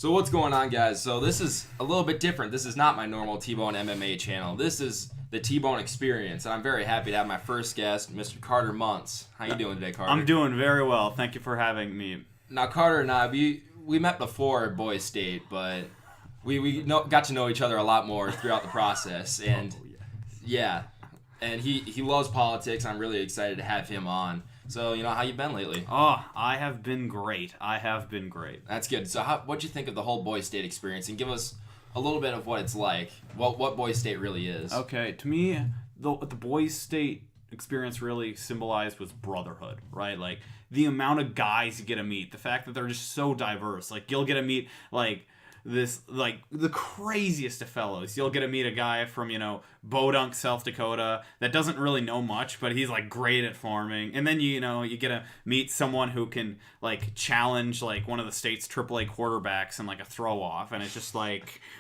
So what's going on, guys? So this is a little bit different. This is not my normal Tbone MMA channel. This is the Tbone Experience, and I'm very happy to have my first guest, Mr. Carter Munce. How you doing today, Carter? I'm doing very well. Thank you for having me. Now, Carter and I, we met before at Boys State, but we got to know each other a lot more throughout the process. And yeah, and he loves politics. I'm really excited to have him on. So, how you been lately? Oh, I have been great. That's good. So what'd you think of the whole Boys State experience? And give us a little bit of what it's like, what Boys State really is. Okay, to me, what the Boys State experience really symbolized was brotherhood, right? Like, the amount of guys you get to meet, the fact that they're just so diverse. Like, you'll get to meet, the craziest of fellows. You'll get to meet a guy from, Bodunk, South Dakota that doesn't really know much, but he's great at farming. And then you get to meet someone who can challenge one of the state's AAA quarterbacks in a throw off. And it's just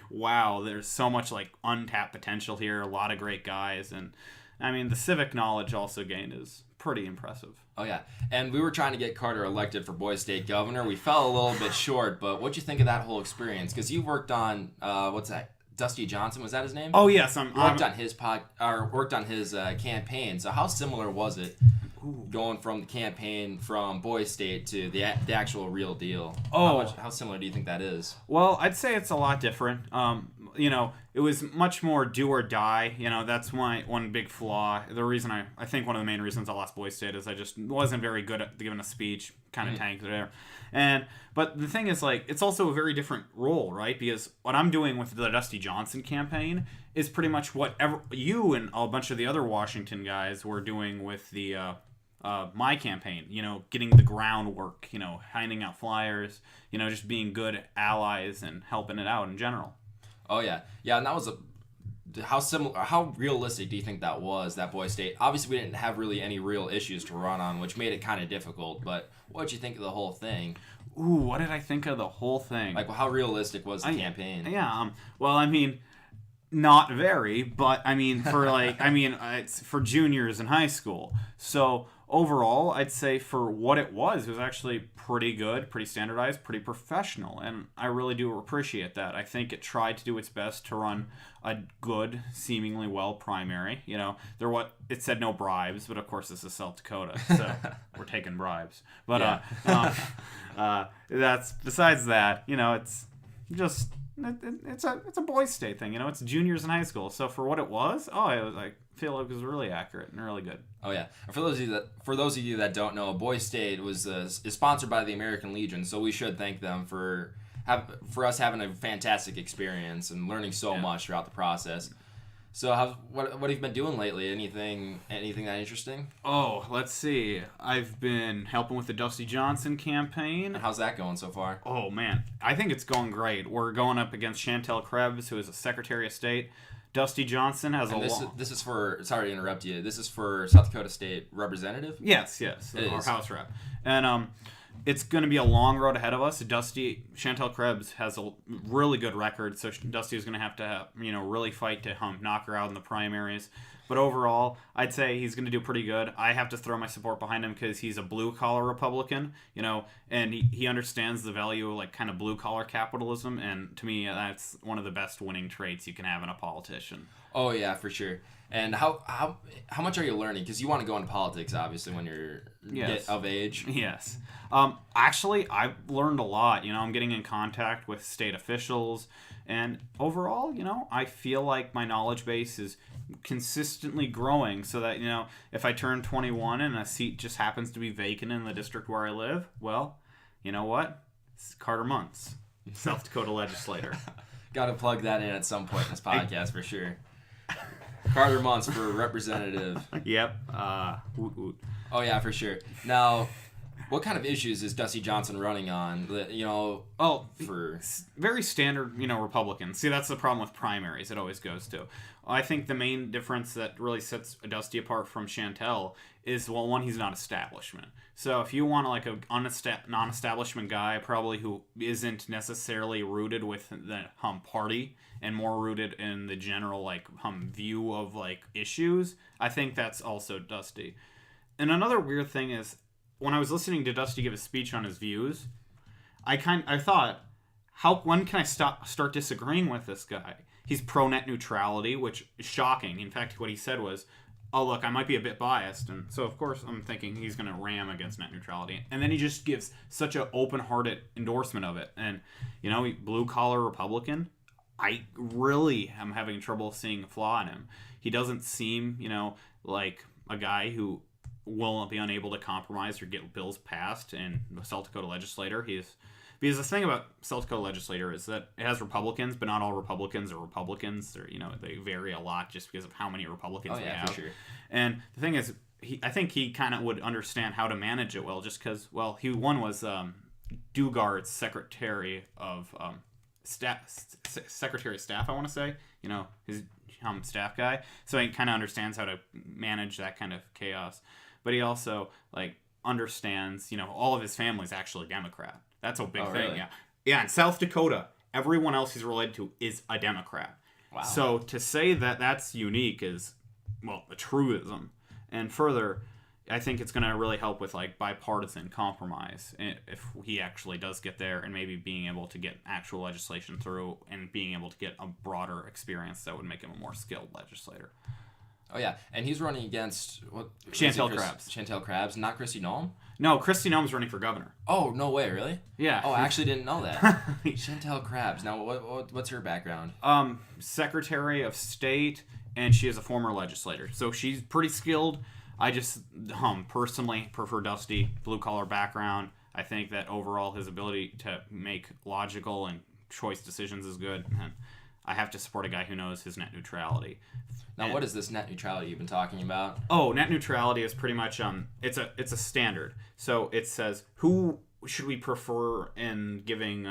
wow, there's so much untapped potential here. A lot of great guys. And I mean, the civic knowledge also gained is pretty impressive. Oh, yeah. And we were trying to get Carter elected for Boys State governor. We fell a little bit short, but what'd you think of that whole experience? Because you worked on, what's that? Dusty Johnson, was that his name? Oh, yes. Worked on his campaign. So how similar was it going from the campaign from Boys State to the actual real deal? How similar do you think that is? Well, I'd say it's a lot different. It was much more do or die. That's my one big flaw. The reason I think one of the main reasons I lost Boys State is I just wasn't very good at giving a speech, kind of tanked there. But the thing is, it's also a very different role, right? Because what I'm doing with the Dusty Johnson campaign is pretty much whatever you and a bunch of the other Washington guys were doing with the my campaign, getting the groundwork, handing out flyers, just being good allies and helping it out in general. Oh, yeah. Yeah, and that was how realistic do you think that was, that Boys State? Obviously, we didn't have really any real issues to run on, which made it kind of difficult, but what did you think of the whole thing? Ooh, what did I think of the whole thing? How realistic was the campaign? Yeah, well, I mean, not very, but I mean, it's for juniors in high school. So overall, I'd say for what it was actually pretty good, pretty standardized, pretty professional, and I really do appreciate that. I think it tried to do its best to run a good, seemingly well primary. It said no bribes, but of course this is South Dakota, so we're taking bribes. But that's besides that. It's just. It's a Boys State thing, it's juniors in high school. So for what it was, I feel like it was really accurate and really good. Oh yeah, and for those of you that don't know, Boys State is sponsored by the American Legion, so we should thank them for us having a fantastic experience and learning so much throughout the process. So what have you been doing lately? Anything that interesting? Oh, let's see. I've been helping with the Dusty Johnson campaign. How's that going so far? Oh man, I think it's going great. We're going up against Chantel Krebs, who is a Secretary of State. Dusty Johnson has this is for, sorry to interrupt you, this is for South Dakota State Representative? Yes, our House Rep. And it's going to be a long road ahead of us. Chantel Krebs has a really good record, so Dusty is going to have really fight to knock her out in the primaries. But overall, I'd say he's going to do pretty good. I have to throw my support behind him because he's a blue-collar Republican, and he understands the value of kind of blue-collar capitalism, and to me, that's one of the best winning traits you can have in a politician. Oh, yeah, for sure. And how much are you learning? Because you want to go into politics, obviously, when you're of age. Yes. Actually, I've learned a lot. I'm getting in contact with state officials. And overall, I feel like my knowledge base is consistently growing so that, if I turn 21 and a seat just happens to be vacant in the district where I live, well, you know what? It's Carter Munce, South Dakota legislator. Got to plug that in at some point in this podcast for sure. Carter Munce for representative. Yep. Woot woot. Oh, yeah, for sure. Now, what kind of issues is Dusty Johnson running on? Very standard, Republican. See, that's the problem with primaries. It always goes to. I think the main difference that really sets Dusty apart from Chantel is, well, one, he's not establishment. So if you want a non-establishment guy, probably who isn't necessarily rooted with the party and more rooted in the general view of issues, I think that's also Dusty. And another weird thing is, when I was listening to Dusty give a speech on his views, I thought, when can I start disagreeing with this guy? He's pro net neutrality, which is shocking. In fact, what he said was, oh, look, I might be a bit biased. And so, of course, I'm thinking he's going to ram against net neutrality. And then he just gives such an open-hearted endorsement of it. And, blue-collar Republican, I really am having trouble seeing a flaw in him. He doesn't seem, like a guy who will be unable to compromise or get bills passed. And a South Dakota legislator, because the thing about South Dakota legislature is that it has Republicans, but not all Republicans are Republicans. They're, they vary a lot just because of how many Republicans we have. For sure. And the thing is, I think he kind of would understand how to manage it well, just because, one was Dugard's Secretary of Secretary of Staff, I want to say, his staff guy. So he kind of understands how to manage that kind of chaos. But he also, understands, all of his family is actually Democrat. That's a big thing, really? Yeah. Yeah, in South Dakota, everyone else he's related to is a Democrat. Wow. So to say that that's unique is, a truism. And further, I think it's going to really help with, bipartisan compromise if he actually does get there and maybe being able to get actual legislation through and being able to get a broader experience that would make him a more skilled legislator. Oh, yeah. And he's running against... Chantel Krabs. Chantel Krabs, not Kristi Noem? No, Kristi Noem's running for governor. Oh, no way, really? Yeah. Oh, I actually didn't know that. Chantel Krabs. Now, what's her background? Secretary of State, and she is a former legislator. So she's pretty skilled. I just personally prefer Dusty, blue-collar background. I think that overall his ability to make logical and choice decisions is good. And I have to support a guy who knows his net neutrality. Now, what is this net neutrality you've been talking about? Oh, net neutrality is pretty much it's a standard. So it says who should we prefer in giving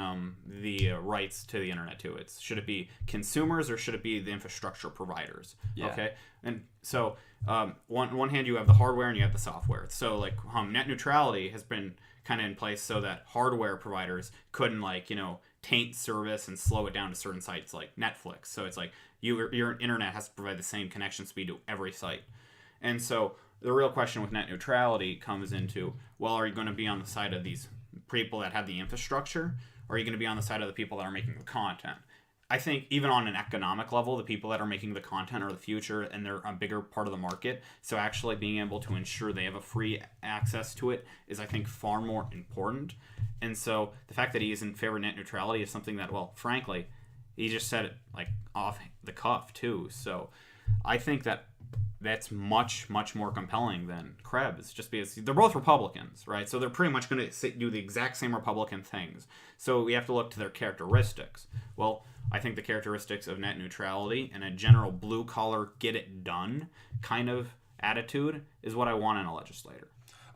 the rights to the internet to? Should it be consumers or should it be the infrastructure providers? Yeah. Okay, and so one hand you have the hardware and you have the software. So net neutrality has been kind of in place so that hardware providers couldn't taint service and slow it down to certain sites like Netflix. So it's your internet has to provide the same connection speed to every site. And so the real question with net neutrality comes into, are you going to be on the side of these people that have the infrastructure, or are you going to be on the side of the people that are making the content? I think even on an economic level, the people that are making the content are the future and they're a bigger part of the market. So actually being able to ensure they have a free access to it is, I think, far more important. And so the fact that he is in favor of net neutrality is something that, frankly, he just said it off the cuff too. So I think that that's much, much more compelling than Krebs, just because they're both Republicans, right? So they're pretty much going to do the exact same Republican things. So we have to look to their characteristics. Well, I think the characteristics of net neutrality and a general blue-collar, get-it-done kind of attitude is what I want in a legislator.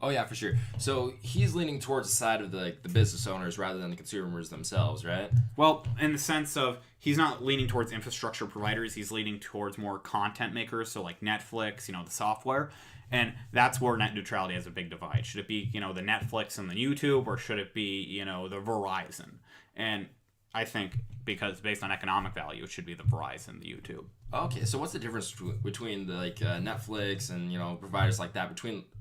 Oh, yeah, for sure. So he's leaning towards the side of the business owners rather than the consumers themselves, right? Well, in the sense of he's not leaning towards infrastructure providers. He's leaning towards more content makers, so like Netflix, the software. And that's where net neutrality has a big divide. Should it be, the Netflix and the YouTube, or should it be, the Verizon? And I think because based on economic value, it should be the Verizon, the YouTube. Okay, so what's the difference between the Netflix and providers like that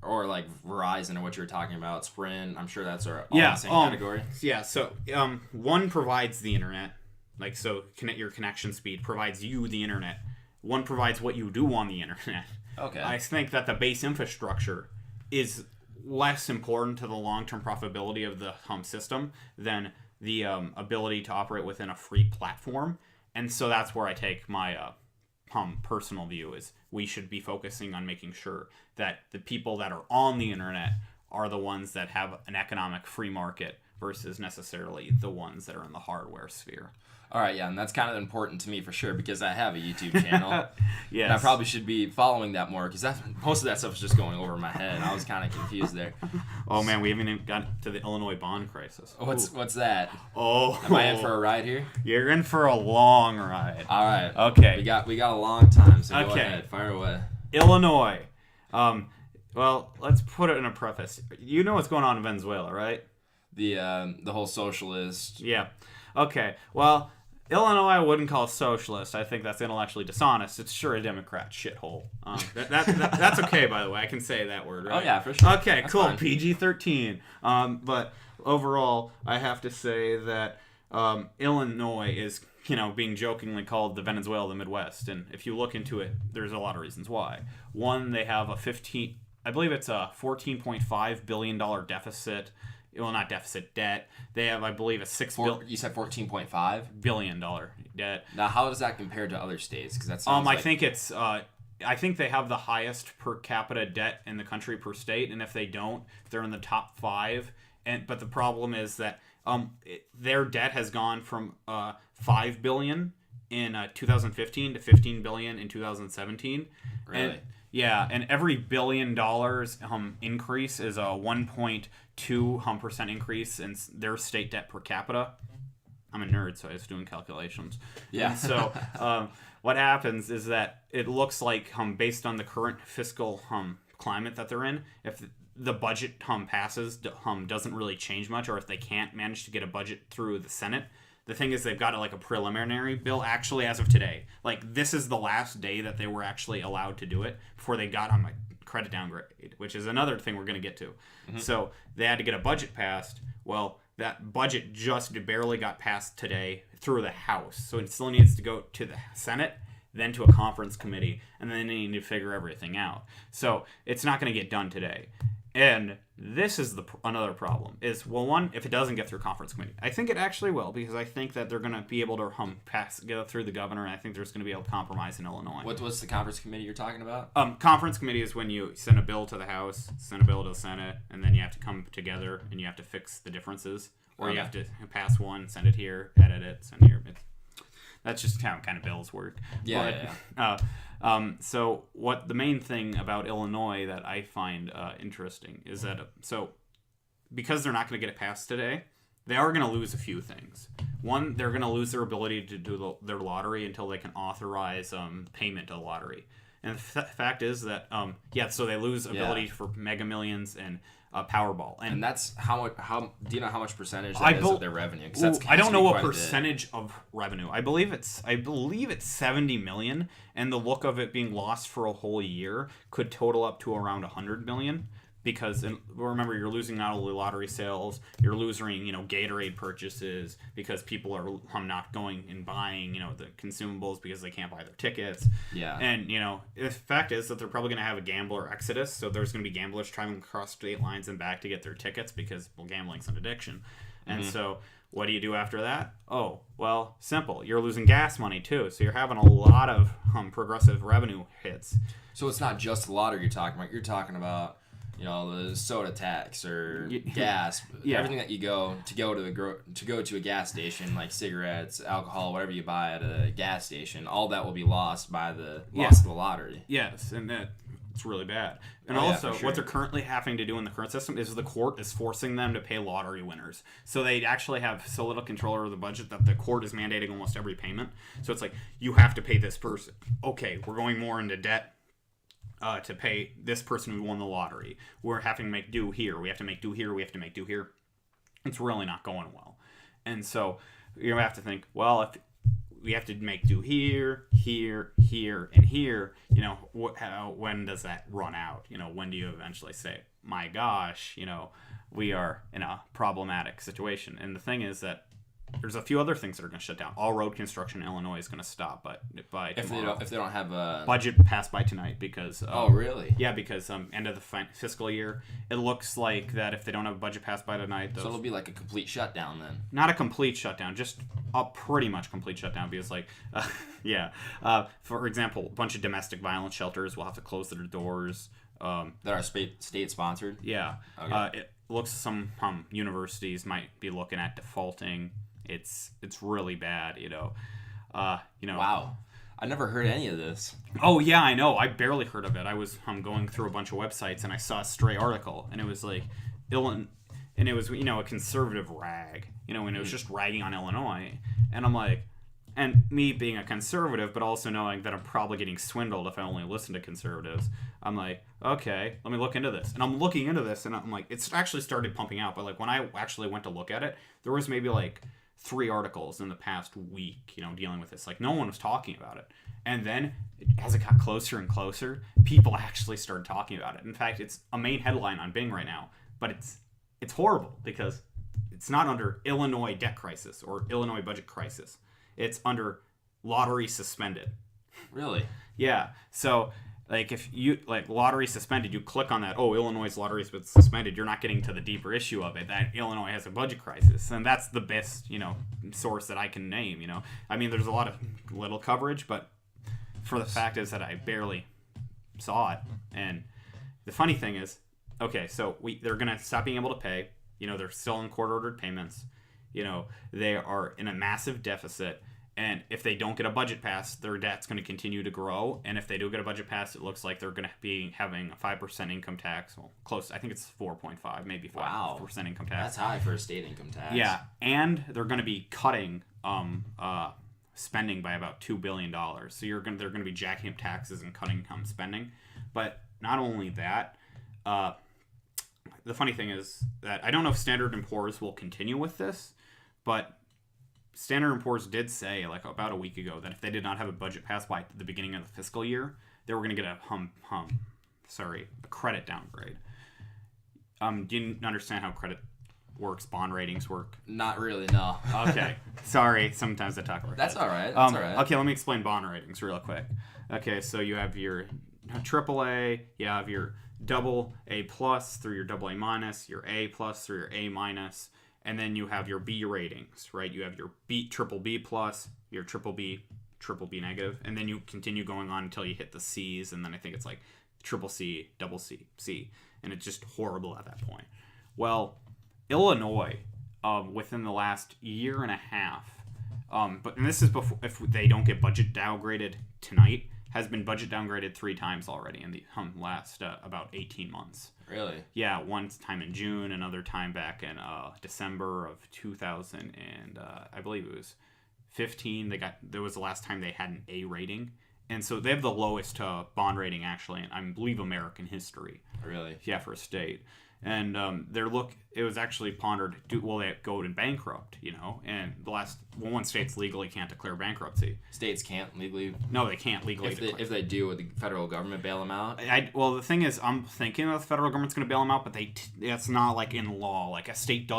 or Verizon or what you're talking about, Sprint? I'm sure that's all the same category. Yeah, so one provides the internet, your connection speed provides you the internet. One provides what you do on the internet. Okay. I think that the base infrastructure is less important to the long-term profitability of the system than the ability to operate within a free platform. And so that's where I take my personal view is we should be focusing on making sure that the people that are on the internet are the ones that have an economic free market versus necessarily the ones that are in the hardware sphere. All right, yeah, and that's kind of important to me for sure because I have a YouTube channel. Yes. And I probably should be following that more because most of that stuff is just going over my head. I was kind of confused there. Oh, man, we haven't even gotten to the Illinois bond crisis. What's that? Oh. Am I in for a ride here? You're in for a long ride. All right. Okay. We got a long time, so go ahead. Fire away. Illinois. Well, let's put it in a preface. You know what's going on in Venezuela, right? The whole socialist. Yeah. Okay. Well, Illinois I wouldn't call socialist. I think that's intellectually dishonest. It's sure a Democrat shithole. That's okay, by the way. I can say that word, right? Oh, yeah, for sure. Okay, that's cool. Fine. PG-13. But overall, I have to say that Illinois is, being jokingly called the Venezuela of the Midwest. And if you look into it, there's a lot of reasons why. One, they have a $14.5 billion deficit. Well, not deficit, debt. They have, I believe, a You said $14.5 billion debt. Now, how does that compare to other states? Because that sounds I think it's I think they have the highest per capita debt in the country per state, and if they don't, they're in the top 5. But the problem is that their debt has gone from $5 billion in 2015 to $15 billion in 2017. Really? And every $1 billion increase is a 1.2% increase in their state debt per capita. I'm a nerd, so I was doing calculations. Yeah. And so what happens is that it looks like, based on the current fiscal climate that they're in, if the budget passes, doesn't really change much, or if they can't manage to get a budget through the Senate. The thing is, they've got a preliminary bill actually as of today. This is the last day that they were actually allowed to do it before they got on credit downgrade, which is another thing we're going to get to. Mm-hmm. So they had to get a budget passed. Well, that budget just barely got passed today through the House. So it still needs to go to the Senate, then to a conference committee, and then they need to figure everything out. So it's not going to get done today. And this is another problem is, well, one, if it doesn't get through conference committee, I think it actually will, because I think that they're going to be able to get it through the governor, and I think there's going to be able to compromise in Illinois. What's the conference committee you're talking about? Conference committee is when you send a bill to the House, send a bill to the Senate, and then you have to come together and you have to fix the differences, or you have to pass one, send it here, edit it, send it here. That's just how kind of bills work. Yeah. So what the main thing about Illinois that I find interesting is that because they're not going to get it passed today, they are going to lose a few things. One, they're going to lose their ability to do their lottery until they can authorize payment of the lottery. And the fact is that so they lose ability for Mega Millions and Powerball, and that's how do you know how much percentage that is of their revenue? I don't know what percentage of revenue. I believe it's 70 million, and the look of it being lost for a whole year could total up to around 100 million. Because remember, you're losing not only lottery sales, you're losing Gatorade purchases because people are not going and buying the consumables because they can't buy their tickets. Yeah. And the fact is that they're probably going to have a gambler exodus, so there's going to be gamblers traveling across state lines and back to get their tickets because gambling's an addiction. And so what do you do after that? Oh, well, simple. You're losing gas money too, so you're having a lot of progressive revenue hits. So it's not just the lottery you're talking about. You're talking about the soda tax or gas, everything that you go to a gas station, like cigarettes, alcohol, whatever you buy at a gas station, all that will be lost by the loss of the lottery. Yes, and it's really bad. And what they're currently having to do in the current system is the court is forcing them to pay lottery winners. So they actually have so little control over the budget that the court is mandating almost every payment. So it's like, you have to pay this person. Okay, we're going more into debt. To pay this person who won the lottery. We're having to make do here. We have to make do here. We have to make do here. It's really not going well. And so you have to think, well, if we have to make do here, here, here, and here, when does that run out? When do you eventually say, my gosh, we are in a problematic situation? And the thing is that there's a few other things that are going to shut down. All road construction in Illinois is going to stop by tomorrow. If they don't have a budget passed by tonight, because oh really? Yeah, because end of the fiscal year, it looks like that if they don't have a budget passed by tonight, so it'll be like a complete shutdown then. Not a complete shutdown, just a pretty much complete shutdown, because for example, a bunch of domestic violence shelters will have to close their doors. That are state sponsored. Yeah. Okay. It looks some universities might be looking at defaulting. It's really bad, Wow, I never heard any of this. Oh yeah, I know. I barely heard of it. I was going through a bunch of websites and I saw a stray article, and it was like and it was a conservative rag, and it was just ragging on Illinois, and I'm like, and me being a conservative, but also knowing that I'm probably getting swindled if I only listen to conservatives, I'm like, okay, let me look into this. And I'm looking into this, and I'm like, it's actually started pumping out, but when I actually went to look at it, there was maybe 3 articles in the past week, dealing with this. No one was talking about it. And then, as it got closer and closer, people actually started talking about it. In fact, it's a main headline on Bing right now. But it's horrible because it's not under Illinois debt crisis or Illinois budget crisis. It's under lottery suspended. Really? Yeah. So, like, if you, like, lottery suspended, you click on that, oh, Illinois' lottery's been suspended, you're not getting to the deeper issue of it, that Illinois has a budget crisis. And that's the best, source that I can name, I mean, there's a lot of little coverage, but for the fact is that I barely saw it. And the funny thing is, okay, so they're going to stop being able to pay. They're still in court-ordered payments. They are in a massive deficit. And if they don't get a budget pass, their debt's going to continue to grow. And if they do get a budget pass, it looks like they're going to be having a 5% income tax. Well, close. I think it's 4.5, maybe 5% income tax. That's high for a state income tax. Yeah, and they're going to be cutting spending by about $2 billion. So they're going to be jacking up taxes and cutting spending. But not only that, the funny thing is that I don't know if Standard & Poor's will continue with this, but Standard & Poor's did say, like, about a week ago that if they did not have a budget pass by the beginning of the fiscal year, they were going to get a credit downgrade. Do you understand how credit works, bond ratings work? Not really, no. Okay. Sorry, sometimes I talk about That's that. all right. That's all right. Okay, let me explain bond ratings real quick. Okay, so you have your AAA, you have your AA plus through your AA minus, your A plus through your A minus, and then you have your B ratings, right? You have your triple B plus, your triple B negative, and then you continue going on until you hit the C's, and then I think it's like triple C, double C, C, and it's just horrible at that point. Well, Illinois, within the last year and a half, and this is before, if they don't get budget downgraded tonight, has been budget downgraded 3 times already in the last about 18 months. Really? Yeah, one time in June, another time back in December of 2000, and I believe it was 15. That was the last time they had an A rating, and so they have the lowest bond rating actually in, I believe, American history. Really? Yeah, for a state. And it was actually pondered, will they go in bankrupt, And one states legally can't declare bankruptcy. States can't legally? No, they can't legally declare. If they do, would the federal government bail them out? Well, the thing is, I'm thinking that the federal government's going to bail them out, but it's not like in law. Like, a state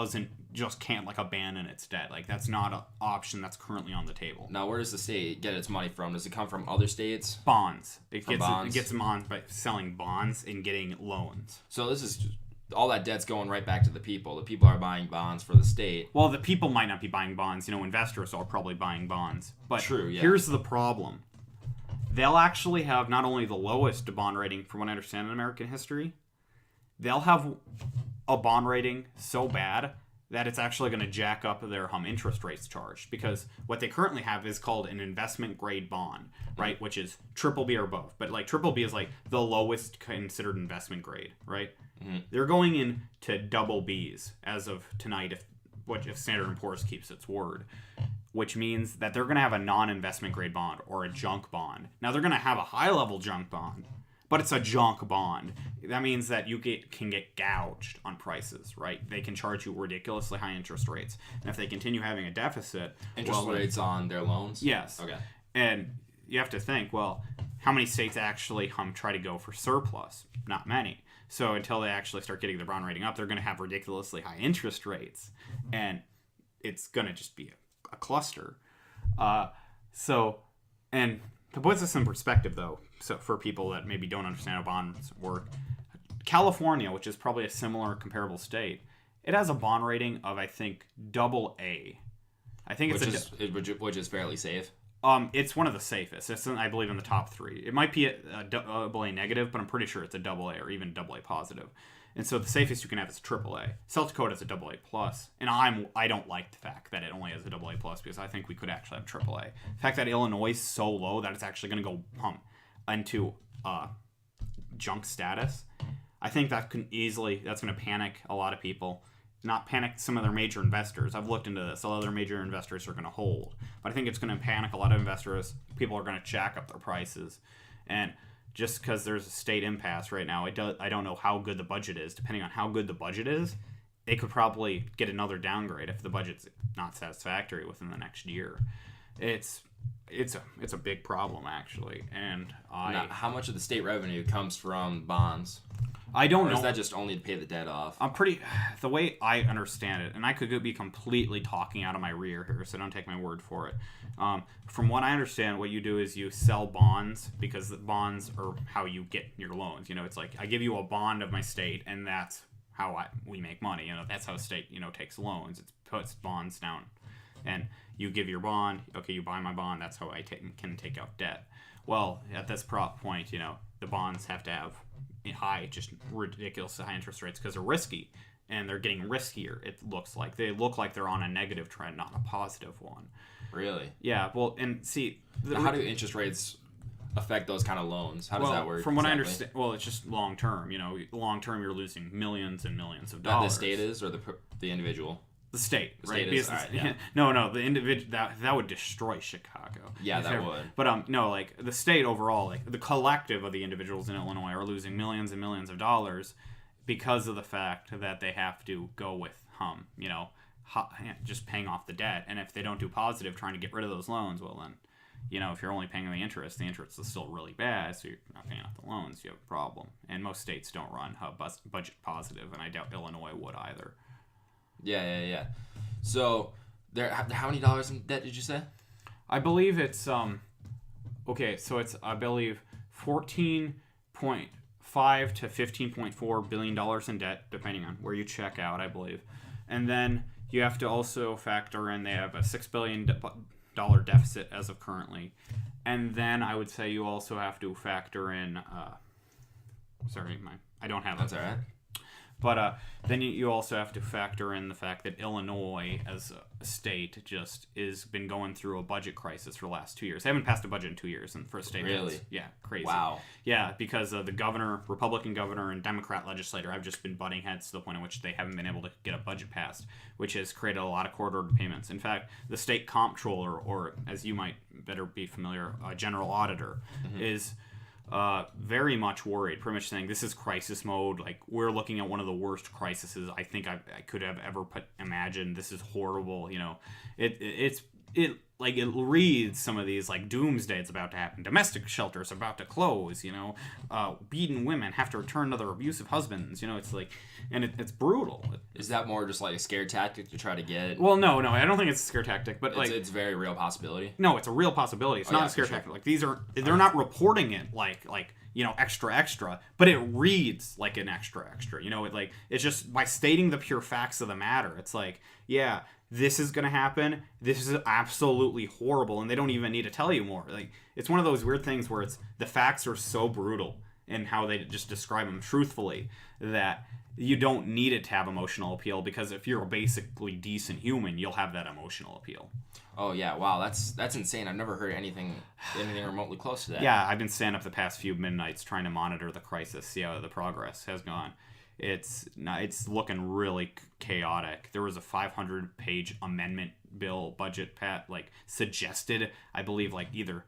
can't like abandon its debt. Like, that's not an option that's currently on the table. Now, where does the state get its money from? Does it come from other states? Bonds. It bonds? gets them on by selling bonds and getting loans. So this is all that debt's going right back to the people. The people are buying bonds for the state. Well, the people might not be buying bonds. Investors are probably buying bonds. But true, yeah. Here's the problem. They'll actually have not only the lowest bond rating, from what I understand, in American history, they'll have a bond rating so bad that it's actually going to jack up their interest rates charged. Because what they currently have is called an investment grade bond, right? Which is triple B or above. But like triple B is like the lowest considered investment grade, right? Mm-hmm. They're going into double Bs as of tonight if Standard & Poor's keeps its word, which means that they're going to have a non-investment grade bond or a junk bond. Now, they're going to have a high-level junk bond, but it's a junk bond. That means that you can get gouged on prices, right? They can charge you ridiculously high interest rates. And if they continue having a deficit... Interest rates on their loans? Yes. Okay. And you have to think, well, how many states actually try to go for surplus? Not many. So until they actually start getting the bond rating up, they're going to have ridiculously high interest rates. And it's going to just be a cluster. And to put this in perspective, though, so for people that maybe don't understand how bonds work, California, which is probably a similar comparable state, it has a bond rating of, I think, AA. I think which is fairly safe. It's one of the safest. It's, I believe, in the top 3. It might be a AA negative, but I'm pretty sure it's a AA or even AA positive. And so the safest you can have is AAA. South Dakota is a AA plus, and I don't like the fact that it only has a AA plus because I think we could actually have AAA. The fact that Illinois is so low that it's actually going to go into junk status, I think that's going to panic a lot of people. Not panic some of their major investors. I've looked into this. A lot of their major investors are going to hold. But I think it's going to panic a lot of investors. People are going to jack up their prices. And just because there's a state impasse right now, I don't know how good the budget is. Depending on how good the budget is, they could probably get another downgrade if the budget's not satisfactory within the next year. It's a big problem, actually. And now, how much of the state revenue comes from bonds? I don't know. Or is that just only to pay the debt off? The way I understand it, and I could be completely talking out of my rear here, so don't take my word for it. From what I understand, what you do is you sell bonds, because the bonds are how you get your loans. It's like I give you a bond of my state, and that's how we make money. That's how state, takes loans. It puts bonds down. And you give your bond, okay, you buy my bond, that's how I can take out debt. Well, at this point, the bonds have to have just ridiculous high interest rates because they're risky, and they're getting riskier. It looks like they look like they're on a negative trend, not a positive one. Really? Yeah. Well, and see, how do interest rates affect those kind of loans? How does that work? From what I understand, it's just long term. Long term, you're losing millions and millions of dollars. The state is, or the individual? The state, right? State is, all right, yeah. No, the individual that would destroy Chicago. Yeah, that would. But no, like the state overall, like the collective of the individuals in Illinois are losing millions and millions of dollars because of the fact that they have to go with just paying off the debt, and if they don't do positive, trying to get rid of those loans, well then, if you're only paying the interest is still really bad, so you're not paying off the loans, you have a problem. And most states don't run budget positive, and I doubt Illinois would either. Yeah. So, how many dollars in debt did you say? I believe it's okay. So it's I believe $14.5 to $15.4 billion in debt, depending on where you check out. I believe, and then you have to also factor in they have a $6 billion deficit as of currently, and then I would say you also have to factor in. I don't have. That's all right. But then you also have to factor in the fact that Illinois, as a state, just has been going through a budget crisis for the last 2 years. They haven't passed a budget in 2 years, and for a state, really, crazy. Wow. Yeah, because the governor, Republican governor, and Democrat legislator have just been butting heads to the point in which they haven't been able to get a budget passed, which has created a lot of court-ordered payments. In fact, the state comptroller, or as you might better be familiar, general auditor, is very much worried, pretty much saying this is crisis mode. Like, we're looking at one of the worst crises I think I could have ever imagined. This is horrible. It reads some of these like doomsday. It's about to happen. Domestic shelters about to close. Beaten women have to return to their abusive husbands. It's like, and it's brutal. Is that more just like a scare tactic to try to get? Well, no, I don't think it's a scare tactic, but it's a very real possibility. No, it's a real possibility. It's not a scare tactic. Like they're not reporting it like extra, but it reads like an extra. It's just by stating the pure facts of the matter. It's like, yeah, this is going to happen. This is absolutely horrible, and they don't even need to tell you more. Like, it's one of those weird things where the facts are so brutal in how they just describe them truthfully that you don't need it to have emotional appeal, because if you're a basically decent human, you'll have that emotional appeal. Oh yeah, wow, that's insane. I've never heard anything remotely close to that. Yeah, I've been staying up the past few midnights trying to monitor the crisis, see how the progress has gone. It's looking really chaotic. There was a 500-page amendment bill budget suggested, I believe, either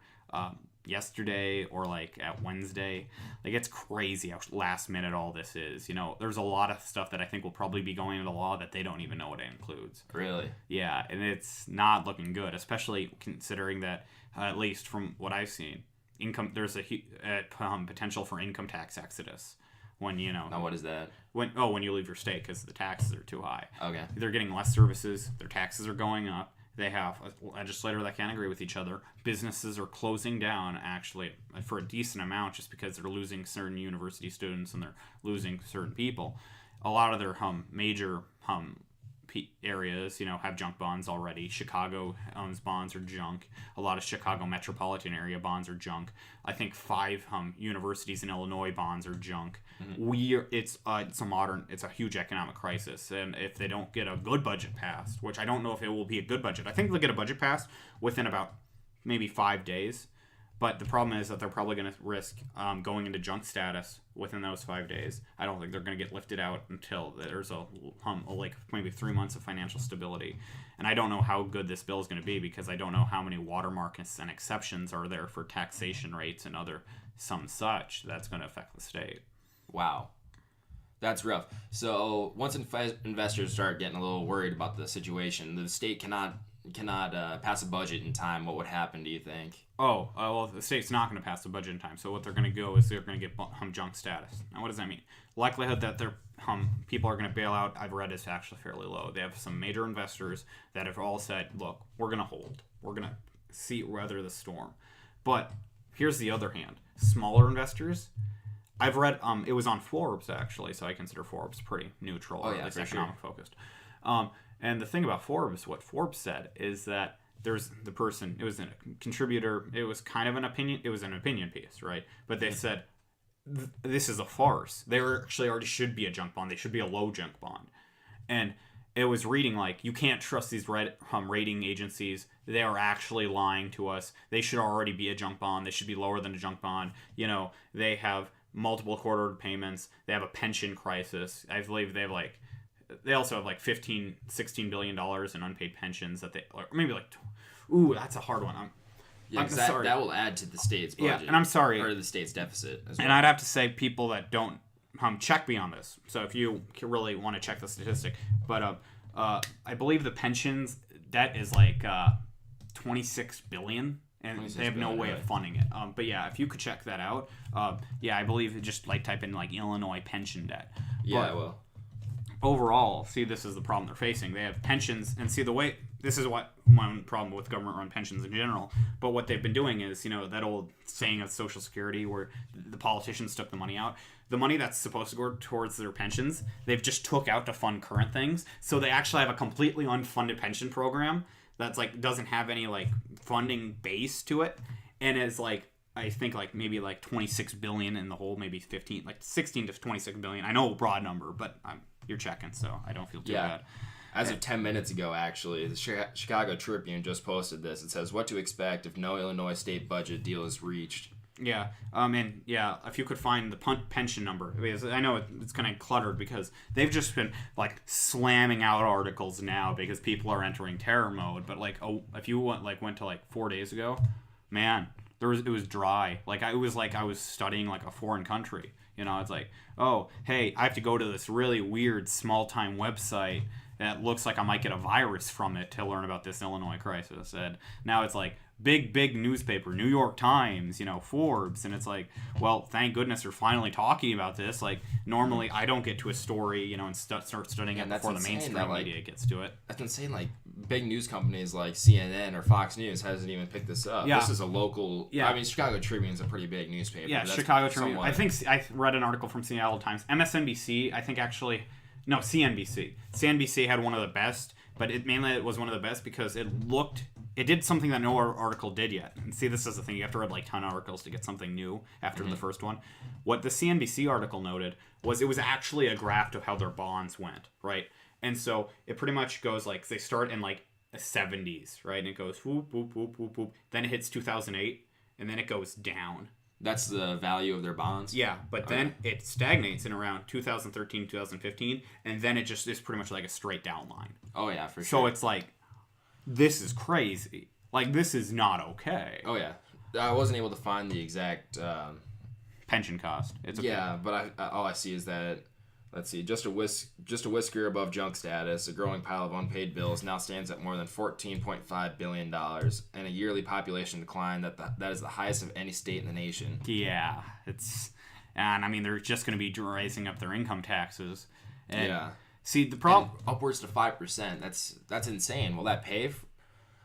yesterday or at Wednesday. It's crazy how last minute all this is. There's a lot of stuff that I think will probably be going into law that they don't even know what it includes. Really? Yeah, and it's not looking good, especially considering that, at least from what I've seen, there's a potential for income tax exodus. When Now what is that? When you leave your state because the taxes are too high. Okay. They're getting less services. Their taxes are going up. They have a legislator that can't agree with each other. Businesses are closing down, actually, for a decent amount, just because they're losing certain university students and they're losing certain people. A lot of their major areas, have junk bonds already. Chicago owns bonds are junk. A lot of Chicago metropolitan area bonds are junk. I think 5 universities in Illinois bonds are junk. Mm-hmm. It's a huge economic crisis, and if they don't get a good budget passed, which I don't know if it will be a good budget, I think they'll get a budget passed within about maybe 5 days. But the problem is that they're probably going to risk going into junk status within those 5 days. I don't think they're going to get lifted out until there's maybe 3 months of financial stability. And I don't know how good this bill is going to be, because I don't know how many watermarks and exceptions are there for taxation rates and some such that's going to affect the state. Wow. That's rough. So once investors start getting a little worried about the situation, the state cannot pass a budget in time, what would happen? Do you think? Well, the state's not going to pass the budget in time. So what they're going to go is they're going to get junk status. Now, what does that mean? Likelihood that their people are going to bail out, I've read, is actually fairly low. They have some major investors that have all said, look, we're going to hold. We're going to weather the storm. But here's the other hand. Smaller investors, I've read, it was on Forbes, actually, so I consider Forbes pretty neutral, or at least economic focused. And the thing about Forbes, what Forbes said, is that there's the person, it was a contributor, it was kind of an opinion, it was an opinion piece, right? But they said, this is a farce. They actually already should be a junk bond. They should be a low junk bond. And it was reading like, you can't trust these rating agencies. They are actually lying to us. They should already be a junk bond. They should be lower than a junk bond. You know, they have multiple quarter payments. They have a pension crisis. I believe they also have like $16 billion in unpaid pensions that or maybe that's a hard one. I'm sorry. That will add to the state's budget. Yeah, and I'm sorry. Or the state's deficit as well. And I'd have to say people that don't check me on this. So if you really want to check the statistic. But I believe the pensions debt is like $26 billion. And they have no way of funding it. But yeah, if you could check that out. I believe just like type in like Illinois pension debt. Yeah, well. Overall, see, this is the problem they're facing. They have pensions, and see the way this is what one problem with government-run pensions in general. But what they've been doing is, you know, that old saying of Social Security where the politicians took the money out. The money that's supposed to go towards their pensions, they've just took out to fund current things. So they actually have a completely unfunded pension program that's like doesn't have any like funding base to it, and is like I think like maybe like 26 billion in the whole, maybe 15, like 16 to 26 billion. I know a broad number, but you're checking, so I don't feel too bad. As of 10 minutes ago, actually, the Chicago Tribune just posted this. It says, what to expect if no Illinois state budget deal is reached. Yeah, if you could find the pension number, because I know it's kind of cluttered because they've just been like slamming out articles now because people are entering terror mode. But like, if you went to like 4 days ago, man, it was dry. Like I was studying like a foreign country. You know, it's like, oh, hey, I have to go to this really weird small-time website that looks like I might get a virus from it to learn about this Illinois crisis. And now it's like big newspaper, New York Times, you know, Forbes. And it's like, well, thank goodness they're finally talking about this. Like, normally I don't get to a story, you know, and start studying it before the mainstream media gets to it. That's insane. Like, big news companies like CNN or Fox News hasn't even picked this up. Yeah. This is a local... Yeah. I mean, Chicago Tribune's a pretty big newspaper. Yeah, Chicago Tribune. I think I read an article from Seattle Times. MSNBC, I think actually... No, CNBC. CNBC had one of the best, but it was one of the best because it did something that no article did yet. And see, this is the thing. You have to read like 10 articles to get something new after the first one. What the CNBC article noted was it was actually a graph of how their bonds went, right? And so it pretty much goes like, they start in like the 70s, right? And it goes whoop, whoop, whoop, whoop, whoop. Then it hits 2008, and then it goes down. That's the value of their bonds? Yeah, but then it stagnates in around 2013, 2015, and then it just is pretty much like a straight down line. Oh, yeah, for sure. So it's like, this is crazy. Like, this is not okay. Oh, yeah. I wasn't able to find the exact... pension cost. It's okay. Yeah, but all I see is that... Let's see, just a whisker above junk status, a growing pile of unpaid bills now stands at more than $14.5 billion, and a yearly population decline that is the highest of any state in the nation. Yeah, and I mean, they're just going to be raising up their income taxes. And yeah. See, the problem... upwards to 5%, that's insane. Will that pay?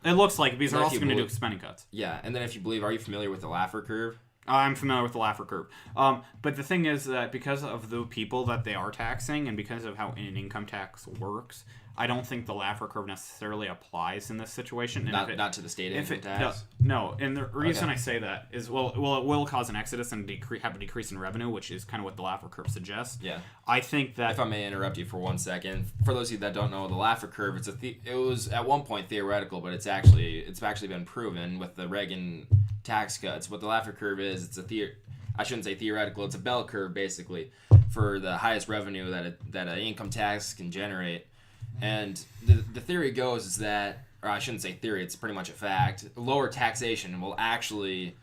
It looks like, because they're also going to do spending cuts. Yeah, and then if you believe, are you familiar with the Laffer curve? I'm familiar with the Laffer curve. But the thing is that because of the people that they are taxing and because of how an income tax works, I don't think the Laffer curve necessarily applies in this situation. And not to the state income tax? No, and the reason I say that is, well, it will cause an exodus and have a decrease in revenue, which is kind of what the Laffer curve suggests. Yeah. I think that... If I may interrupt you for 1 second, for those of you that don't know, the Laffer curve, it was at one point theoretical, but it's actually been proven with the Reagan tax cuts. What the Laffer curve is, I shouldn't say theoretical, it's a bell curve basically for the highest revenue that an income tax can generate. And the theory goes is that, or I shouldn't say theory, it's pretty much a fact, lower taxation will actually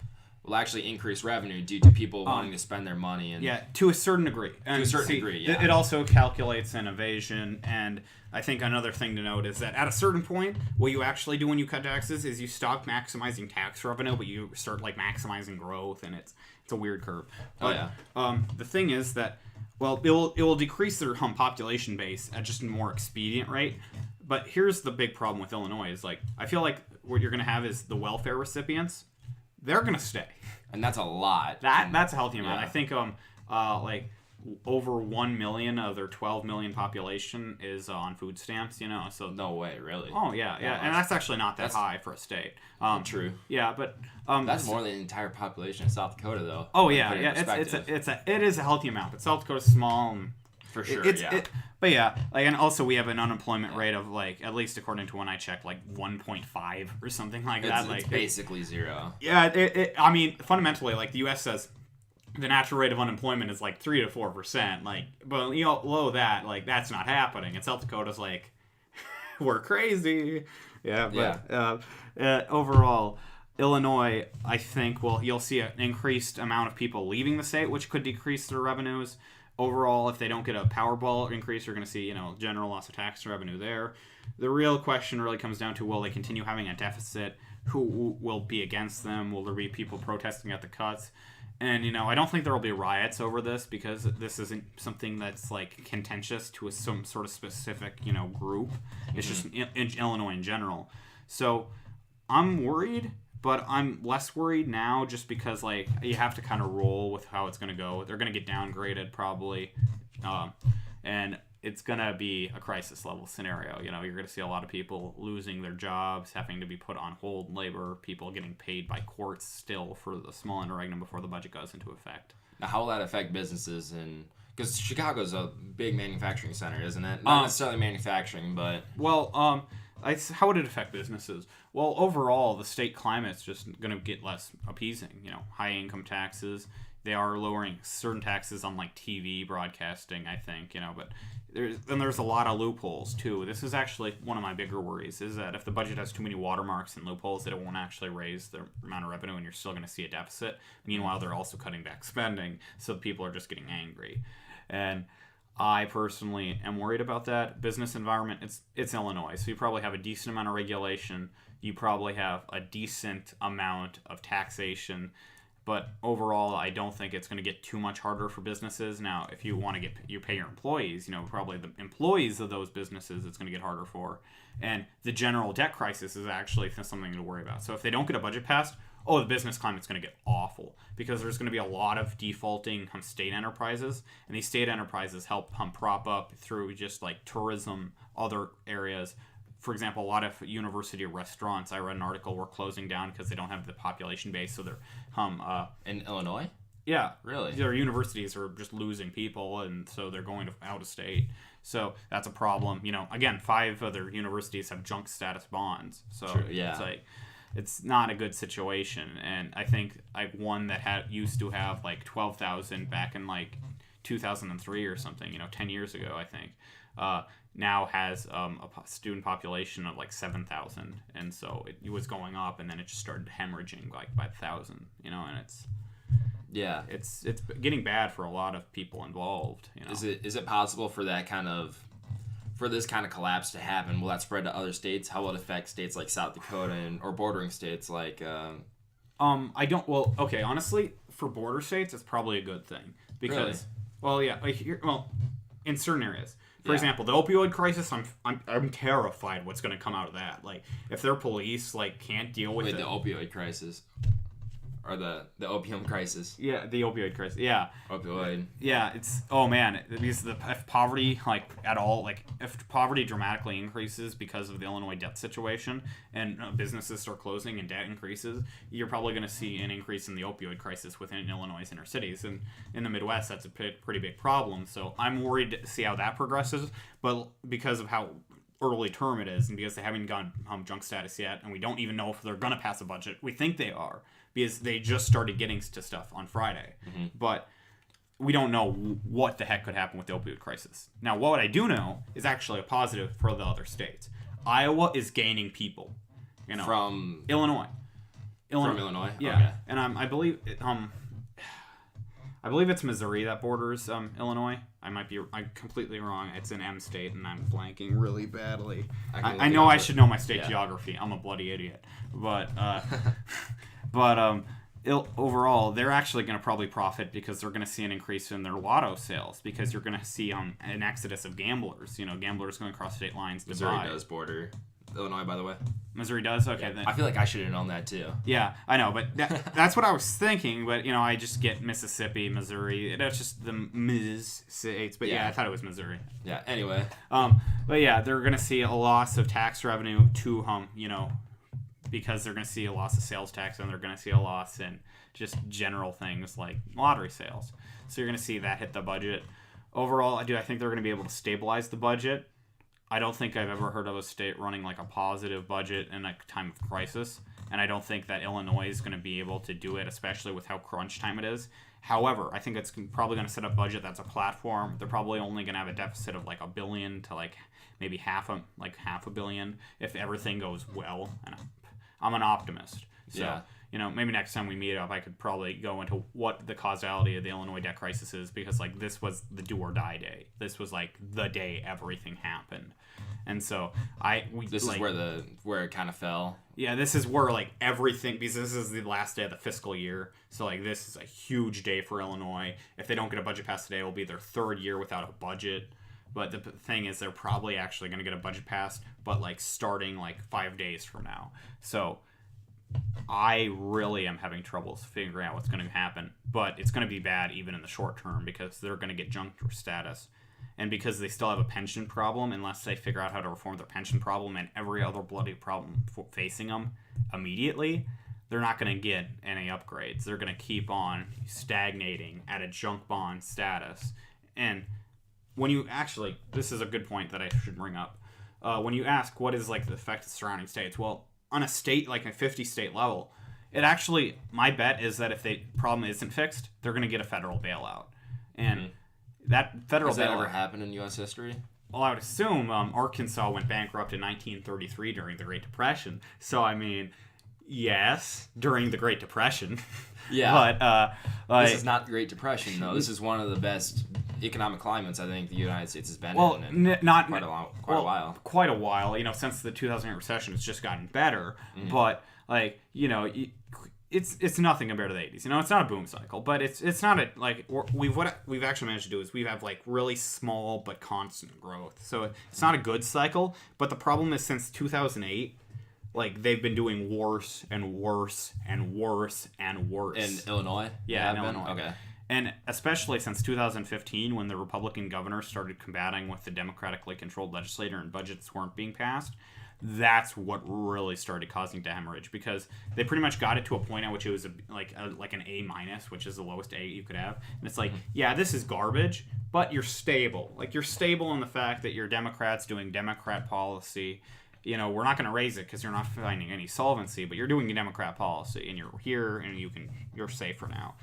will actually increase revenue due to people wanting to spend their money. And yeah, to a certain degree. And to a certain degree, yeah. It also calculates innovation, and I think another thing to note is that at a certain point, what you actually do when you cut taxes is you stop maximizing tax revenue, but you start like maximizing growth, and it's a weird curve. But the thing is that, well, it will decrease their population base at just a more expedient rate. But here's the big problem with Illinois is like I feel like what you're going to have is the welfare recipients. They're going to stay. And that's a lot. That's a healthy amount. Yeah. I think like over 1 million of their 12 million population is on food stamps, so No way, really. Oh yeah. And that's actually not that high for a state. True. Yeah, but that's more than the entire population of South Dakota, though. Oh yeah. It is a healthy amount, but South Dakota's small and for sure. But yeah, like, and also we have an unemployment rate of like, at least according to when I checked, like 1.5 or something like that. Like it's basically zero. Yeah, I mean, fundamentally, like the U.S. says the natural rate of unemployment is like 3 to 4%. Like, but below that, like that's not happening. And South Dakota's like, we're crazy. Yeah, but overall, Illinois, I think, you'll see an increased amount of people leaving the state, which could decrease their revenues. Overall, if they don't get a Powerball increase, you're going to see, general loss of tax revenue there. The real question really comes down to, will they continue having a deficit? Who will be against them? Will there be people protesting at the cuts? And, I don't think there will be riots over this because this isn't something that's, like, contentious to some sort of specific, group. It's just in Illinois in general. So I'm worried, but I'm less worried now just because, like, you have to kind of roll with how it's going to go. They're going to get downgraded probably, and it's going to be a crisis level scenario. You're going to see a lot of people losing their jobs, having to be put on hold labor, people getting paid by courts still for the small interregnum before the budget goes into effect. Now, how will that affect businesses? Because Chicago's a big manufacturing center, isn't it? Not necessarily manufacturing, but... Well, how would it affect businesses? Well, overall, the state climate's just going to get less appeasing. High income taxes. They are lowering certain taxes on like TV broadcasting, I think. But there's a lot of loopholes too. This is actually one of my bigger worries: is that if the budget has too many watermarks and loopholes, that it won't actually raise the amount of revenue, and you're still going to see a deficit. Meanwhile, they're also cutting back spending, so people are just getting angry. And I personally am worried about that. Business environment, it's Illinois, so you probably have a decent amount of regulation. You probably have a decent amount of taxation. But overall, I don't think it's going to get too much harder for businesses. Now, if you want to pay your employees, probably the employees of those businesses it's going to get harder for. And the general debt crisis is actually something to worry about. So if they don't get a budget passed, the business climate's going to get awful because there's going to be a lot of defaulting state enterprises. And these state enterprises help prop up through just like tourism, other areas. For example, a lot of university restaurants, I read an article, were closing down because they don't have the population base. So they're in Illinois? Yeah. Really? Their universities are just losing people, and so they're going out of state. So that's a problem. Again, 5 other universities have junk status bonds. So True, yeah. It's like, it's not a good situation. And I think one that used to have like 12,000 back in like 2003 or something, 10 years ago, I think, now has a student population of like 7,000, and so it was going up, and then it just started hemorrhaging like by 1,000, and it's getting bad for a lot of people involved. Is it possible for this kind of collapse to happen? Will that spread to other states? How will it affect states like South Dakota or bordering states like? I don't. Well, okay. Honestly, for border states, it's probably a good thing because, really? In certain areas. For example, the opioid crisis, I'm terrified what's going to come out of that. Like, if their police can't deal with it. The opioid crisis. Or the opium crisis. Yeah, the opioid crisis. Yeah. Opioid. Yeah, it's because if poverty if poverty dramatically increases because of the Illinois debt situation and businesses start closing and debt increases, you're probably going to see an increase in the opioid crisis within Illinois' inner cities. And in the Midwest, that's a pretty big problem. So I'm worried to see how that progresses. But because of how early term it is, and because they haven't gotten junk status yet, and we don't even know if they're going to pass a budget, we think they are, because they just started getting to stuff on Friday. Mm-hmm. But we don't know what the heck could happen with the opioid crisis. Now, what I do know is actually a positive for the other states. Iowa is gaining people, from Illinois. Illinois. From Illinois? Yeah. Okay. And I believe it's Missouri that borders Illinois. I'm completely wrong. It's an M state, and I'm blanking really badly. I know I should know my state geography. I'm a bloody idiot. But overall, they're actually going to probably profit because they're going to see an increase in their lotto sales because you're going to see an exodus of gamblers. Gamblers going across state lines to Missouri buy. does border Illinois, by the way. Missouri does? Okay. Yeah. Then. I feel like I should have known that, too. Yeah, I know, but that's what I was thinking. But, I just get Mississippi, Missouri. That's just the Miz states. But, yeah, I thought it was Missouri. Yeah, anyway. But, yeah, they're going to see a loss of tax revenue to, because they're going to see a loss of sales tax and they're going to see a loss in just general things like lottery sales. So you're going to see that hit the budget. Overall, I think they're going to be able to stabilize the budget. I don't think I've ever heard of a state running like a positive budget in a time of crisis, and I don't think that Illinois is going to be able to do it, especially with how crunch time it is. However, I think it's probably going to set up a budget that's a platform. They're probably only going to have a deficit of like $1 billion to like maybe half a billion if everything goes well. And I'm an optimist, so maybe next time we meet up, I could probably go into what the causality of the Illinois debt crisis is because like this was the do or die day. This was like the day everything happened. And so this is where it kind of fell. Yeah, this is where like everything, because this is the last day of the fiscal year. So like this is a huge day for Illinois. If they don't get a budget passed today, it will be their third year without a budget. But the thing is, they're probably actually going to get a budget passed, but like starting like 5 days from now. So I really am having troubles figuring out what's going to happen. But it's going to be bad even in the short term because they're going to get junked status. And because they still have a pension problem, unless they figure out how to reform their pension problem and every other bloody problem facing them immediately, they're not going to get any upgrades. They're going to keep on stagnating at a junk bond status. And when you actually, this is a good point that I should bring up. When you ask what is like the effect of surrounding states, well, on a state like a 50-state level, it actually, my bet is that if the problem isn't fixed, they're going to get a federal bailout. And that federal Has that bailout ever happened in U.S. history? Well, I would assume Arkansas went bankrupt in 1933 during the Great Depression. So, I mean, yes, during the Great Depression. Yeah. But this is not the Great Depression, though. This is one of the best economic climates I think the United States has been in quite a while. Quite a while. Since the 2008 recession, it's just gotten better. Mm-hmm. But, like, it's nothing compared to the 80s. It's not a boom cycle, but it's not a like what we've actually managed to do is we have like really small but constant growth. So it's not a good cycle, but the problem is since 2008, like they've been doing worse and worse and worse and worse. In Illinois? Yeah, in Illinois. Okay. And especially since 2015 when the Republican governor started combating with the democratically controlled legislature and budgets weren't being passed, that's what really started causing to hemorrhage because they pretty much got it to a point at which it was like an A-, which is the lowest A you could have. And it's like, yeah, this is garbage, but you're stable. Like you're stable in the fact that you're Democrats doing Democrat policy. We're not going to raise it because you're not finding any solvency, but you're doing a Democrat policy and you're here and you're safe for now.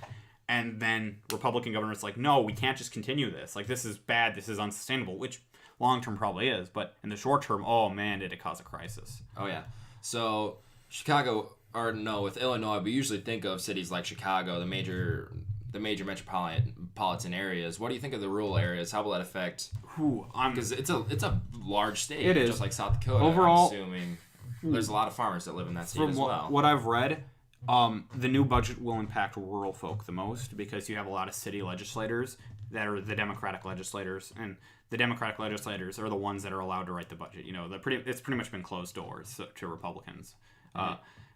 And then Republican government's like, no, we can't just continue this. Like this is bad. This is unsustainable, which long term probably is, but in the short term, oh man, did it cause a crisis. Oh yeah. So with Illinois, we usually think of cities like Chicago, the major metropolitan areas. What do you think of the rural areas? How will that affect? Because it's a large state. It is just like South Dakota. Overall, I'm assuming there's a lot of farmers that live in that state as well. From what I've read, the new budget will impact rural folk the most because you have a lot of city legislators that are the Democratic legislators, and the Democratic legislators are the ones that are allowed to write the budget. It's pretty much been closed doors to Republicans.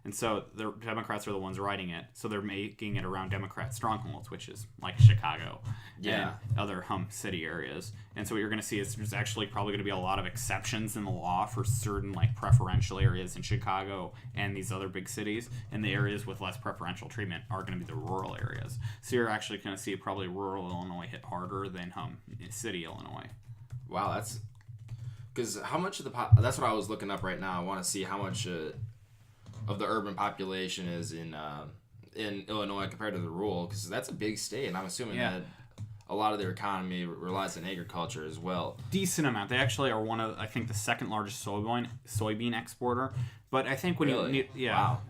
And so the Democrats are the ones writing it. So they're making it around Democrat strongholds, which is like Chicago and other city areas. And so what you're going to see is there's actually probably going to be a lot of exceptions in the law for certain like preferential areas in Chicago and these other big cities. And the areas with less preferential treatment are going to be the rural areas. So you're actually going to see probably rural Illinois hit harder than city Illinois. Wow, that's because how much of that's what I was looking up right now. I want to see how much of the urban population is in Illinois compared to the rural, because that's a big state, and I'm assuming that a lot of their economy relies on agriculture as well. Decent amount. They actually are one of, I think, the second largest soybean exporter. But I think when really? wow.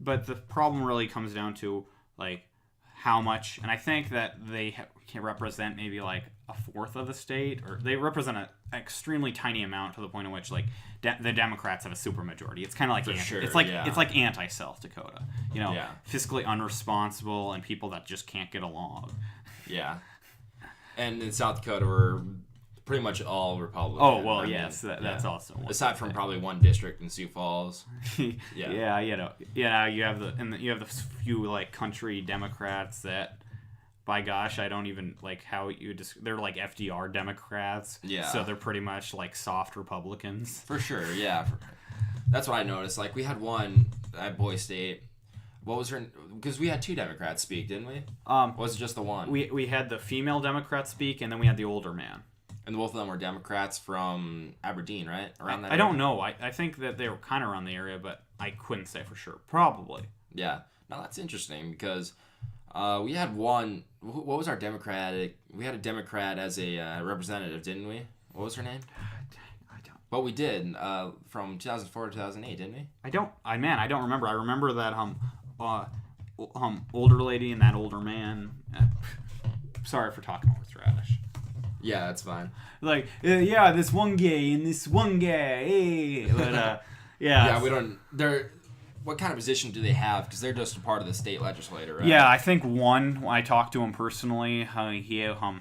But the problem really comes down to like how much, and I think that they can represent maybe like a fourth of the state, or they represent an extremely tiny amount to the point in which like the Democrats have a supermajority. It's kind of like it's like anti-South Dakota, fiscally unresponsible and people that just can't get along. Yeah, and in South Dakota we're pretty much all Republican. Oh well, yes, that's also one aside from probably one district in Sioux Falls. Yeah, you have the few like country Democrats that, by gosh, I don't even like how they're like FDR Democrats. Yeah. So they're pretty much like soft Republicans. For sure, yeah. That's what I noticed. Like we had one at Boy State. What was her? Because we had two Democrats speak, didn't we? Was it just the one? We had the female Democrat speak, and then we had the older man. And both of them were Democrats from Aberdeen, right? Around that I don't know. I think that they were kind of around the area, but I couldn't say for sure. Probably. Yeah. No, that's interesting because we had one. What was our Democratic? We had a Democrat as a representative, didn't we? What was her name? I don't. But we did from 2004 to 2008, didn't we? I don't remember. I remember that older lady and that older man. Sorry for talking over thrash. Yeah, that's fine. Like, this one gay and this one guy. But, yeah, we don't... What kind of position do they have? Because they're just a part of the state legislature, right? Yeah, I think one, I talked to him personally. I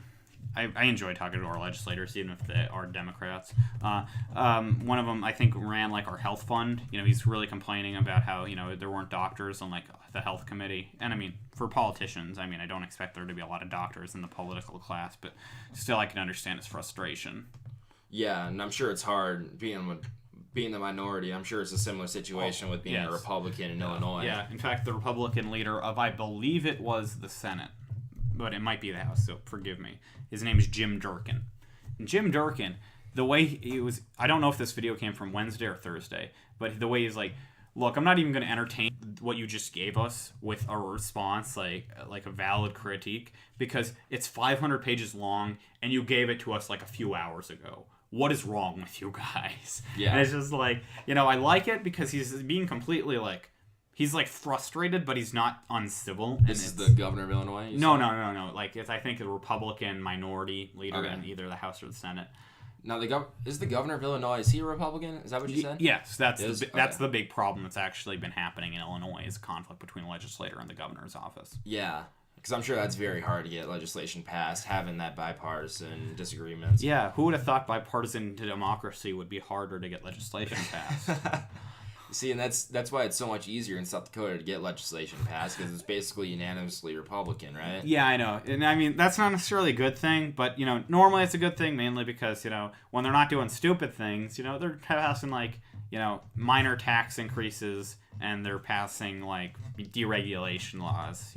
enjoy talking to our legislators, even if they are Democrats. One of them, I think, ran like our health fund. He's really complaining about how there weren't doctors on like the health committee. And I mean, for politicians, I don't expect there to be a lot of doctors in the political class, but still, I can understand his frustration. Yeah, and I'm sure it's hard being the minority. I'm sure it's a similar situation with being a Republican in Illinois. Yeah, in fact, the Republican leader of, I believe it was the Senate, but it might be the House, so forgive me. His name is Jim Durkin. And Jim Durkin, the way he was, I don't know if this video came from Wednesday or Thursday, but the way he's like, look, I'm not even going to entertain what you just gave us with a response, like a valid critique, because it's 500 pages long, and you gave it to us like a few hours ago. What is wrong with you guys? Yeah. And it's just like, I like it because he's being completely like, he's like frustrated, but he's not uncivil. This is the governor of Illinois? No. Like, it's, I think, a Republican minority leader in either the House or the Senate. Now, is the governor of Illinois, is he a Republican? Is that what you said? Yes, that's the big problem that's actually been happening in Illinois, is conflict between the legislator and the governor's office. Yeah, because I'm sure that's very hard to get legislation passed, having that bipartisan disagreements. Yeah, who would have thought bipartisan democracy would be harder to get legislation passed? See, and that's why it's so much easier in South Dakota to get legislation passed, because it's basically unanimously Republican, right? Yeah, I know. And I mean, that's not necessarily a good thing, but, normally it's a good thing, mainly because, when they're not doing stupid things, they're passing, like, minor tax increases, and they're passing, like, deregulation laws,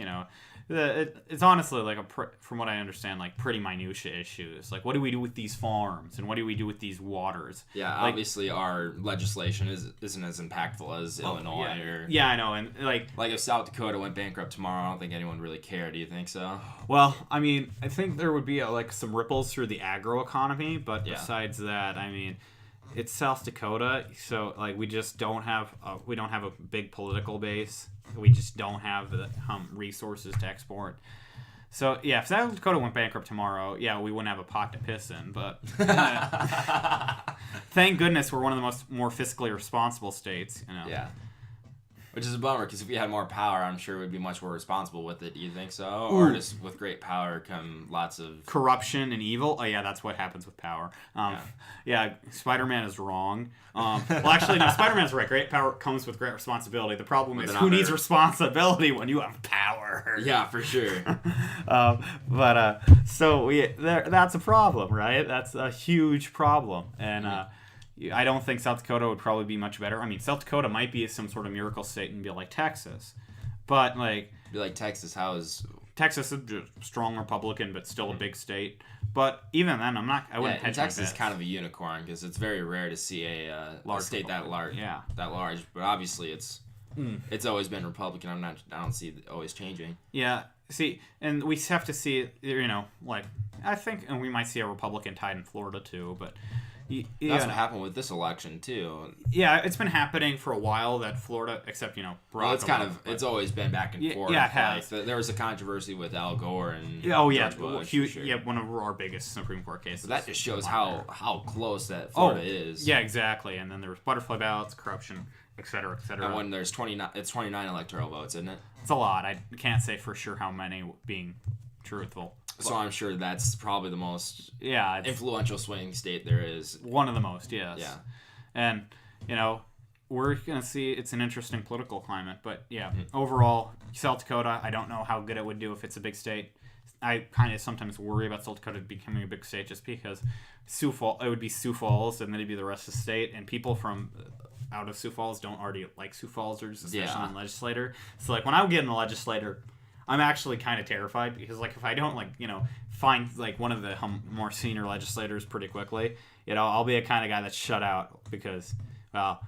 It's honestly, like, from what I understand, like, pretty minutiae issues. Like, what do we do with these farms? And what do we do with these waters? Yeah, like, obviously our legislation isn't as impactful as Illinois. Yeah, I know. And, like if South Dakota went bankrupt tomorrow, I don't think anyone really cared. Do you think so? Well, I mean, I think there would be, some ripples through the agroeconomy. But besides that, I mean, it's South Dakota. So, like, we just don't have a big political base. We just don't have the resources to export. So, yeah, if South Dakota went bankrupt tomorrow, we wouldn't have a pot to piss in. But thank goodness we're one of the more fiscally responsible states. Yeah. Which is a bummer, because if we had more power, I'm sure we'd be much more responsible with it. Do you think so? Or just with great power come lots of... corruption and evil? Oh, yeah, that's what happens with power. Spider-Man is wrong. Well, actually, no, Spider-Man's right. Great power comes with great responsibility. The problem is, who needs responsibility when you have power? Yeah, for sure. That's a problem, right? That's a huge problem. And... I don't think South Dakota would probably be much better. I mean, South Dakota might be some sort of miracle state and be like Texas. But, like... Be like Texas, how is... Texas is a strong Republican, but still a big state. But even then, I wouldn't hedge Texas my bets. is kind of a unicorn, because it's very rare to see a state that large. Yeah. That large. But obviously, it's always been Republican. I don't see it always changing. Yeah. See, and we have to see, I think, and we might see a Republican tide in Florida, too, but... That's what happened with this election too. Yeah, it's been happening for a while that Florida, except well, it's always been back and forth. Yeah, it has. There was a controversy with Al Gore and George Bush, yeah, one of our biggest Supreme Court cases. But that just shows how close that Florida is. Yeah, exactly. And then there was butterfly ballots, corruption, et cetera, et cetera. And when there's 29 electoral votes, isn't it? It's a lot. I can't say for sure how many being truthful. So I'm sure that's probably the most influential swing state there is. One of the most, yes. Yeah. And, we're going to see it's an interesting political climate. But, overall, South Dakota, I don't know how good it would do if it's a big state. I kind of sometimes worry about South Dakota becoming a big state just because it would be Sioux Falls and then it'd be the rest of the state. And people from out of Sioux Falls don't already like Sioux Falls, or especially in the legislature. So, when I get in the legislature, I'm actually kind of terrified because, if I don't, find, one of the more senior legislators pretty quickly, I'll be a kind of guy that's shut out because, well,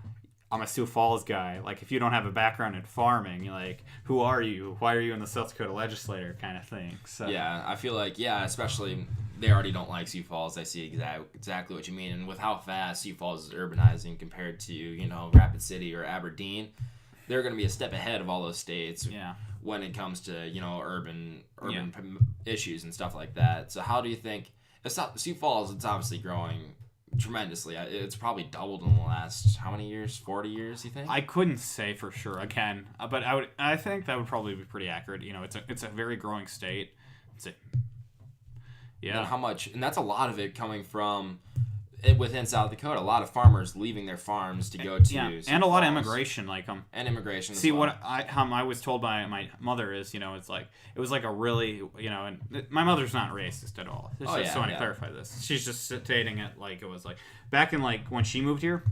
I'm a Sioux Falls guy. If you don't have a background in farming, who are you? Why are you in the South Dakota legislature kind of thing? So yeah, I feel especially they already don't like Sioux Falls. I see exactly what you mean. And with how fast Sioux Falls is urbanizing compared to, Rapid City or Aberdeen, they're going to be a step ahead of all those states. Yeah. When it comes to urban issues and stuff like that. So how do you think Sioux Falls? It's obviously growing tremendously. It's probably doubled in the last how many years? 40 years, you think? I couldn't say for sure again, but I think that would probably be pretty accurate. It's a very growing state. And how much? And that's a lot of it coming from within South Dakota. A lot of farmers leaving their farms to go to and a lot of immigration, and immigration. See, as well. what I was told by my mother is, it was a really, and my mother's not racist at all. So I want to clarify this. She's just stating it it was back in when she moved here,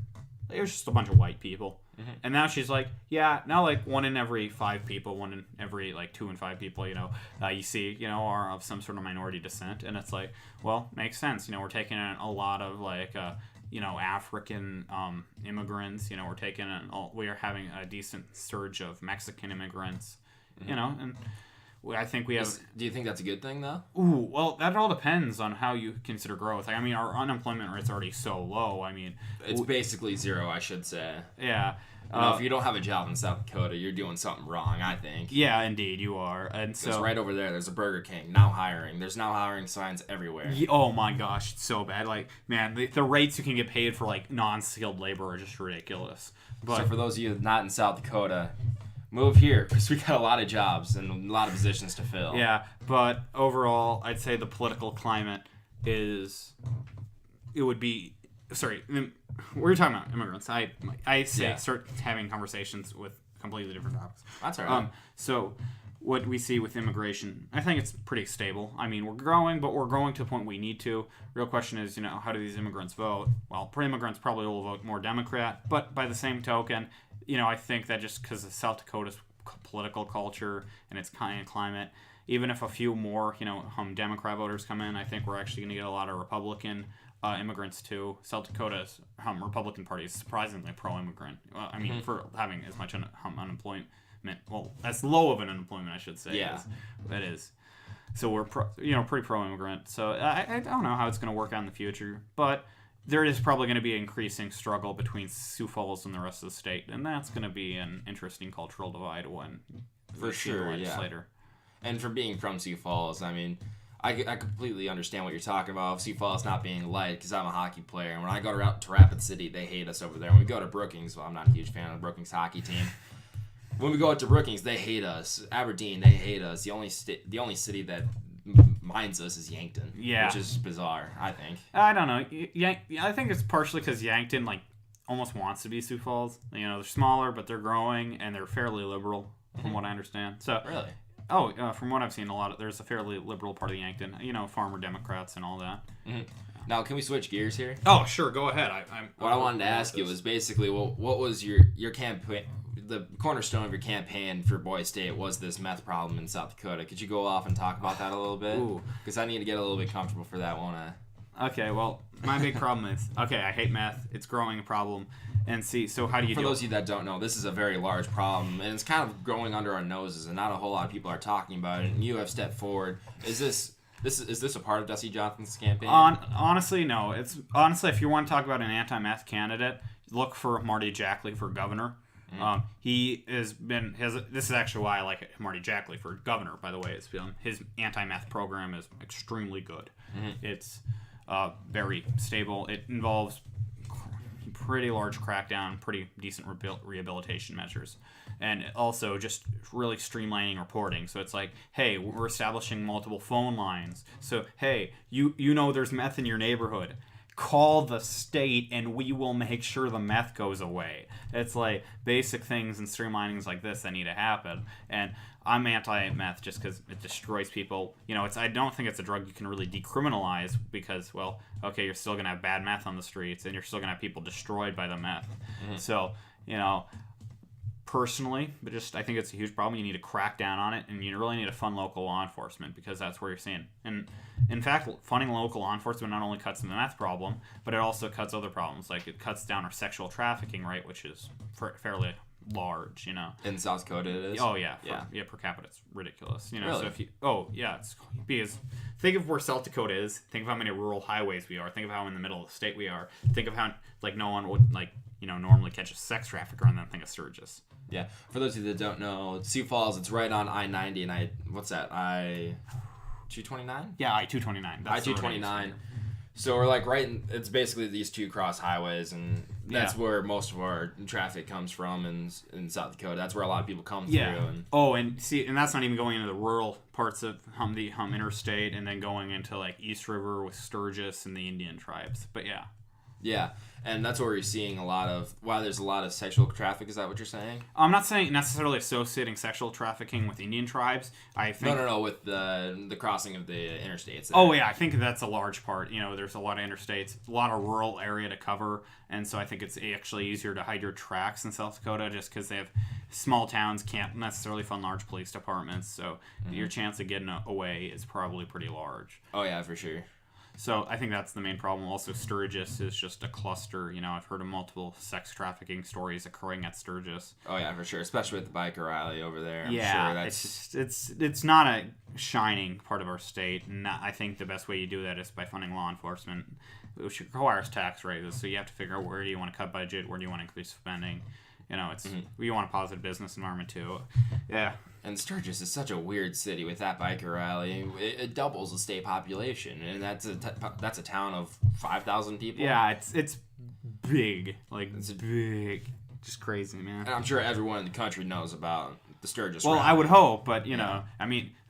it was just a bunch of white people. Mm-hmm. And now she's now 1 in every 5 people, 1 in every 2 in 5 people, you see, are of some sort of minority descent. And it's well, makes sense. We're taking in a lot of African immigrants. We are having a decent surge of Mexican immigrants, mm-hmm. And I think we have. Do you think that's a good thing though? Ooh, well, that all depends on how you consider growth. Our unemployment rate's already so low. It's basically zero, I should say. Yeah. If you don't have a job in South Dakota, you're doing something wrong, I think. Yeah, indeed, you are. And so right over there's a Burger King now hiring. There's now hiring signs everywhere. Oh my gosh, it's so bad. The rates you can get paid for non-skilled labor are just ridiculous. But so for those of you not in South Dakota, move here because we got a lot of jobs and a lot of positions to fill. Yeah, but overall, I'd say the political climate would be. Sorry, we're talking about immigrants. I say start having conversations with completely different topics. That's all right. So what we see with immigration, I think it's pretty stable. We're growing, but we're growing to the point we need to. Real question is, how do these immigrants vote? Well, immigrants probably will vote more Democrat, but by the same token, I think that just because of South Dakota's political culture and its kind of climate, even if a few more, Democrat voters come in, I think we're actually going to get a lot of Republican immigrants too. South Dakota's Republican Party is surprisingly pro-immigrant. Well, mm-hmm. for having as much unemployment. Well, that's low of an unemployment, I should say. Yeah, that is. So we're pretty pro-immigrant. So I don't know how it's going to work out in the future, but there is probably going to be an increasing struggle between Sioux Falls and the rest of the state, and that's going to be an interesting cultural divide when for sure, legislator. Yeah. And for being from Sioux Falls, I completely understand what you're talking about. Sioux Falls not being liked because I'm a hockey player, and when I go to Rapid City, they hate us over there. When we go to Brookings, well, I'm not a huge fan of the Brookings hockey team. When we go out to Brookings, they hate us. Aberdeen, they hate us. The only city that minds us is Yankton, which is bizarre, I think. I don't know. I think it's partially because Yankton almost wants to be Sioux Falls. They're smaller, but they're growing, and they're fairly liberal, from what I understand. So really. Oh, from what I've seen, there's a fairly liberal part of Yankton. Farmer Democrats and all that. Mm-hmm. Now, can we switch gears here? Oh, sure. Go ahead. What I wanted to ask you was basically, what was your campaign? The cornerstone of your campaign for Boise State was this meth problem in South Dakota. Could you go off and talk about that a little bit? Because I need to get a little bit comfortable for that, won't I? Okay. Well, my big problem is I hate meth. It's growing a problem. And so how do you do it? For those of you that don't know, this is a very large problem, and it's kind of growing under our noses, and not a whole lot of people are talking about it. And you have stepped forward. Is this Is this a part of Dusty Johnson's campaign? Honestly, no. It's honestly, if you want to talk about an anti-meth candidate, look for Marty Jackley for governor. He has been this is actually why I like Marty Jackley for governor, by the way. It's his anti-meth program is extremely good. It's very stable. It involves pretty large crackdown, pretty decent rehabilitation measures, and also just really streamlining reporting. So it's like, hey, we're establishing multiple phone lines. So hey, you know there's meth in your neighborhood. Call the state and we will make sure the meth goes away. It's like basic things and streamlinings like this that need to happen. And I'm anti-meth just because it destroys people. I don't think it's a drug you can really decriminalize because, well, okay, you're still going to have bad meth on the streets and you're still going to have people destroyed by the meth. So, personally, but I think it's a huge problem. You need to crack down on it, and you really need to fund local law enforcement because that's where you're seeing. And in fact, funding local law enforcement not only cuts the meth problem, but it also cuts other problems. Like it cuts down our sexual trafficking rate, which is fairly large. In South Dakota, it is. Oh yeah, per capita, it's ridiculous. Really? So if you, it's because think of where South Dakota is. Think of how many rural highways we are. Think of how in the middle of the state we are. Think of how no one would normally catch a sex trafficker and then think of Sturgis. Yeah, for those of you that don't know, Sioux Falls, it's right on I-90 and what's that? I-229? Yeah, I-229. I-229. So we're it's basically these two cross highways, and that's where most of our traffic comes from in South Dakota. That's where a lot of people come through. And and that's not even going into the rural parts of Hum Interstate, and then going into East River with Sturgis and the Indian tribes. But yeah. Yeah, and that's where you're seeing there's a lot of sexual traffic. Is that what you're saying? I'm not saying necessarily associating sexual trafficking with Indian tribes. I think No, with the crossing of the interstates. Oh yeah, I think that's a large part. There's a lot of interstates, a lot of rural area to cover, and so I think it's actually easier to hide your tracks in South Dakota just because they have small towns, can't necessarily fund large police departments, so your chance of getting away is probably pretty large. Oh yeah, for sure. So I think that's the main problem. Also, Sturgis is just a cluster. I've heard of multiple sex trafficking stories occurring at Sturgis. Oh yeah, for sure. Especially with the biker rally over there. It's not a shining part of our state. And I think the best way you do that is by funding law enforcement, which requires tax raises. So you have to figure out where do you want to cut budget, where do you want to increase spending. We want a positive business environment too. Yeah. And Sturgis is such a weird city with that biker rally. It doubles the state population, and that's a town of 5,000 people. Yeah, it's big, it's big, just crazy, man. And I'm sure everyone in the country knows about the Sturgis. Well, rally. I would hope, but and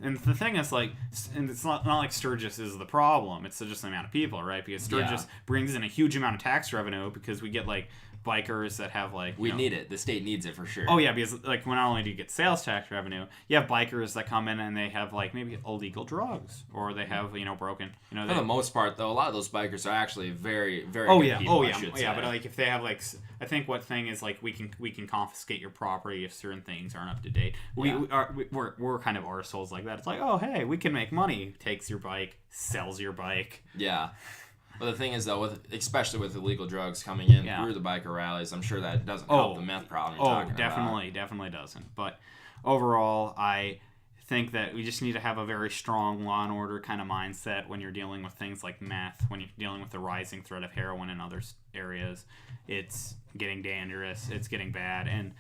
the thing is, and it's not like Sturgis is the problem. It's just the amount of people, right? Because Sturgis brings in a huge amount of tax revenue because we get bikers that have we need it. The state needs it for sure. Oh yeah, because not only do you get sales tax revenue, you have bikers that come in and they have maybe illegal drugs, or they have broken. For the most part, though, a lot of those bikers are actually very, very good people. I should say. But if they have I think what thing is we can confiscate your property if certain things aren't up to date. We're kind of arseholes like that. It's oh hey, we can make money. Takes your bike, sells your bike. Yeah. But the thing is, though, especially with illegal drugs coming in through the biker rallies, I'm sure that doesn't help the meth problem you're talking about. Definitely doesn't. But overall, I think that we just need to have a very strong law and order kind of mindset when you're dealing with things like meth, when you're dealing with the rising threat of heroin in other areas. It's getting dangerous. It's getting bad. And,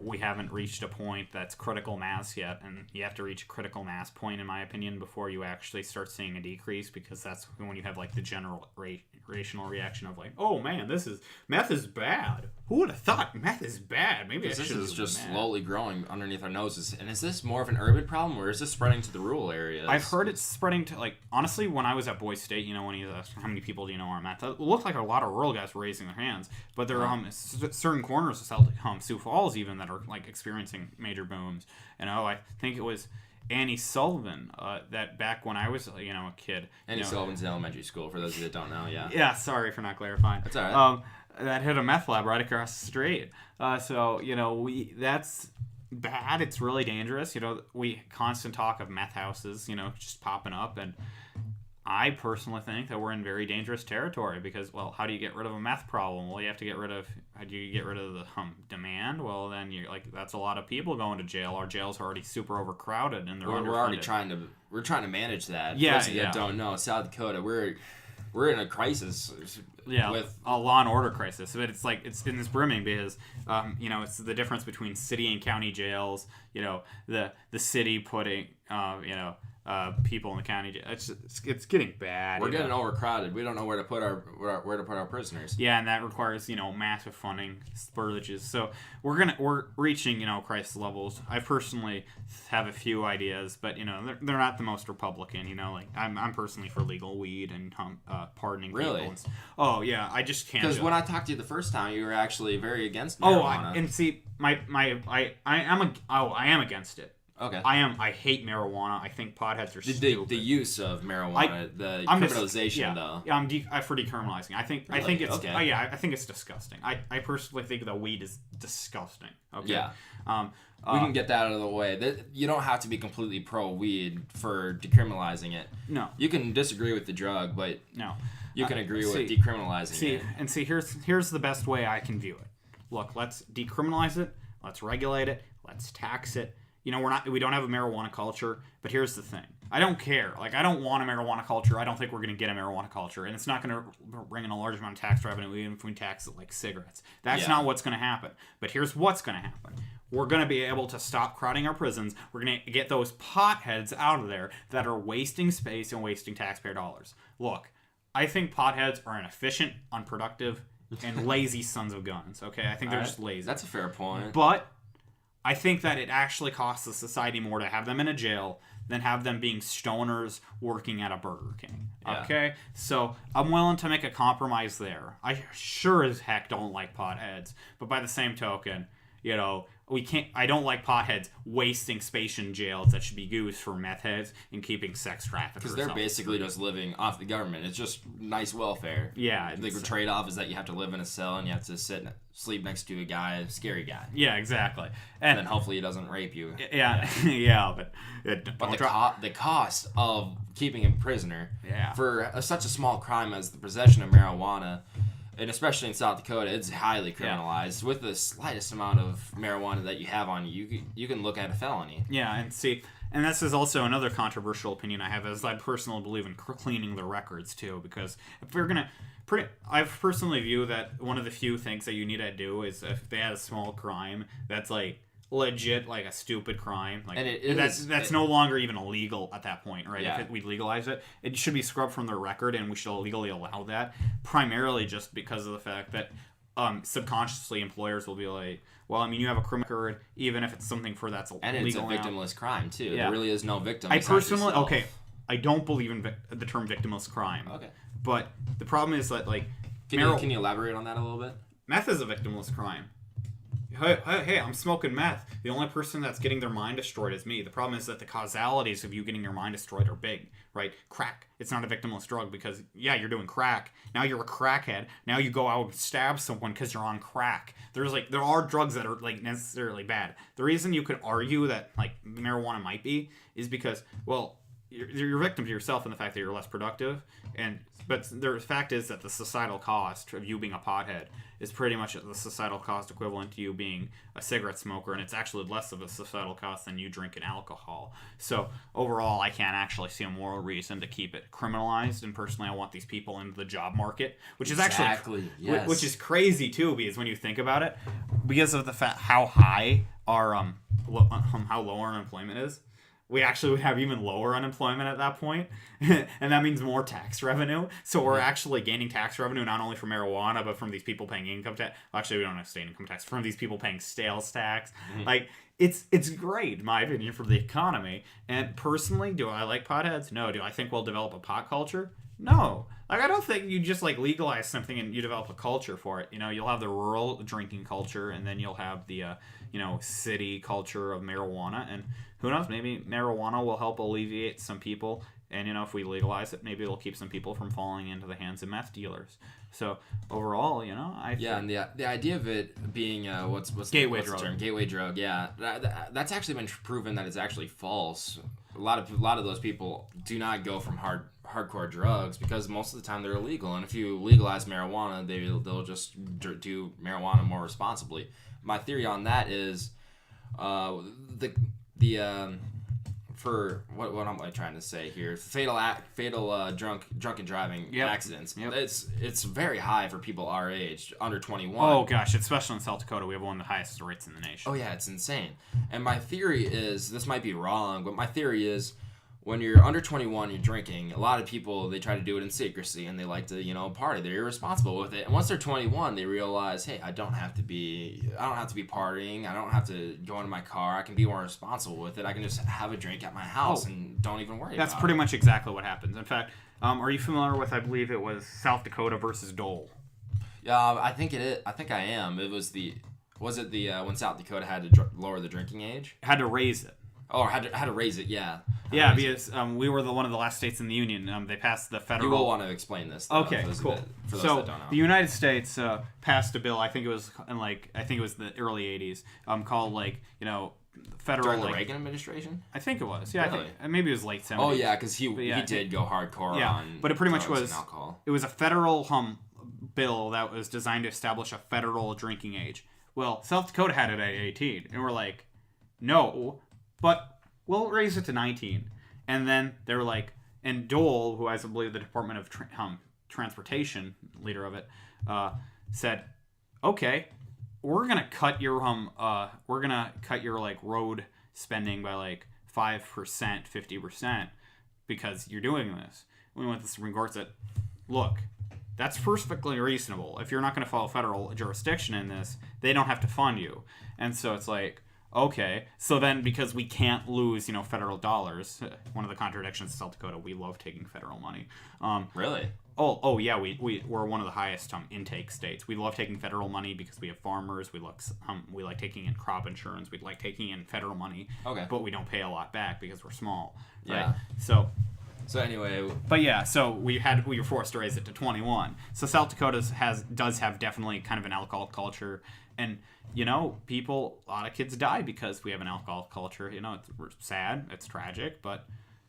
we haven't reached a point that's critical mass yet. And you have to reach a critical mass point, in my opinion, before you actually start seeing a decrease, because that's when you have the general rational reaction of oh man, meth is bad. Who would have thought meth is bad? Maybe this is just slowly growing underneath our noses. And is this more of an urban problem, or is this spreading to the rural areas? I've heard it's spreading to honestly, when I was at Boise State, when he asked how many people do you know are meth, it looked like a lot of rural guys were raising their hands, but there are certain corners of Sioux Falls even that are experiencing major booms. And I think it was Annie Sullivan, that back when I was a kid. Annie Sullivan's in elementary school, for those of you that don't know. Yeah, sorry for not clarifying. That's all right. That hit a meth lab right across the street. So that's bad. It's really dangerous. We constant talk of meth houses just popping up, and I personally think that we're in very dangerous territory because, well, how do you get rid of a meth problem? Well, you have to get rid of do you get rid of the demand? Well, then you're like, that's a lot of people going to jail. Our jails are already super overcrowded, and we're already trying to manage that. Yeah, For those that don't know, South Dakota, we're in a crisis. Yeah, with a law and order crisis. But it's like, it's in this brimming because, it's the difference between city and county jails. The city putting, people in the county jail. It's getting bad. We're getting overcrowded. We don't know where to put our prisoners. Yeah, and that requires massive funding splurges. So we're reaching crisis levels. I personally have a few ideas, but they're not the most Republican. Like I'm personally for legal weed and pardoning really? people. Oh yeah, I just can't. Because when I talked to you the first time, you were actually very against I marijuana. am against it. Okay. I hate marijuana. I think potheads are stupid. The use of marijuana, criminalization though. Yeah, I'm for decriminalizing. I think it's okay. I think it's disgusting. I personally think that weed is disgusting. Okay. Yeah. We can get that out of the way. You don't have to be completely pro weed for decriminalizing it. No. You can disagree with the drug, but no. You can agree with decriminalizing it. Here's the best way I can view it. Look, let's decriminalize it. Let's regulate it. Let's tax it. We don't have a marijuana culture, but here's the thing. I don't care. Like, I don't want a marijuana culture. I don't think we're going to get a marijuana culture, and it's not going to bring in a large amount of tax revenue even if we tax it like cigarettes. That's not what's going to happen. But here's what's going to happen. We're going to be able to stop crowding our prisons. We're going to get those potheads out of there that are wasting space and wasting taxpayer dollars. Look, I think potheads are inefficient, unproductive, and lazy sons of guns, okay? I think they're just lazy. That's a fair point. But I think that it actually costs the society more to have them in a jail than have them being stoners working at a Burger King. Okay? So I'm willing to make a compromise there. I sure as heck don't like potheads. But by the same token, I don't like potheads wasting space in jails that should be used for meth heads and keeping sex traffickers. Because they're basically just living off the government. It's just nice welfare. Yeah. The trade-off is that you have to live in a cell and you have to sleep next to a scary guy. Yeah, exactly. And then hopefully he doesn't rape you. Yeah, yeah, but the cost of keeping a prisoner for such a small crime as the possession of marijuana, and especially in South Dakota, it's highly criminalized. With the slightest amount of marijuana that you have on you, you can look at a felony. Yeah, and this is also another controversial opinion I have, as I personally believe in cleaning the records too, because if we're gonna, I personally view that one of the few things that you need to do is if they had a small crime that's like legit, like a stupid crime, like, and that's no longer even illegal at that point, right? Yeah. If we legalize it, it should be scrubbed from their record, and we should legally allow that, primarily just because of the fact that subconsciously employers will be like, well, I mean, you have a criminal record, even if it's something for that's illegal. And it's a victimless crime too. Yeah. There really is no victim. I personally, I don't believe in the term victimless crime. Okay. But the problem is that, like, can you elaborate on that a little bit? Meth is a victimless crime. Hey, I'm smoking meth. The only person that's getting their mind destroyed is me. The problem is that the causalities of you getting your mind destroyed are big, right? Crack. It's not a victimless drug because, you're doing crack. Now you're a crackhead. Now you go out and stab someone because you're on crack. There are drugs that are, like, necessarily bad. The reason you could argue that, like, marijuana might be is because, well, you're a victim to yourself in the fact that you're less productive, but the fact is that the societal cost of you being a pothead is pretty much the societal cost equivalent to you being a cigarette smoker, and it's actually less of a societal cost than you drinking alcohol. So overall, I can't actually see a moral reason to keep it criminalized, and personally, I want these people into the job market, which is which is crazy too, because when you think about it, because of the fact how high our how low our unemployment is, we actually would have even lower unemployment at that point, and that means more tax revenue. So we're actually gaining tax revenue not only from marijuana, but from these people paying income tax. Well, actually, we don't have state income tax. From these people paying sales tax. Mm-hmm. Like, it's great, in my opinion, for the economy. And personally, do I like potheads? No. Do I think we'll develop a pot culture? No. Like, I don't think you just, like, legalize something and you develop a culture for it. You'll have the rural drinking culture, and then you'll have the, city culture of marijuana. And who knows, maybe marijuana will help alleviate some people. And, if we legalize it, maybe it'll keep some people from falling into the hands of meth dealers. So, overall, I think... and the idea of it being, what's gateway drug. The term? Gateway drug, yeah. That's actually been proven that it's actually false. A lot of those people do not go from hardcore drugs because most of the time they're illegal. And if you legalize marijuana, they'll just do marijuana more responsibly. My theory on that is for what am I trying to say here? Fatal drunken driving accidents. Yep. It's very high for people our age, under 21. Oh gosh, especially in South Dakota, we have one of the highest rates in the nation. Oh yeah, it's insane. And my theory is, this might be wrong, but my theory is, when you're under 21, you're drinking. A lot of people, they try to do it in secrecy, and they like to, party. They're irresponsible with it. And once they're 21, they realize, hey, I don't have to be partying. I don't have to go into my car. I can be more responsible with it. I can just have a drink at my house and don't even worry about it. That's pretty much exactly what happens. In fact, are you familiar with? I believe it was South Dakota versus Dole. Yeah, I think it is. I think I am. It was when South Dakota had to lower the drinking age? Had to raise it. Oh, had to raise it, yeah. Yeah, because we were one of the last states in the union. They passed the federal... You will want to explain this, though, okay, cool. For those so that don't know. The United States passed a bill, I think it was the early 80s, called, federal... During the Reagan administration? I think it was, yeah. Really? Maybe it was late 70s. Oh, yeah, because he did go hardcore on but it pretty much was alcohol. It was a federal bill that was designed to establish a federal drinking age. Well, South Dakota had it at 18, and we're like, no... But we'll raise it to 19. And then they were like, and Dole, who I believe the Department of Transportation leader of it, said, okay, we're gonna cut your road spending by 5%, 50% because you're doing this. We went to the Supreme Court and said, look, that's perfectly reasonable. If you're not going to follow federal jurisdiction in this, they don't have to fund you. And so it's like, okay, so then because we can't lose, federal dollars, one of the contradictions in South Dakota, we love taking federal money. Really? Oh yeah, we're one of the highest intake states. We love taking federal money because we have farmers. We like taking in crop insurance. We like taking in federal money. Okay. But we don't pay a lot back because we're small. Right? Yeah. So anyway, but yeah, so we were forced to raise it to 21. So South Dakota does have definitely kind of an alcohol culture, and a lot of kids die because we have an alcohol culture. It's sad, it's tragic, but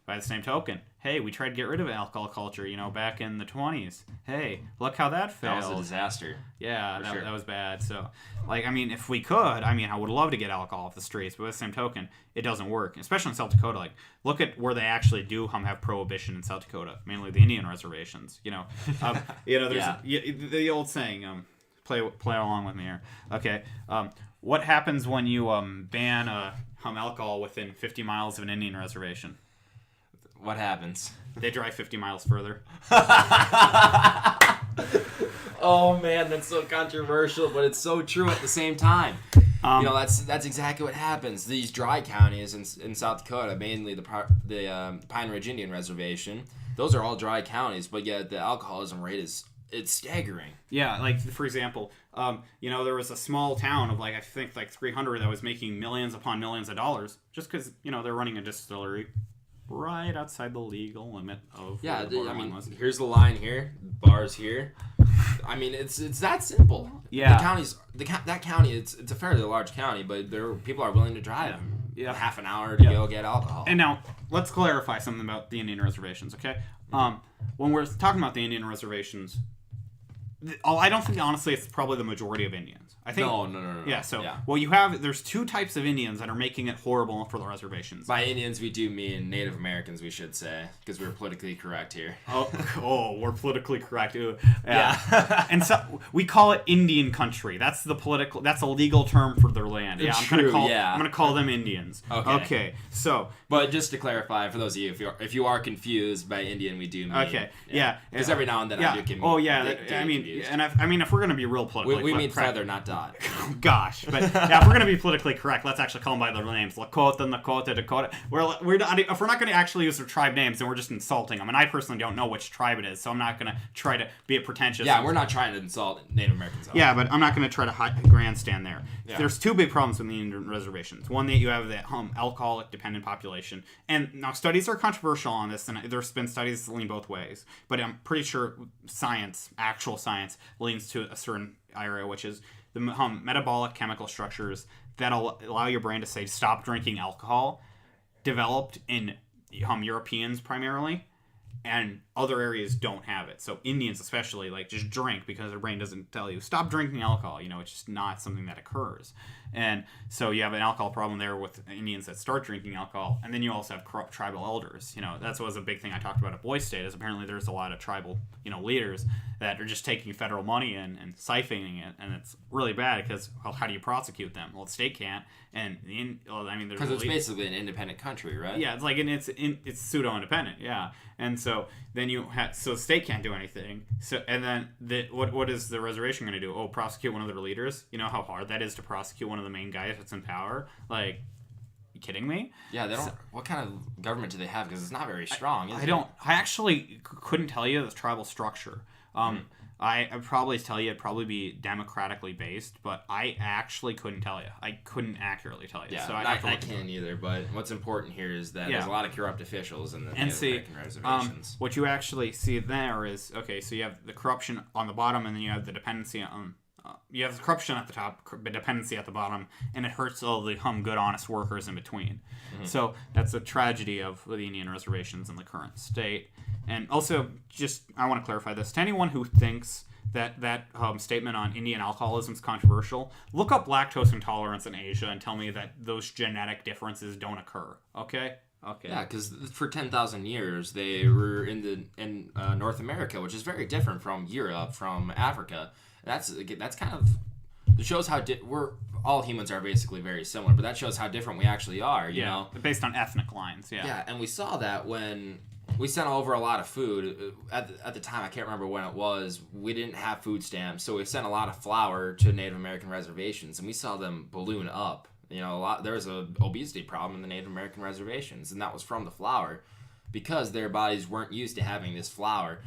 by the same token, hey, we tried to get rid of an alcohol culture, back in the 20s. Hey, look how that failed. That was a disaster. Yeah, that was bad. So, if we could, I would love to get alcohol off the streets, but by the same token, it doesn't work, especially in South Dakota. Look at where they actually do have prohibition in South Dakota, mainly the Indian reservations. There's the old saying, play along with me here. Okay, what happens when you ban alcohol within 50 miles of an Indian reservation? What happens? They drive 50 miles further. Oh man, that's so controversial, but it's so true at the same time. That's exactly what happens. These dry counties in South Dakota, mainly the Pine Ridge Indian Reservation, those are all dry counties, but yet the alcoholism rate it's staggering. Yeah, for example, there was a small town of I think 300 that was making millions upon millions of dollars just because they're running a distillery right outside the legal limit of here's the line here, bars here. It's that simple. Yeah, that county, it's a fairly large county, but people are willing to drive half an hour to go get alcohol. And now let's clarify something about the Indian reservations, okay? When we're talking about the Indian reservations, I don't think honestly it's probably the majority of Indians. I think no. Yeah, there's two types of Indians that are making it horrible for the reservations. By Indians, we do mean Native Americans, we should say, because we're politically correct here. We're politically correct. Yeah. And so we call it Indian country. That's a legal term for their land. Yeah, I'm gonna call them Indians. Okay. So, but just to clarify, for those of you, if you are confused by Indian, we do mean because every now and then I do get confused. If we're gonna be real political, we mean feather, not dot. Gosh, but if we're gonna be politically correct, let's actually call them by their names: Lakota, Nakota, Dakota. If we're not gonna actually use their tribe names, then we're just insulting them. And I personally don't know which tribe it is, so I'm not gonna try to be a pretentious. Yeah, we're not trying to insult Native Americans. Yeah, but I'm not gonna try to grandstand there. Yeah. There's two big problems with the Indian reservations. One, that you have the alcoholic dependent population, and now studies are controversial on this, and there's been studies that lean both ways. But I'm pretty sure actual science, leans to a certain area, which is the metabolic chemical structures that allow your brain to say stop drinking alcohol, developed in Europeans primarily, and other areas don't have it. So Indians especially, like, just drink because their brain doesn't tell you, stop drinking alcohol. You know, it's just not something that occurs. And so you have an alcohol problem there with Indians that start drinking alcohol. And then you also have corrupt tribal elders. You know, that was a big thing I talked about at Boy State, is apparently there's a lot of tribal, you know, leaders that are just taking federal money and siphoning it. And it's really bad because, well, how do you prosecute them? Well, the state can't. And, because it's basically an independent country, right? Yeah, it's like, and it's pseudo-independent, yeah. And so then so the state can't do anything. So, and then what is the reservation going to do? Oh, prosecute one of their leaders? You know how hard that is to prosecute one of the main guys that's in power? Like, you kidding me? Yeah, they don't. What kind of government do they have? Because it's not very strong. I actually couldn't tell you the tribal structure. I'd probably tell you it'd probably be democratically based, but I actually couldn't tell you. I couldn't accurately tell you. Yeah, so I can't either. But what's important here is that there's a lot of corrupt officials in the Native American reservations. What you actually see there is, okay, so you have the corruption on the bottom, and then you have the dependency on. You have the corruption at the top, the dependency at the bottom, and it hurts all the good, honest workers in between. Mm-hmm. So that's a tragedy of the Indian reservations in the current state. And also, I want to clarify this. To anyone who thinks that statement on Indian alcoholism is controversial, look up lactose intolerance in Asia and tell me that those genetic differences don't occur. Okay? Okay. Yeah, because for 10,000 years they were in North America, which is very different from Europe, from Africa. That's kind of, it shows how we're all humans are basically very similar, but that shows how different we actually are. You know, based on ethnic lines. Yeah. Yeah, and we saw that when we sent over a lot of food at the time. I can't remember when it was. We didn't have food stamps, so we sent a lot of flour to Native American reservations, and we saw them balloon up. You know, there was a obesity problem in the Native American reservations, and that was from the flour, because their bodies weren't used to having this flour.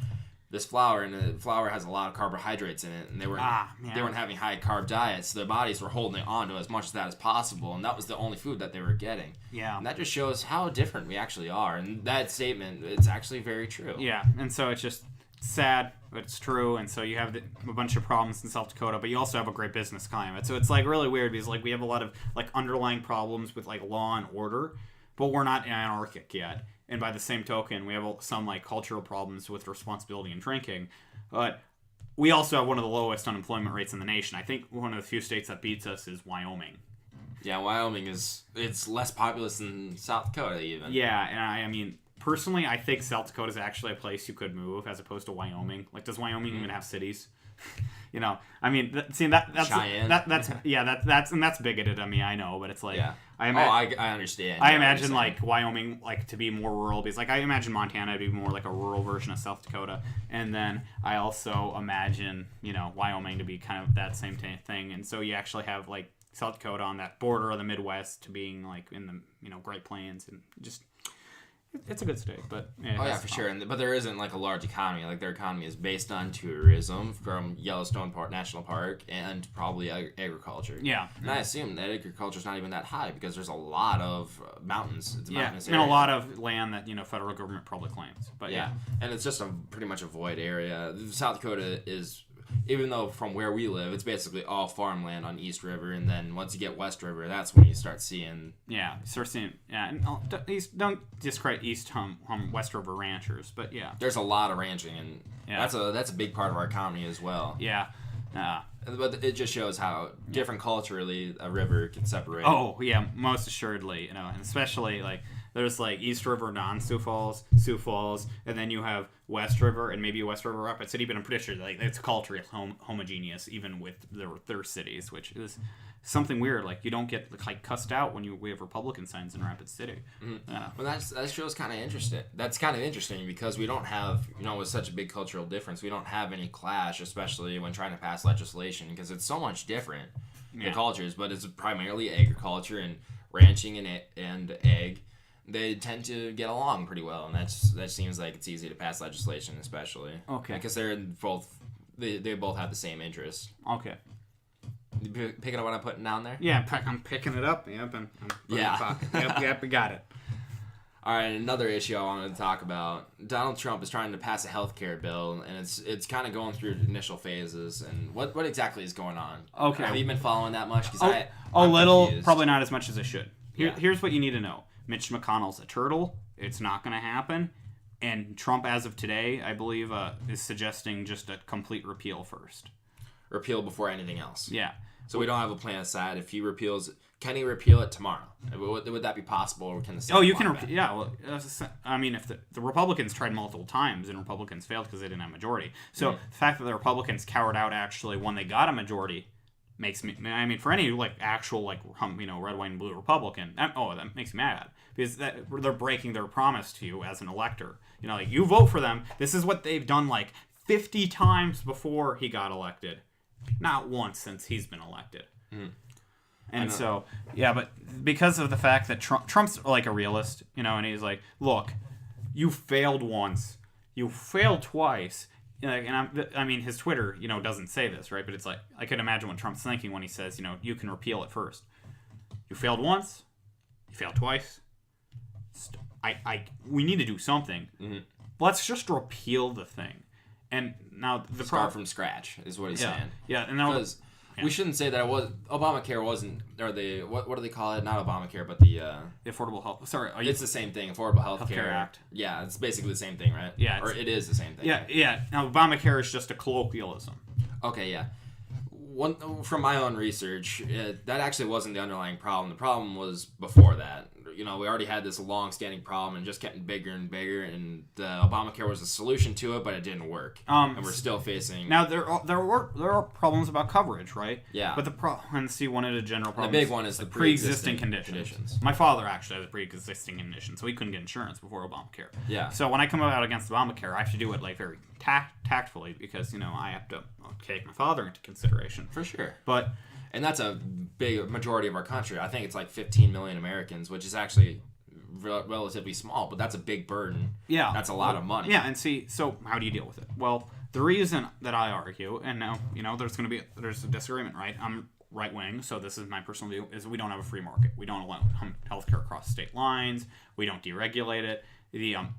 And the flour has a lot of carbohydrates in it, and they weren't having high carb diets, so their bodies were holding on to as much of that as possible, and that was the only food that they were getting. Yeah. And that just shows how different we actually are, and that statement, it's actually very true. Yeah, and so it's just sad, but it's true, and so you have a bunch of problems in South Dakota, but you also have a great business climate. So it's like really weird, because like we have a lot of like underlying problems with like law and order, but we're not anarchic yet. And by the same token, we have some like cultural problems with responsibility and drinking. But we also have one of the lowest unemployment rates in the nation. I think one of the few states that beats us is Wyoming. Yeah, Wyoming it's less populous than South Dakota even. Yeah, and I mean, personally, I think South Dakota is actually a place you could move as opposed to Wyoming. Like, does Wyoming even have cities? You know, I mean, that's Cheyenne. that's bigoted. I mean, I know, but it's like, yeah. I understand. I imagine like Wyoming like to be more rural, because like I imagine Montana to be more like a rural version of South Dakota, and then I also imagine, you know, Wyoming to be kind of that same thing. And so you actually have like South Dakota on that border of the Midwest to being like in the, you know, Great Plains, and just it's a good state. But for sure. But there isn't like a large economy. Like their economy is based on tourism from Yellowstone National Park and probably agriculture. Yeah. And I assume that agriculture is not even that high, because there's a lot of mountains. It's a mountainous and area. a lot of land that, you know, federal government probably claims. But yeah. And it's just pretty much a void area. South Dakota is, even though from where we live, it's basically all farmland on East River, and then once you get West River, that's when you start seeing. Yeah, and don't discredit West River ranchers, but yeah, there's a lot of ranching, and that's a big part of our economy as well. Yeah, but it just shows how different culturally a river can separate. Oh yeah, most assuredly, you know, and especially like there's like East River, non-Sioux Falls, Sioux Falls, and then you have West River and maybe West River Rapid City, but I'm pretty sure like it's culturally homogeneous even with their cities, which is something weird. Like you don't get like cussed out when we have Republican signs in Rapid City. Mm-hmm. Well, that shows kind of interesting. That's kind of interesting because we don't have, you know, with such a big cultural difference, we don't have any clash, especially when trying to pass legislation, because it's so much different the cultures. But it's primarily agriculture and ranching and egg. They tend to get along pretty well, and that seems like it's easy to pass legislation, especially. Okay. Because they both have the same interests. Okay. You picking up what I'm putting down there? Yeah, I'm picking it up. Yep, I'm Yep, we got it. All right, another issue I wanted to talk about. Donald Trump is trying to pass a health care bill, and it's kind of going through initial phases. And what exactly is going on? Okay. Have you been following that much? I'm little, confused. Probably not as much as I should. Yeah. Here's what you need to know. Mitch McConnell's a turtle. It's not going to happen. And Trump, as of today, I believe, is suggesting just a complete repeal first. Repeal before anything else. Yeah. So we don't have a plan aside. If he repeals, can he repeal it tomorrow? Would that be possible, or can the Senate? Oh, you can. Yeah. Well, I mean, if the Republicans tried multiple times and Republicans failed because they didn't have a majority. So the fact that the Republicans cowered out actually when they got a majority makes me. I mean, for any like actual like red, white, and blue Republican, that makes me mad because they're breaking their promise to you as an elector. Like you vote for them. This is what they've done like 50 times before he got elected, not once since he's been elected. And so, yeah, but because of the fact that Trump's like a realist, and he's like, look, you failed once, you failed twice. I mean, his Twitter, doesn't say this, right? But it's like, I could imagine what Trump's thinking when he says, you can repeal it first. You failed once, you failed twice. We need to do something. Mm-hmm. Let's just repeal the thing. And now the start from scratch is what he's saying. Yeah, and now we shouldn't say that it was Obamacare wasn't, or the what do they call it? Not Obamacare, but the Affordable Health. Sorry, it's the same thing. Affordable Healthcare Act. Yeah, it's basically the same thing, right? Yeah, or it is the same thing. Yeah. Now Obamacare is just a colloquialism. Okay, yeah. From my own research, that actually wasn't the underlying problem. The problem was before that. We already had this long-standing problem and just getting bigger and bigger, and Obamacare was a solution to it, but it didn't work. And we're still facing... Now, there are problems about coverage, right? Yeah. But one of the general problems... The big one is the pre-existing conditions. My father actually has a pre-existing condition, so he couldn't get insurance before Obamacare. Yeah. So when I come out against Obamacare, I have to do it like very tactfully because, I have to take my father into consideration. For sure. And that's a big majority of our country. I think it's like 15 million Americans, which is actually relatively small, but that's a big burden. Yeah. That's a lot of money. Yeah, and so how do you deal with it? Well, the reason that I argue, and now, there's a disagreement, right? I'm right-wing, so this is my personal view, is we don't have a free market. We don't allow healthcare across state lines. We don't deregulate it.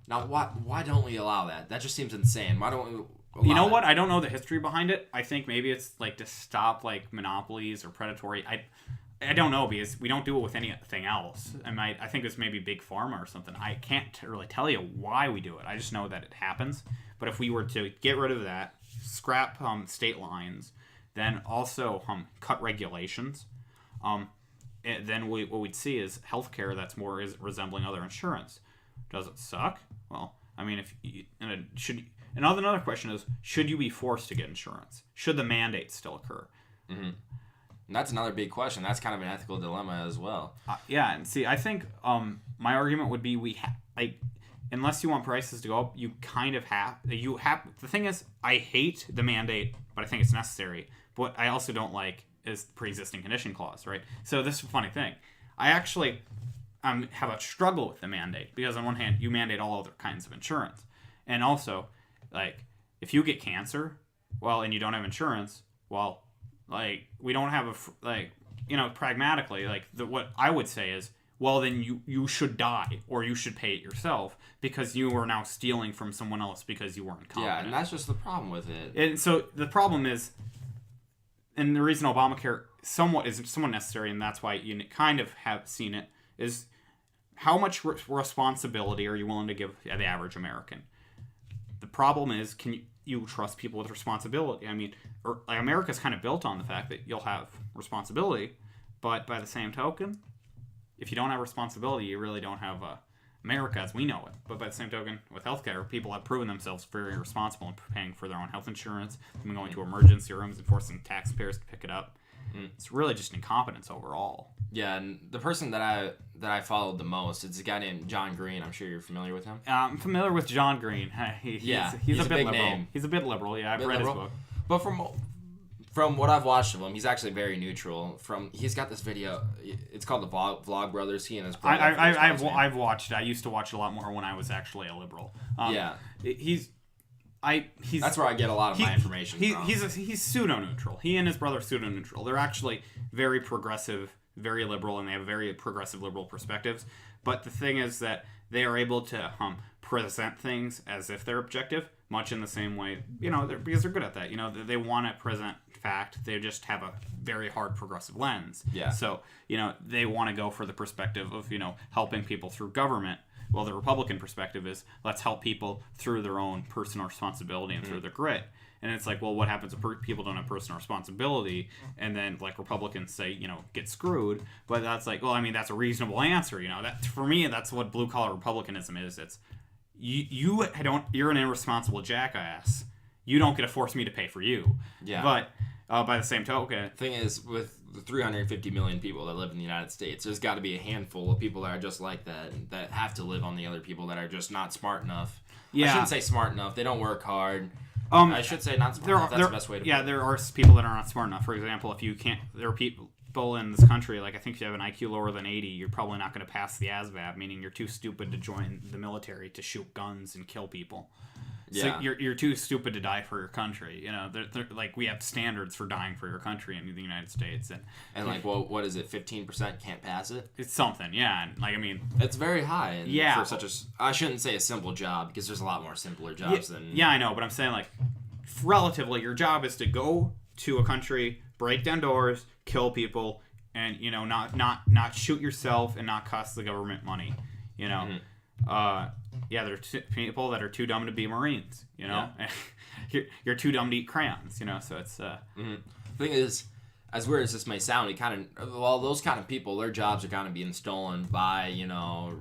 Now, why don't we allow that? That just seems insane. Why don't we... You know what? I don't know the history behind it. I think maybe it's like to stop like monopolies or predatory. I don't know because we don't do it with anything else. I think it's maybe big pharma or something. I can't really tell you why we do it. I just know that it happens. But if we were to get rid of that, scrap state lines, then also cut regulations, then what we'd see is healthcare that's more resembling other insurance. Does it suck? Well, I mean, another question is, should you be forced to get insurance? Should the mandate still occur? Mm-hmm. And that's another big question. That's kind of an ethical dilemma as well. Yeah, and see, I think my argument would be unless you want prices to go up, you kind of have. The thing is, I hate the mandate, but I think it's necessary. But what I also don't like is the pre-existing condition clause, right? So this is a funny thing. I actually have a struggle with the mandate because on one hand, you mandate all other kinds of insurance, and also, like, if you get cancer, well, and you don't have insurance, well, like, we don't have pragmatically, like, what I would say is, well, then you should die, or you should pay it yourself, because you are now stealing from someone else because you weren't competent. Yeah, and that's just the problem with it. And so the problem is, and the reason Obamacare is somewhat necessary, and that's why you kind of have seen it, is how much responsibility are you willing to give the average American? The problem is, can you trust people with responsibility? I mean, America's kind of built on the fact that you'll have responsibility, but by the same token, if you don't have responsibility, you really don't have America as we know it. But by the same token, with healthcare, people have proven themselves very responsible in paying for their own health insurance, and going to emergency rooms and forcing taxpayers to pick it up. It's really just incompetence overall. Yeah, and the person that I followed the most, it's a guy named John Green. I'm sure you're familiar with him. I'm familiar with John Green. He's a bit big liberal. Name. He's a bit liberal. Yeah, I've read his book. But from what I've watched of him, he's actually very neutral. He's got this video. It's called the Vlog Brothers. He and his brother. I've watched it. I used to watch it a lot more when I was actually a liberal. That's where I get a lot of my information from. He's pseudo-neutral. He and his brother are pseudo-neutral. They're actually very progressive, very liberal, and they have very progressive liberal perspectives. But the thing is that they are able to present things as if they're objective, much in the same way, because they're good at that. They want to present fact. They just have a very hard progressive lens. Yeah. So, they want to go for the perspective of, helping people through government. Well, the Republican perspective is let's help people through their own personal responsibility and through their grit. And it's like, well, what happens if people don't have personal responsibility? And then, like, Republicans say, get screwed. But that's like, well, I mean, that's a reasonable answer. That for me, that's what blue collar Republicanism is. It's you're an irresponsible jackass. You don't get to force me to pay for you. Yeah. But by the same token, thing is, with the 350 million people that live in the United States, there's got to be a handful of people that are just like that have to live on the other people that are just not smart enough. Yeah. I shouldn't say smart enough. They don't work hard. I should say not smart enough. That's the best way to put it. Yeah, there are people that are not smart enough. For example, there are people in this country, like I think if you have an IQ lower than 80, you're probably not going to pass the ASVAB, meaning you're too stupid to join the military to shoot guns and kill people. Yeah. So you're too stupid to die for your country. They're like, we have standards for dying for your country in the United States, and like, well, what is it? 15% can't pass it. It's something, yeah. And like, I mean, it's very high. For such I shouldn't say a simple job, because there's a lot more simpler jobs than. Yeah, I know, but I'm saying, like, relatively, your job is to go to a country, break down doors, kill people, and not shoot yourself and not cost the government money. Yeah, there are people that are too dumb to be Marines, Yeah. you're too dumb to eat crayons, so it's... The thing is, as weird as this may sound, those kind of people, their jobs are kind of being stolen by,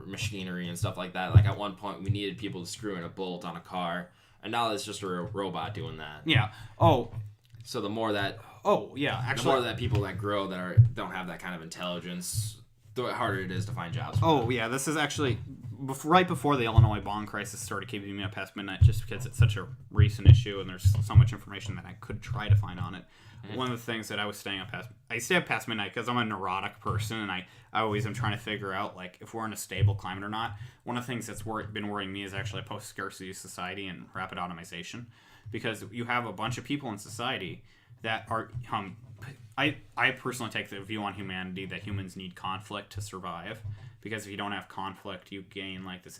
machinery and stuff like that. Like, at one point, we needed people to screw in a bolt on a car, and now it's just a robot doing that. Yeah. Oh. So the more that... Oh, yeah, actually... The more that people that grow that don't have that kind of intelligence, the harder it is to find jobs. Yeah, this is actually... right before the Illinois bond crisis started keeping me up past midnight, just because it's such a recent issue and there's so much information that I could try to find on it. Mm-hmm. One of the things that I was staying up past... I stay up past midnight because I'm a neurotic person, and I always am trying to figure out, like, if we're in a stable climate or not. One of the things that's been worrying me is actually post-scarcity society and rapid automation, because you have a bunch of people in society that are... I personally take the view on humanity that humans need conflict to survive, because if you don't have conflict, you gain like this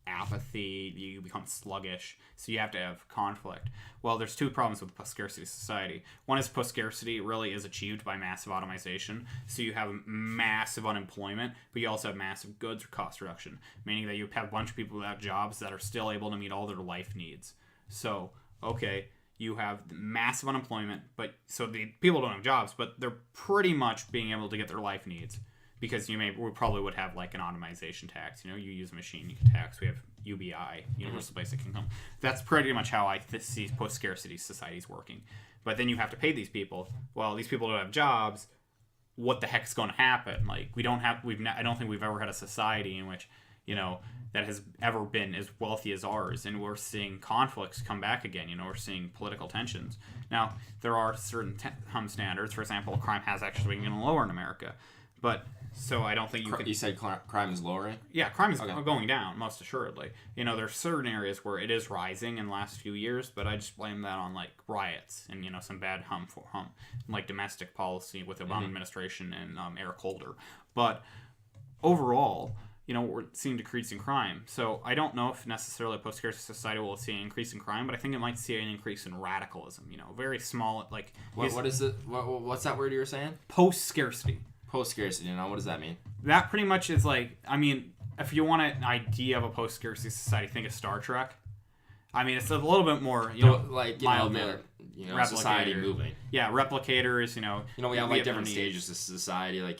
apathy, you become sluggish, so you have to have conflict. Well, there's two problems with post-scarcity society. One is post-scarcity really is achieved by massive automation, so you have massive unemployment, but you also have massive goods cost reduction, meaning that you have a bunch of people without jobs that are still able to meet all their life needs. So, okay, you have massive unemployment, but so the people don't have jobs, but they're pretty much being able to get their life needs, because we probably would have like an automation tax. You use a machine, you can tax. We have UBI, Universal Basic Income. That's pretty much how I see post-scarcity societies working. But then you have to pay these people. Well, these people don't have jobs. What the heck's going to happen? Like, I don't think we've ever had a society in which that has ever been as wealthy as ours, and we're seeing conflicts come back again. We're seeing political tensions. Now, there are certain standards. For example, crime has actually been getting lower in America, but so I don't think you could... You said crime is lowering? Yeah, crime is going down, most assuredly. There's certain areas where it is rising in the last few years, but I just blame that on like riots and some bad like domestic policy with the Obama administration and Eric Holder. But overall, we're seeing decrease in crime. So I don't know if necessarily post-scarcity society will see an increase in crime, but I think it might see an increase in radicalism. Very small, like... What is it? What's that word you were saying? Post-scarcity. Post-scarcity, what does that mean? That pretty much is like... I mean, if you want an idea of a post-scarcity society, think of Star Trek. I mean, it's a little bit more, society moving. Yeah, replicators, we have like different stages of society, like,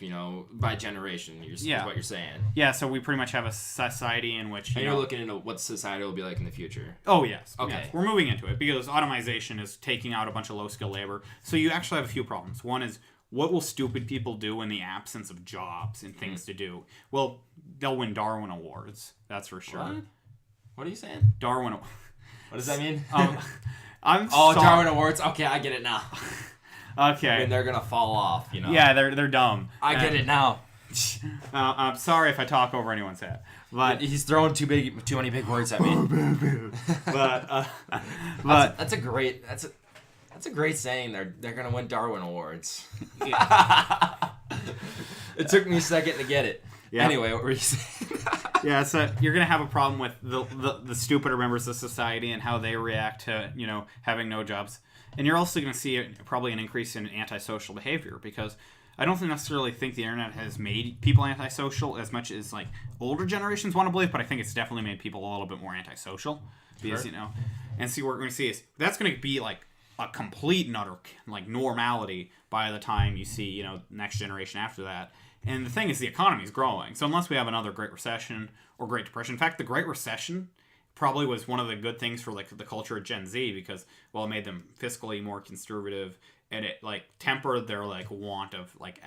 by generation, is what you're saying. Yeah, so we pretty much have a society in which, And you're looking into what society will be like in the future. Oh, yes. Okay. Yes. We're moving into it, because automation is taking out a bunch of low-skill labor. So you actually have a few problems. One is, what will stupid people do in the absence of jobs and things to do? Well, they'll win Darwin Awards, that's for sure. What are you saying? Darwin. What does that mean? Darwin Awards. Okay, I get it now. Okay. I mean, they're gonna fall off, Yeah, they're dumb. I get it now. I'm sorry if I talk over anyone's head, but he's throwing too many big words at me. but that's a great saying. They're gonna win Darwin Awards. It took me a second to get it. Yeah. Anyway, what were you saying? Yeah, so you're going to have a problem with the stupider members of society and how they react to, having no jobs. And you're also going to see probably an increase in antisocial behavior, because I don't necessarily think the internet has made people antisocial as much as like older generations want to believe, but I think it's definitely made people a little bit more antisocial because and see what we're going to see is that's going to be like a complete and utter like normality by the time you see next generation after that. And the thing is, the economy is growing, so unless we have another Great Recession or Great Depression, in fact, the Great Recession probably was one of the good things for like the culture of Gen Z because it made them fiscally more conservative. And it like tempered their like want of like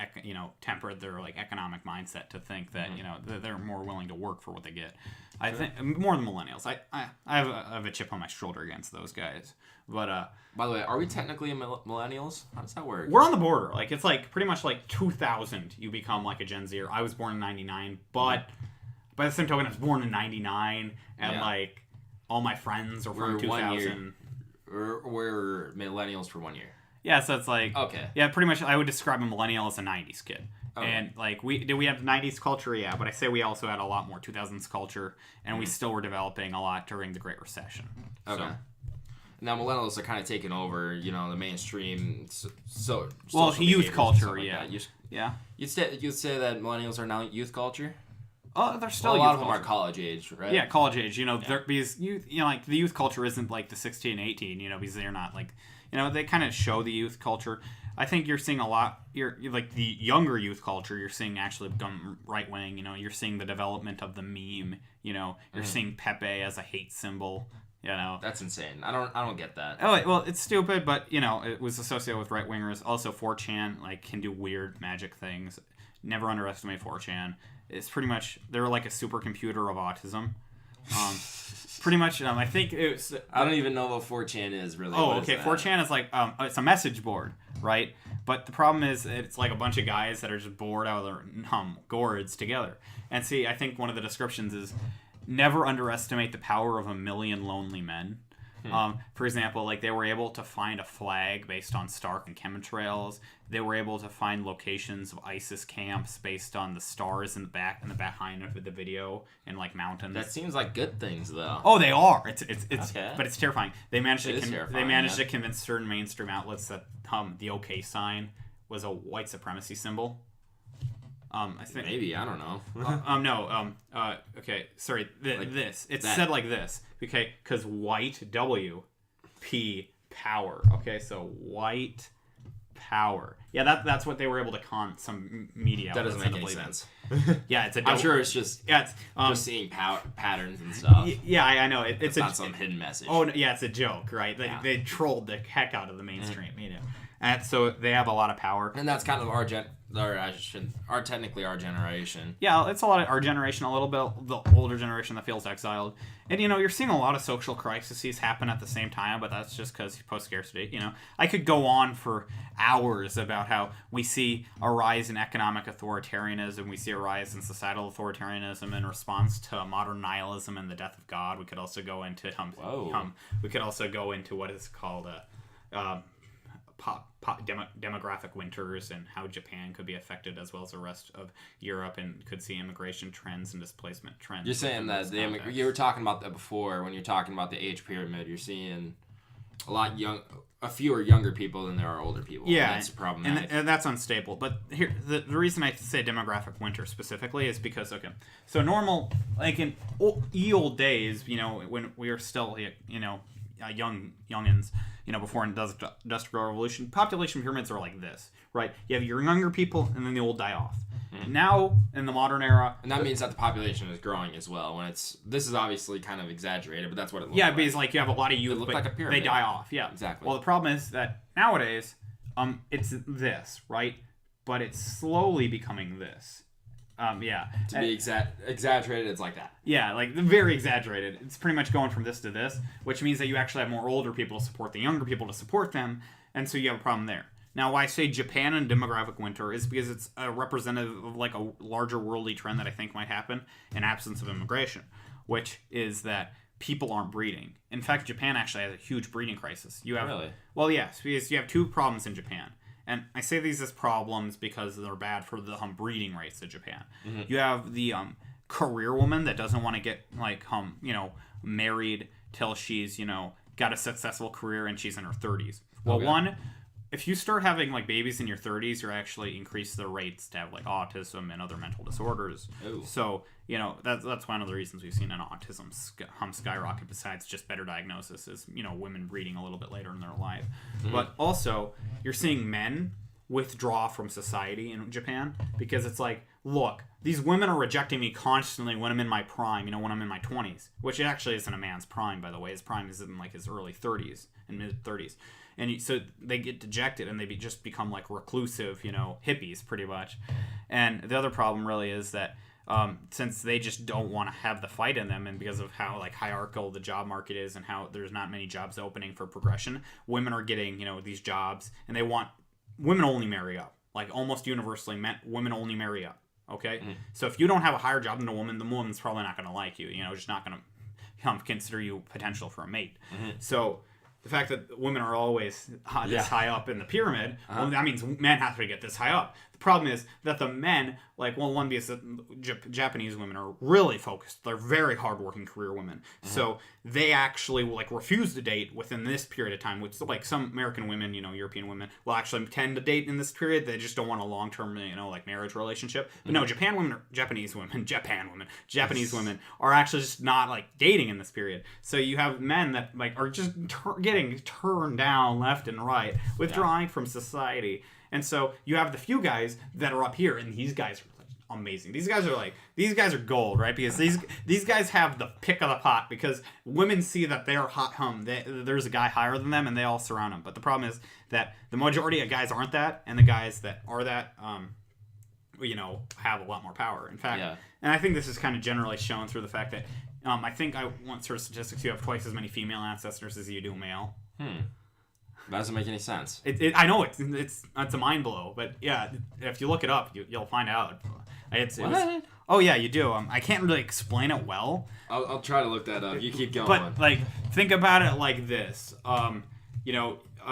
tempered their like economic mindset to think that that they're more willing to work for what they get. I think more than millennials. I have a chip on my shoulder against those guys. But by the way, are we technically millennials? How does that work? We're on the border. Like it's like pretty much like 2000 you become like a Gen Zer. I was born in 99, but by the same token, I was born in 99, and like all my friends are from 2000. We're millennials for 1 year. Yeah, so it's like yeah, pretty much. I would describe a millennial as a '90s kid, and like we have '90s culture, yeah, but I say we also had a lot more 2000s culture, and we still were developing a lot during the Great Recession. Okay. So. Now millennials are kind of taking over, the mainstream. Youth culture, yeah, yeah. You'd say that millennials are now youth culture. Oh, they're still a lot of them are college age, right? Yeah, college age. Because like the youth culture isn't like the 16, 18. Because they're not like. They kind of show the youth culture. I think you're seeing a lot. You're like the younger youth culture. You're seeing actually become right wing. You're seeing the development of the meme. You're seeing Pepe as a hate symbol. That's insane. I don't get that. Oh well, it's stupid, but it was associated with right wingers. Also, 4chan like can do weird magic things. Never underestimate 4chan. It's pretty much they're like a supercomputer of autism. Pretty much, I think it was... I don't even know what 4chan is, really. Oh, okay, 4chan is like... it's a message board, right? But the problem is, it's like a bunch of guys that are just bored out of their gourds together. And see, I think one of the descriptions is, never underestimate the power of a million lonely men. For example, like they were able to find a flag based on Stark and chemtrails. They were able to find locations of ISIS camps based on the stars in the behind of the video and like mountains. That seems like good things, though. Oh, they are. It's okay. But it's terrifying. They managed to convince certain mainstream outlets that the OK sign was a white supremacy symbol. I think maybe I don't know. No. Okay. Sorry. This. It's said like this. Okay. Because white P power. Okay. So white power. Yeah. That's what they were able to some media. That doesn't make any sense. Yeah. It's a. I'm sure it's just. Yeah. It's just seeing patterns and stuff. Yeah. I know. It's not some hidden message. Oh yeah. It's a joke, right? They trolled the heck out of the mainstream. And so they have a lot of power. And that's kind of technically our generation. Yeah, it's a lot of our generation, a little bit the older generation that feels exiled. And, you're seeing a lot of social crises happen at the same time, but that's just because post-scarcity. I could go on for hours about how we see a rise in economic authoritarianism, we see a rise in societal authoritarianism in response to modern nihilism and the death of God. We could also go into what is called demographic winters and how Japan could be affected as well as the rest of Europe and could see immigration trends and displacement trends. You're saying that you were talking about that before when you're talking about the age pyramid. You're seeing a fewer younger people than there are older people. Yeah, that's problematic. And that's unstable. But here, the reason I say demographic winter specifically is because so normal like in old days, when we were still youngins, before the Industrial Revolution, population pyramids are like this, right? You have your younger people, and then the old die off. Now, in the modern era... And that means that the population is growing as well. This is obviously kind of exaggerated, but that's what it looks like. Yeah, because like you have a lot of youth, but like a pyramid. They die off. Yeah, exactly. Well, the problem is that nowadays, it's this, right? But it's slowly becoming this. Yeah. To be exaggerated, it's like that. Yeah, like very exaggerated. It's pretty much going from this to this, which means that you actually have more older people to support the younger people to support them, and so you have a problem there. Now, why I say Japan and demographic winter is because it's a representative of like a larger worldly trend that I think might happen in absence of immigration, which is that people aren't breeding. In fact, Japan actually has a huge breeding crisis. Really? Well, yes, because you have two problems in Japan. And I say these as problems because they're bad for the breeding rates of Japan. Mm-hmm. You have the career woman that doesn't want to get married till she's got a successful career and she's in her 30s. Well, one, if you start having like babies in your 30s, you're actually increase the rates to have like autism and other mental disorders. Ooh. So that's one of the reasons we've seen an autism skyrocket. Besides just better diagnosis, is women breeding a little bit later in their life, but also you're seeing men withdraw from society in Japan because it's like, look, these women are rejecting me constantly when I'm in my prime, when I'm in my 20s, which actually isn't a man's prime, by the way. His prime is in like his early 30s and mid 30s. And so they get dejected and they just become like reclusive, hippies pretty much. And the other problem really is that since they just don't want to have the fight in them, and because of how like hierarchical the job market is and how there's not many jobs opening for progression, women are getting, these jobs, and they want women only marry up. Like almost universally, women only marry up. Okay, so if you don't have a higher job than the woman's probably not going to like you. Just not going to consider you potential for a mate. So the fact that women are always this high up in the pyramid, well, that means men have to get this high up. The problem is that the men, one because Japanese women are really focused. They're very hardworking career women. So they actually will refuse to date within this period of time, which like some American women, European women will actually tend to date in this period. They just don't want a long-term, marriage relationship. But no, Japanese women are actually just not dating in this period. So you have men that are just getting turned down left and right, withdrawing from society. And so you have the few guys that are up here, and these guys are amazing. These guys are gold, right? Because these guys have the pick of the pot, because women see that they're hot there's a guy higher than them, and they all surround them. But the problem is that the majority of guys aren't that, and the guys that are that, have a lot more power. In fact, and I think this is kind of generally shown through the fact that I think I once heard statistics, you have twice as many female ancestors as you do male. That doesn't make any sense. I know it's a mind blow, but yeah, if you look it up, you'll find out. You do. I can't really explain it well. I'll try to look that up. You keep going. But think about it like this.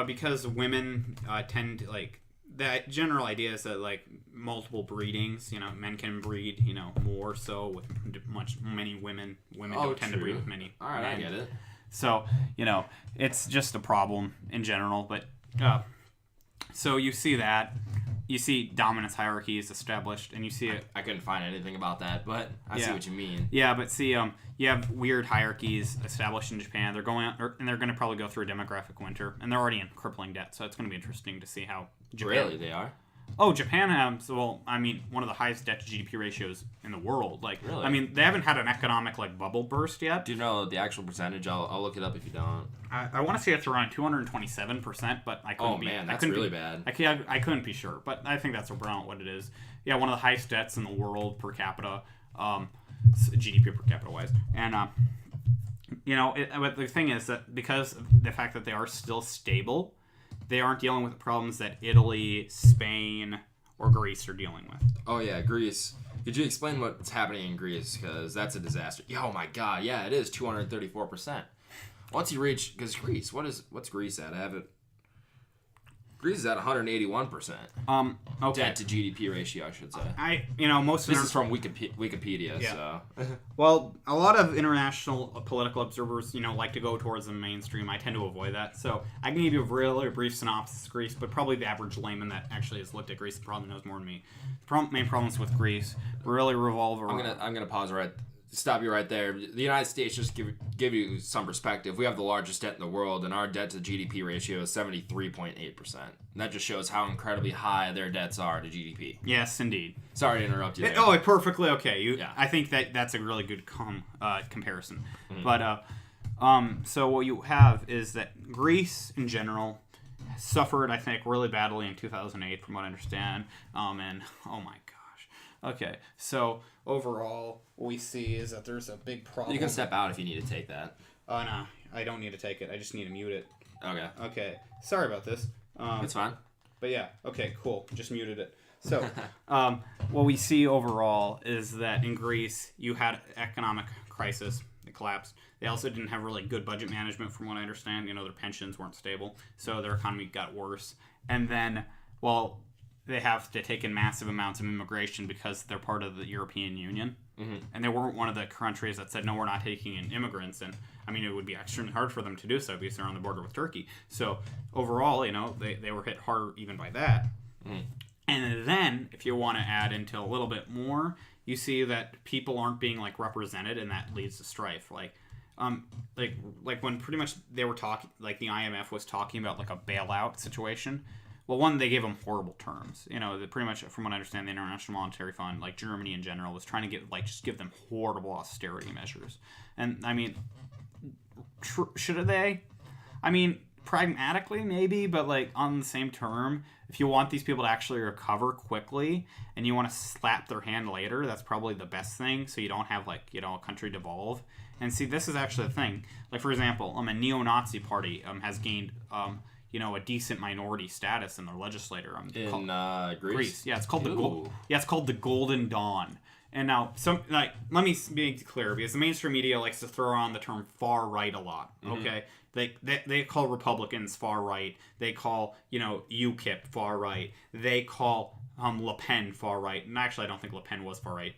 Because women tend to that general idea is that multiple breedings, men can breed, more so with many women. Women don't tend to breed with many. All right, men. I get it. So, it's just a problem in general. But so you see that. You see dominance hierarchies established, and you see it. I couldn't find anything about that, but I see what you mean. Yeah, but see, you have weird hierarchies established in Japan. They're going and they're going to probably go through a demographic winter, and they're already in crippling debt. So it's going to be interesting to see how Japan. Really, they are. Oh, Japan has, one of the highest debt to GDP ratios in the world. Really? They haven't had an economic bubble burst yet. Do you know the actual percentage? I'll look it up if you don't. I want to say it's around 227%, but I couldn't be. Oh man, that's really bad. I couldn't be sure, but I think that's around what it is. Yeah, one of the highest debts in the world per capita, GDP per capita wise, and but the thing is that because of the fact that they are still stable, they aren't dealing with the problems that Italy, Spain, or Greece are dealing with. Oh yeah, Greece. Could you explain what's happening in Greece? Because that's a disaster. Oh my God, yeah, it is 234%. Once you reach, because Greece, what's Greece at? I have it. Greece is at 181%. Okay. Debt to GDP ratio, I should say. Most of this is from Wikipedia. Yeah. So. Well, a lot of international political observers, like to go towards the mainstream. I tend to avoid that. So I can give you a really brief synopsis of Greece, but probably the average layman that actually has looked at Greece probably knows more than me. The main problems with Greece really revolve around. I'm gonna pause stop you right there. The United States, just give you some perspective. We have the largest debt in the world, and our debt to GDP ratio is 73.8%. And that just shows how incredibly high their debts are to GDP. Yes, indeed. Sorry to interrupt you there. Perfectly okay. I think that's a really good comparison. Mm-hmm. But so what you have is that Greece in general suffered, I think, really badly in 2008, from what I understand. And oh my gosh. Okay, so overall, what we see is that there's a big problem. You can step out if you need to take that. Oh, no. I don't need to take it. I just need to mute it. Okay. Sorry about this. It's fine. But yeah. Okay, cool. Just muted it. So, what we see overall is that in Greece, you had economic crisis. It collapsed. They also didn't have really good budget management, from what I understand. Their pensions weren't stable. So their economy got worse. And then, they have to take in massive amounts of immigration because they're part of the European Union. Mm-hmm. And they weren't one of the countries that said, no, we're not taking in immigrants. And, I mean, it would be extremely hard for them to do so because they're on the border with Turkey. So, overall, they were hit hard even by that. Mm. And then, if you want to add into a little bit more, you see that people aren't being, represented, and that leads to strife. Like when pretty much they were talking, the IMF was talking about, a bailout situation. Well, one, they gave them horrible terms. Pretty much, from what I understand, the International Monetary Fund, Germany in general, was trying to just give them horrible austerity measures. And, I mean, should they? I mean, pragmatically, maybe, but, on the same term, if you want these people to actually recover quickly and you want to slap their hand later, that's probably the best thing, so you don't have, a country devolve. And see, this is actually the thing. For example, a neo-Nazi party has gained... a decent minority status in their legislature. In Greece? Yeah, it's called the Golden Dawn. And now, let me be clear, because the mainstream media likes to throw on the term far right a lot. Okay, they call Republicans far right. They call UKIP far right. They call Le Pen far right. And actually, I don't think Le Pen was far right.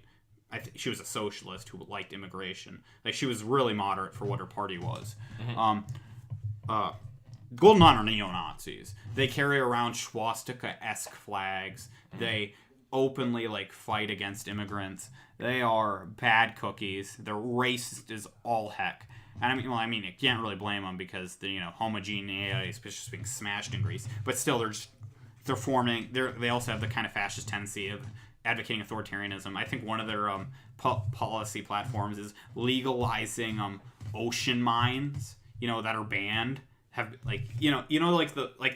She was a socialist who liked immigration. She was really moderate for what her party was. Mm-hmm. Golden Dawn are neo-Nazis. They carry around swastika-esque flags. They openly, fight against immigrants. They are bad cookies. They're racist as all heck. And I mean, you can't really blame them because the homogeneity is just being smashed in Greece. But still, they're forming. They also have the kind of fascist tendency of advocating authoritarianism. I think one of their policy platforms is legalizing ocean mines. That are banned. Have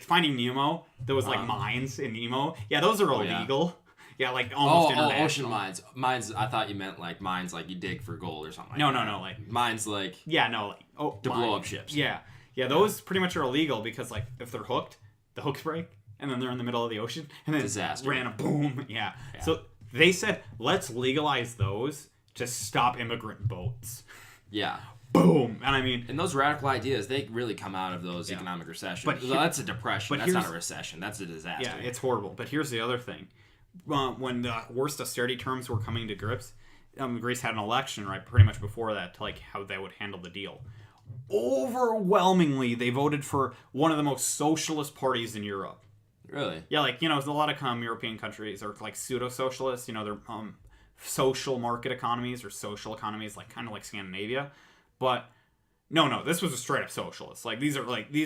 Finding Nemo, there was mines in Nemo. Yeah, those are illegal. Yeah, almost international. Ocean mines. Mines. I thought you meant mines you dig for gold or something. No, mines to blow up ships. Yeah, those pretty much are illegal because if they're hooked, the hooks break, and then they're in the middle of the ocean, and then disaster. Ran a boom. Yeah. So they said let's legalize those to stop immigrant boats. Yeah. Boom. And I mean... And those radical ideas, they really come out of those economic recessions. But that's a depression. That's not a recession. That's a disaster. Yeah, it's horrible. But here's the other thing. When the worst austerity terms were coming to grips, Greece had an election, right, pretty much before that, to how they would handle the deal. Overwhelmingly, they voted for one of the most socialist parties in Europe. Really? Yeah, there's a lot of European countries are pseudo-socialists. They're social market economies or social economies, kind of like Scandinavia. But no, this was a straight up socialist. These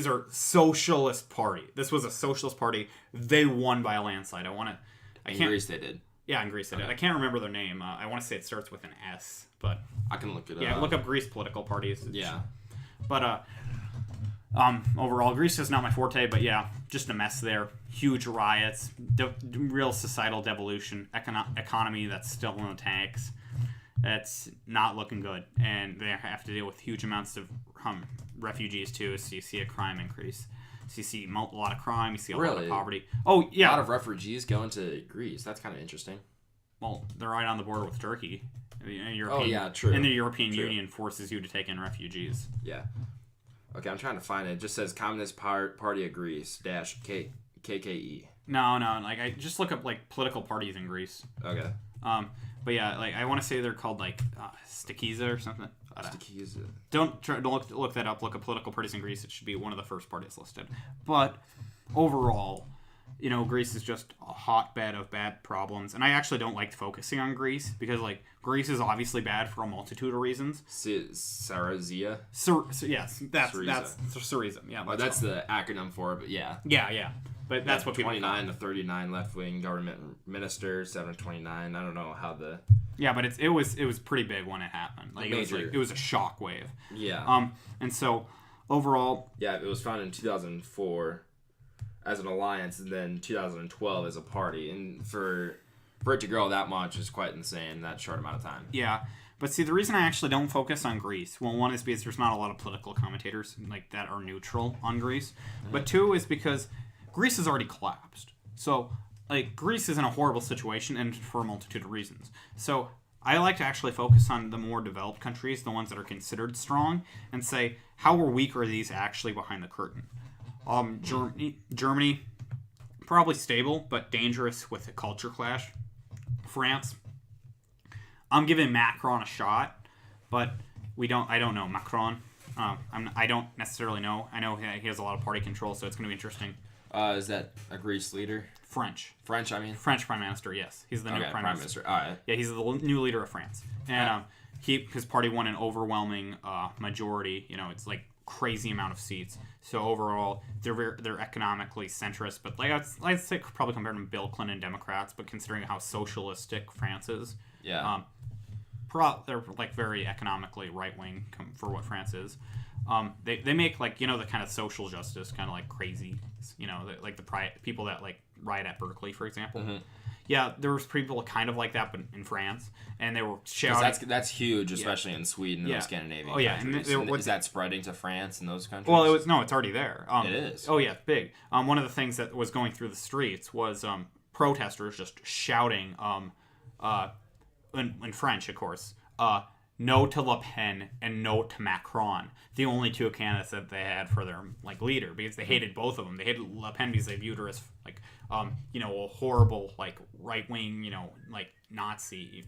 are socialist party. This was a socialist party. They won by a landslide. In Greece they did. Yeah, in Greece they did. I can't remember their name. I want to say it starts with an S, but I can look it up. Yeah, look up Greece political parties. Yeah. But overall, Greece is not my forte. But yeah, just a mess there. Huge riots, real societal devolution, economy that's still in the tanks. That's not looking good, and they have to deal with huge amounts of refugees too. So you see a crime increase. So you see a lot of crime. You see a lot of poverty. Oh yeah, a lot of refugees going to Greece. That's kind of interesting. Well, they're right on the border with Turkey. True. And the European Union forces you to take in refugees. Yeah. Okay, I'm trying to find it. It just says Communist Party of Greece KKE. No. I just look up political parties in Greece. Okay. But yeah, I want to say they're called Stakiza or something. Stakiza. Don't look that up. Look at political parties in Greece. It should be one of the first parties listed. But overall, Greece is just a hotbed of bad problems, and I actually don't like focusing on Greece because Greece is obviously bad for a multitude of reasons. Syriza. Yes, that's Syriza. Yeah, that's the acronym for it. But yeah. Yeah. But that's what people 29 to 39 left-wing government ministers, 7 to 29. I don't know how the... Yeah, but it was pretty big when it happened. It was a shock wave. Yeah. And so overall... Yeah, it was founded in 2004 as an alliance, and then 2012 as a party. And for it to grow that much is quite insane in that short amount of time. Yeah. But see, the reason I actually don't focus on Greece, well, one is because there's not a lot of political commentators that are neutral on Greece. Mm-hmm. But two is because... Greece has already collapsed. So, Greece is in a horrible situation, and for a multitude of reasons. So, I like to actually focus on the more developed countries, the ones that are considered strong, and say, how weak are these actually behind the curtain? Germany, probably stable, but dangerous with a culture clash. France. I'm giving Macron a shot, but I don't know Macron. I don't necessarily know. I know he has a lot of party control, so it's going to be interesting. Is that a Greece leader? French, French Prime Minister. Yes, he's the new Prime Minister. All right. Yeah, he's the new leader of France, and his party won an overwhelming majority. It's like crazy amount of seats. So overall, they're economically centrist, but like I'd say probably compared to Bill Clinton Democrats, but considering how socialistic France is, they're like very economically right wing for what France is. They make like the kind of social justice kind of like crazy, like the people that like riot at Berkeley, for example. Mm-hmm. Yeah, there was people kind of like that, but in France, and they were shouting. That's huge, especially in Sweden and Scandinavian countries. And is that spreading to France and those countries? Well, it's already there. It is. Oh yeah, big. One of the things that was going through the streets was protesters just shouting, in French, of course, no to Le Pen and no to Macron, the only two candidates that they had for their like leader, because they hated both of them. They hated Le Pen because they viewed her as like a horrible like right wing like Nazi,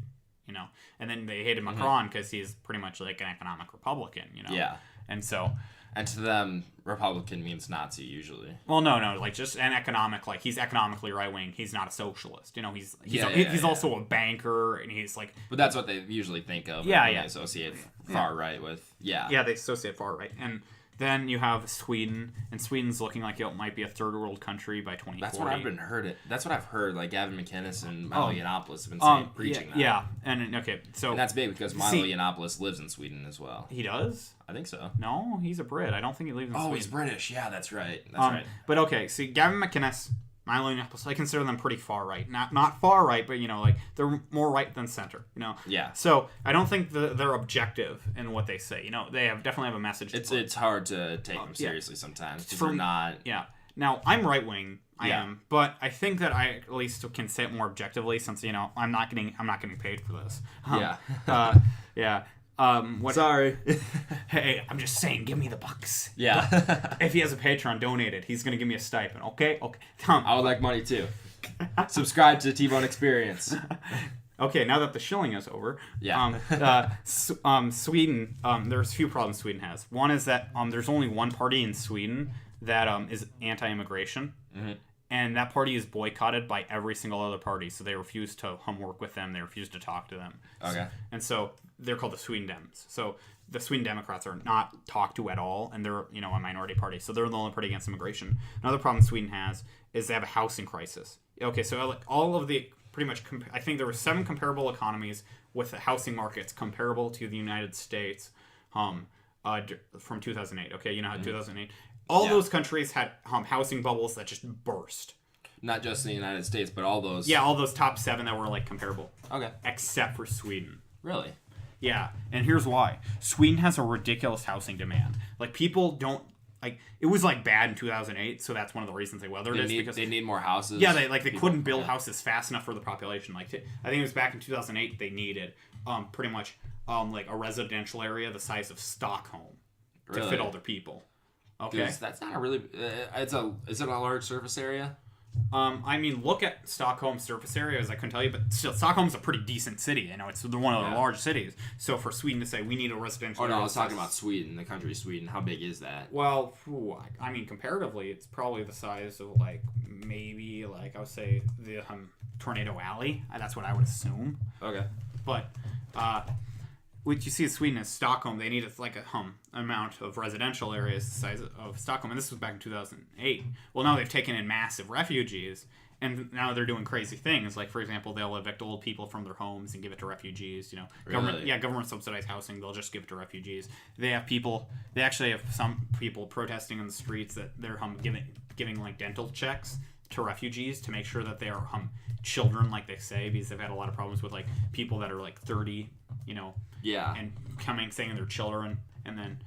and then they hated Macron because he's pretty much like an economic Republican, Yeah. And so. And to them, Republican means Nazi usually. Well, no, like just an economic, like he's economically right wing. He's not a socialist. He's also a banker, and he's like. But that's what they usually think of. When they associate far right with. Yeah. Yeah, they associate far right, and then you have Sweden, and Sweden's looking like it might be a third world country by 2040. That's what I've heard. Like Gavin McInnes and Milo Yiannopoulos have been preaching that. Yeah, and okay, so and that's big because Milo Yiannopoulos lives in Sweden as well. He does? I think so. No, he's a Brit. I don't think he lives in Sweden. Oh, he's British. Yeah, that's right. That's right. But okay, see, Gavin McInnes, Milo Yiannopoulos, I consider them pretty far right. Not far right, but like they're more right than center. Yeah. So I don't think they're objective in what they say. They definitely have a message. It's hard to take them seriously sometimes because they're not. Yeah. Now I'm right wing. I am, but I think that I at least can say it more objectively since I'm not getting paid for this. Yeah. Sorry. Hey, I'm just saying, give me the bucks. Yeah. If he has a Patreon donated, he's gonna give me a stipend. Okay. I would like money too. Subscribe to Tbone Experience. Okay, now that the shilling is over, Sweden. There's a few problems Sweden has. One is that there's only one party in Sweden that is anti-immigration. Mm-hmm. And that party is boycotted by every single other party, so they refuse to work with them. They refuse to talk to them. Okay. And so they're called the Sweden Dems. So the Sweden Democrats are not talked to at all, and they're a minority party. So they're the only party against immigration. Another problem Sweden has is they have a housing crisis. Okay, so all of the pretty much I think there were 7 comparable economies with the housing markets comparable to the United States, from 2008. Okay, 2008. All those countries had housing bubbles that just burst. Not just in the United States, but all those. Yeah, all those top 7 that were like comparable. Okay. Except for Sweden. Really? Yeah, and here's why. Sweden has a ridiculous housing demand. Like people don't it was like bad in 2008, so that's one of the reasons they weathered it. Because they need more houses. Yeah, they couldn't build houses fast enough for the population. Like I think it was back in 2008 they needed pretty much like a residential area the size of Stockholm to fit all their people. Okay, that's not a really. Is it a large surface area? I mean, look at Stockholm's surface area, as I couldn't tell you, but still, Stockholm's a pretty decent city. It's one of the large cities. So for Sweden to say we need a residential area. Oh no, I was talking about Sweden, the country Sweden. How big is that? Well, I mean, comparatively, it's probably the size of maybe I would say the Tornado Alley. That's what I would assume. Okay. But what you see in Sweden is Stockholm. They need amount of residential areas the size of Stockholm, and this was back in 2008. Well, now they've taken in massive refugees, and now they're doing crazy things. Like, for example, they'll evict old people from their homes and give it to refugees. Really? Government subsidized housing. They'll just give it to refugees. They actually have some people protesting in the streets that they're giving dental checks to refugees to make sure that they are children, like they say, because they've had a lot of problems with people that are 30. Yeah. And saying they're children, and then,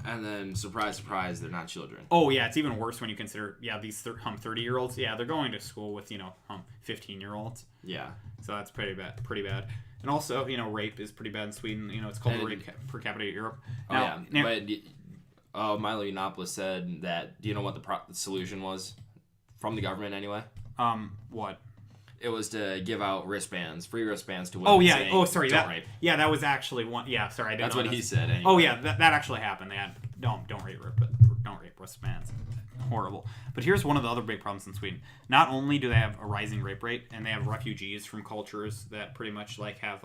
And then, surprise, surprise, they're not children. Oh, yeah, it's even worse when you consider, these 30-year-olds, they're going to school with, 15-year-olds. Yeah. So that's pretty bad. And also, rape is pretty bad in Sweden. It's called the rape per capita in Europe. But Milo Yiannopoulos said that, do you know what the solution was from the government anyway. What? It was to give out wristbands, free wristbands to women. Oh yeah. Saying, Oh sorry. Don't rape. Yeah, that was actually one. Yeah, sorry. I didn't That's know what this. he said. Anyway. Oh yeah, that actually happened. They had don't rape wristbands. Horrible. But here's one of the other big problems in Sweden. Not only do they have a rising rape rate, and they have refugees from cultures that pretty much like have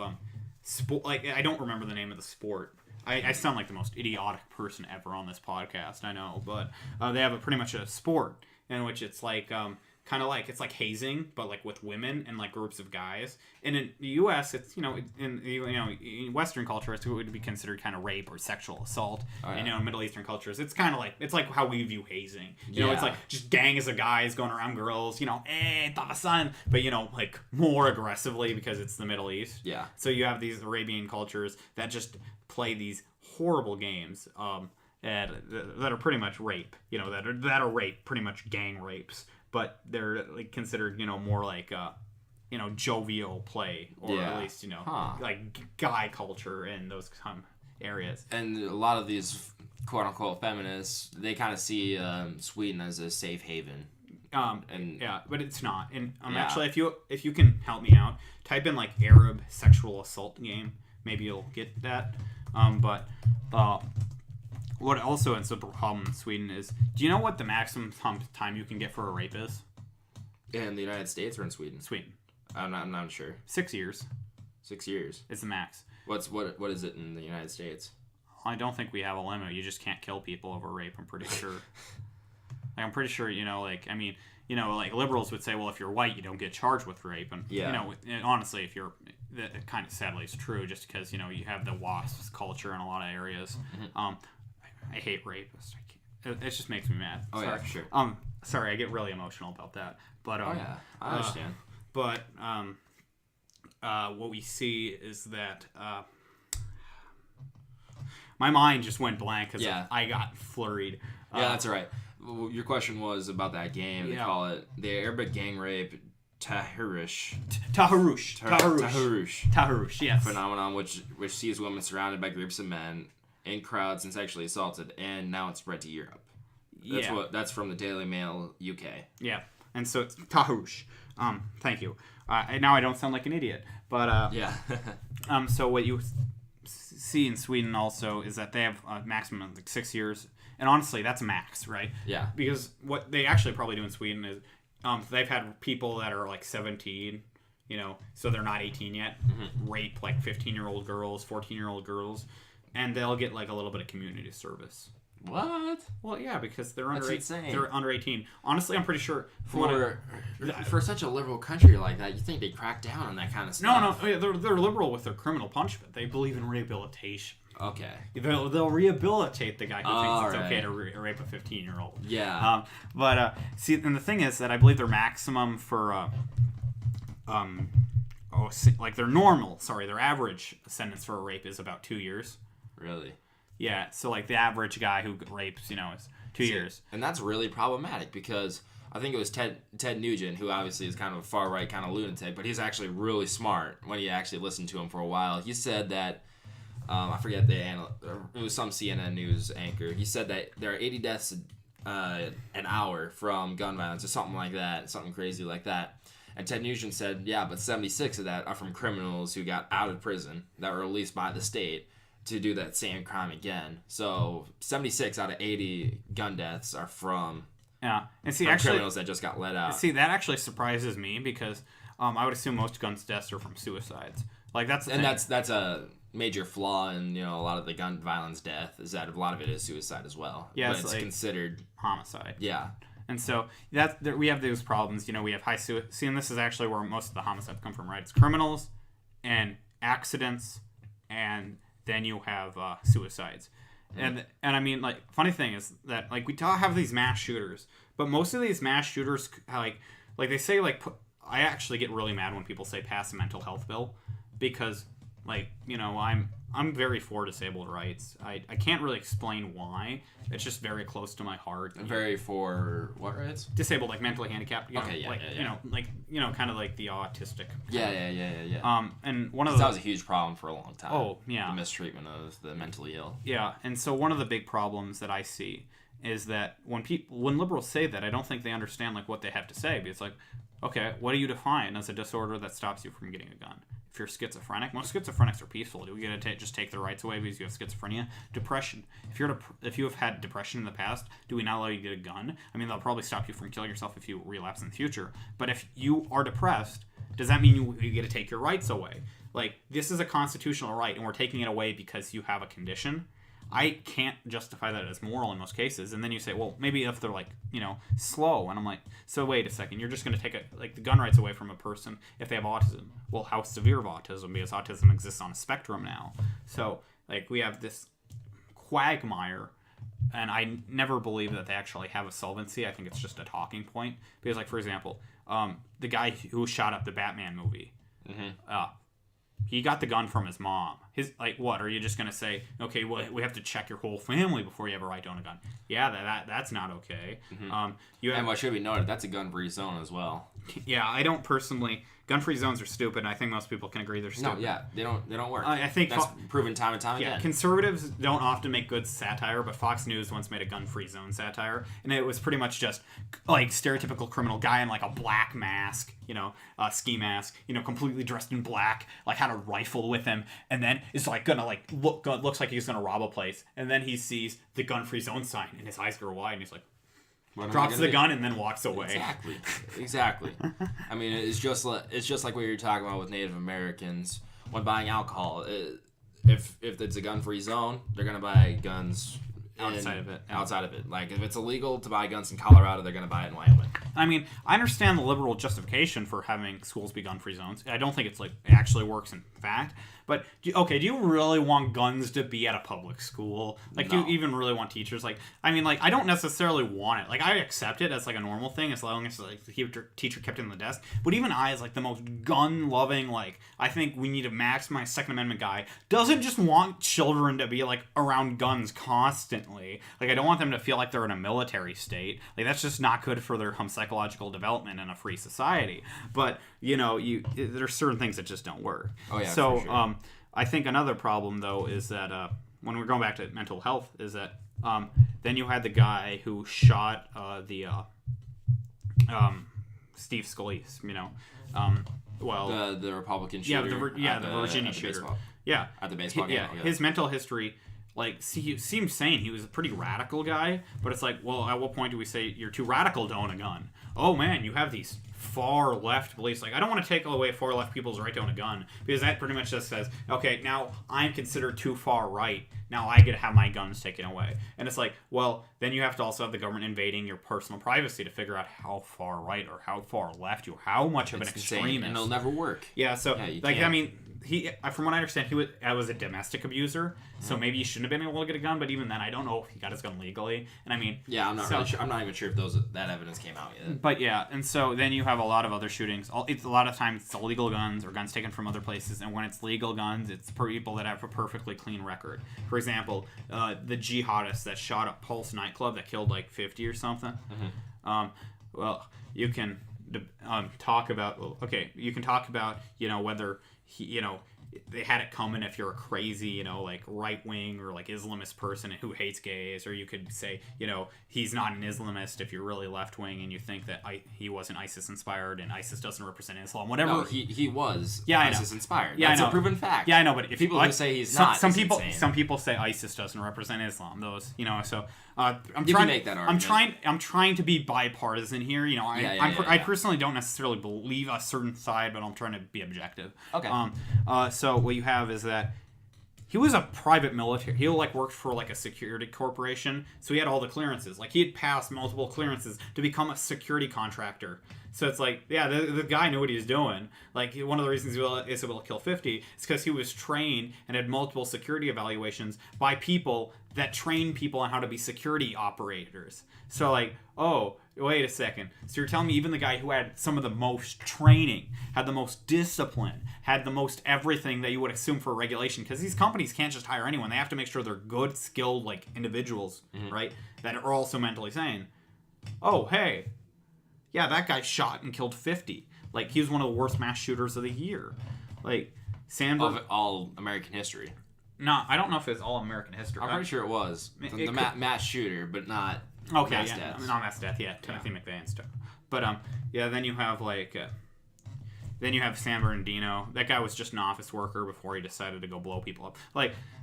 sport. Like I don't remember the name of the sport. I sound like the most idiotic person ever on this podcast. I know, but they have pretty much a sport in which it's like kind of like it's like hazing, but like with women and like groups of guys. And in the U.S., it's in Western culture, it would be considered kind of rape or sexual assault. Oh, yeah. And in Middle Eastern cultures, it's kind of like how we view hazing. You know, it's like just gangs of guys going around girls. Tabasan, but like more aggressively because it's the Middle East. Yeah. So you have these Arabian cultures that just play these horrible games. That are pretty much rape. That are rape, pretty much gang rapes. But they're like considered, more like, jovial play, or at least, like guy culture in those areas. And a lot of these quote unquote feminists, they kind of see Sweden as a safe haven. But it's not. And actually, if you can help me out, type in like Arab sexual assault game. Maybe you'll get that. What also is a problem in Sweden is, do you know what the maximum time you can get for a rape is? In the United States or in Sweden? Sweden. I'm not sure. 6 years. 6 years. It's the max. What is it in the United States? I don't think we have a limit. You just can't kill people over rape, I'm pretty sure. I'm pretty sure, like liberals would say, well, if you're white, you don't get charged with rape. And, honestly, if you're, that kind of sadly is true, just because, you have the WASP culture in a lot of areas. Mm-hmm. I hate rapists. It just makes me mad. Oh, sorry. yeah, for sure. Sorry, I get really emotional about that. But I understand. But what we see is that my mind just went blank because I got flurried. Yeah, that's all right. Your question was about that game. They call it the Arabic gang rape Taharush, yes. Phenomenon, which sees women surrounded by groups of men in crowds and sexually assaulted, and now it's spread to Europe. That's from the Daily Mail UK. Yeah, and so it's Taharush. Thank you. Now I don't sound like an idiot, but so what you see in Sweden also is that they have a maximum of like 6 years, and honestly, that's max, right? Yeah. Because what they actually probably do in Sweden is they've had people that are like 17, so they're not 18 yet, rape like 15-year-old girls, 14-year-old girls. And they'll get like a little bit of community service. What? Well, yeah, because they're under insane. They're under 18. Honestly, I'm pretty sure for such a liberal country like that, you think they crack down on that kind of stuff. No, they're liberal with their criminal punishment. They believe in rehabilitation. Okay. They'll rehabilitate the guy who thinks it's okay to rape a 15-year-old. Yeah. See, and the thing is that I believe their maximum for their average sentence for a rape is about 2 years. Really? Yeah, so like the average guy who rapes, is 2 years. And that's really problematic because I think it was Ted Nugent, who obviously is kind of a far-right kind of lunatic, but he's actually really smart when you actually listen to him for a while. He said that, I forget it was some CNN news anchor. He said that there are 80 deaths an hour from gun violence or something like that, something crazy like that. And Ted Nugent said, yeah, but 76 of that are from criminals who got out of prison that were released by the state to do that same crime again. So 76 out of 80 gun deaths are from criminals that just got let out. See, that actually surprises me because I would assume most gun deaths are from suicides. Like that's a major flaw in a lot of the gun violence death is that a lot of it is suicide as well. Yeah, but it's like considered homicide. Yeah. And so we have those problems. We have high suicide. See, and this is actually where most of the homicides come from, right? It's criminals and accidents, and then you have suicides. And I mean, like, funny thing is that like we have these mass shooters, but most of these mass shooters like they say I actually get really mad when people say pass a mental health bill because I'm very for disabled rights. I can't really explain why. It's just very close to my heart. Very for what rights? Disabled, like mentally handicapped. Okay, kind of like the autistic. Yeah. And one of that was a huge problem for a long time. Oh, yeah. The mistreatment of the mentally ill. Yeah, and so one of the big problems that I see is that when liberals say that, I don't think they understand like what they have to say. Because like, okay, what do you define as a disorder that stops you from getting a gun? If you're schizophrenic, most schizophrenics are peaceful. Do we get to just take their rights away because you have schizophrenia? Depression. If you have had depression in the past, do we not allow you to get a gun? I mean, they'll probably stop you from killing yourself if you relapse in the future. But if you are depressed, does that mean you get to take your rights away? Like, this is a constitutional right, and we're taking it away because you have a condition. I can't justify that as moral in most cases. And then you say, well, maybe if they're like, slow. And I'm like, so wait a second, you're just going to take the gun rights away from a person if they have autism. Well, how severe of autism? Because autism exists on a spectrum now. So like we have this quagmire, and I never believe that they actually have a solvency. I think it's just a talking point. Because like, for example, the guy who shot up the Batman movie, he got the gun from his mom. What are you just gonna say? Okay, well, we have to check your whole family before you have a right to own a gun. Yeah, that's not okay. And what should be noted, that's a gun-free zone as well. Yeah, I don't personally. Gun-free zones are stupid. And I think most people can agree they're stupid. No, yeah, they don't work. I think that's proven time and time again. Conservatives don't often make good satire, but Fox News once made a gun-free zone satire, and it was pretty much just like stereotypical criminal guy in like a black mask, ski mask, completely dressed in black, like had a rifle with him, and then is like gonna like looks like he's gonna rob a place, and then he sees the gun-free zone sign, and his eyes go wide, and he's like. Drops the gun and then walks away. Exactly. I mean, it's just like what you're talking about with Native Americans when buying alcohol. If it's a gun-free zone, they're gonna buy guns outside of it. Like if it's illegal to buy guns in Colorado, they're gonna buy it in Wyoming. I mean, I understand the liberal justification for having schools be gun-free zones. I don't think it's like it actually works in fact. But do you really want guns to be at a public school? Like, no. Do you even really want teachers? Like, I mean, like, I don't necessarily want it. Like, I accept it as like a normal thing as long as like the teacher kept it in the desk. But even I, as like the most gun-loving, like, I think we need to maximize Second Amendment guy, doesn't just want children to be like around guns constantly. Like, I don't want them to feel like they're in a military state. Like, that's just not good for their psychological development in a free society. But there's certain things that just don't work. Oh yeah. So, for sure. I think another problem though is that when we're going back to mental health, is that then you had the guy who shot Steve Scalise, the Republican shooter. The Virginia shooter. At the baseball game. Yeah, his mental history. Like, he seems sane. He was a pretty radical guy, but it's like, well, at what point do we say you're too radical to own a gun? Oh man, you have these far left beliefs. Like, I don't want to take away far left people's right to own a gun, because that pretty much just says, okay, now I'm considered too far right. Now I get to have my guns taken away. And it's like, well, then you have to also have the government invading your personal privacy to figure out how far right or how far left you are, how much of an extremist. And it'll never work. Yeah, so, I mean, from what I understand, he was a domestic abuser, so maybe he shouldn't have been able to get a gun. But even then, I don't know if he got his gun legally. And I mean, yeah, I'm not really sure. I'm not even sure if that evidence came out yet. But yeah, and so then you have a lot of other shootings. It's a lot of times it's illegal guns or guns taken from other places, and when it's legal guns, it's people that have a perfectly clean record. For example, the jihadists that shot up Pulse nightclub that killed like 50 or something. Well, you can talk about. You can talk about whether he they had it coming if you're a crazy, like right-wing or like Islamist person who hates gays, or you could say, he's not an Islamist if you're really left-wing and you think that he wasn't ISIS-inspired and ISIS doesn't represent Islam, whatever. No, he was I ISIS-inspired. Yeah, That's I know. a proven fact. Yeah, I know, but if people who say he's not, some people say ISIS doesn't represent Islam. Those, so I'm you trying can make that argument. I'm trying to be bipartisan here. I personally don't necessarily believe a certain side, but I'm trying to be objective. Okay. So what you have is that he was a private military. He worked for a security corporation, so he had all the clearances. He had passed multiple clearances to become a security contractor. So it's the guy knew what he was doing. One of the reasons he was able to kill 50 is because he was trained and had multiple security evaluations by people that train people on how to be security operators. So oh, wait a second. So you're telling me even the guy who had some of the most training, had the most discipline, had the most everything that you would assume for a regulation, because these companies can't just hire anyone. They have to make sure they're good, skilled, individuals, right? That are also mentally sane. Oh, hey. Yeah, that guy shot and killed 50. He was one of the worst mass shooters of the year. Of all American history. No, I don't know if it's all American history. I'm pretty sure it was. The mass shooter, but not mass deaths. Not mass death, Timothy McVeigh's stuff. But, then you have, then you have San Bernardino. That guy was just an office worker before he decided to go blow people up.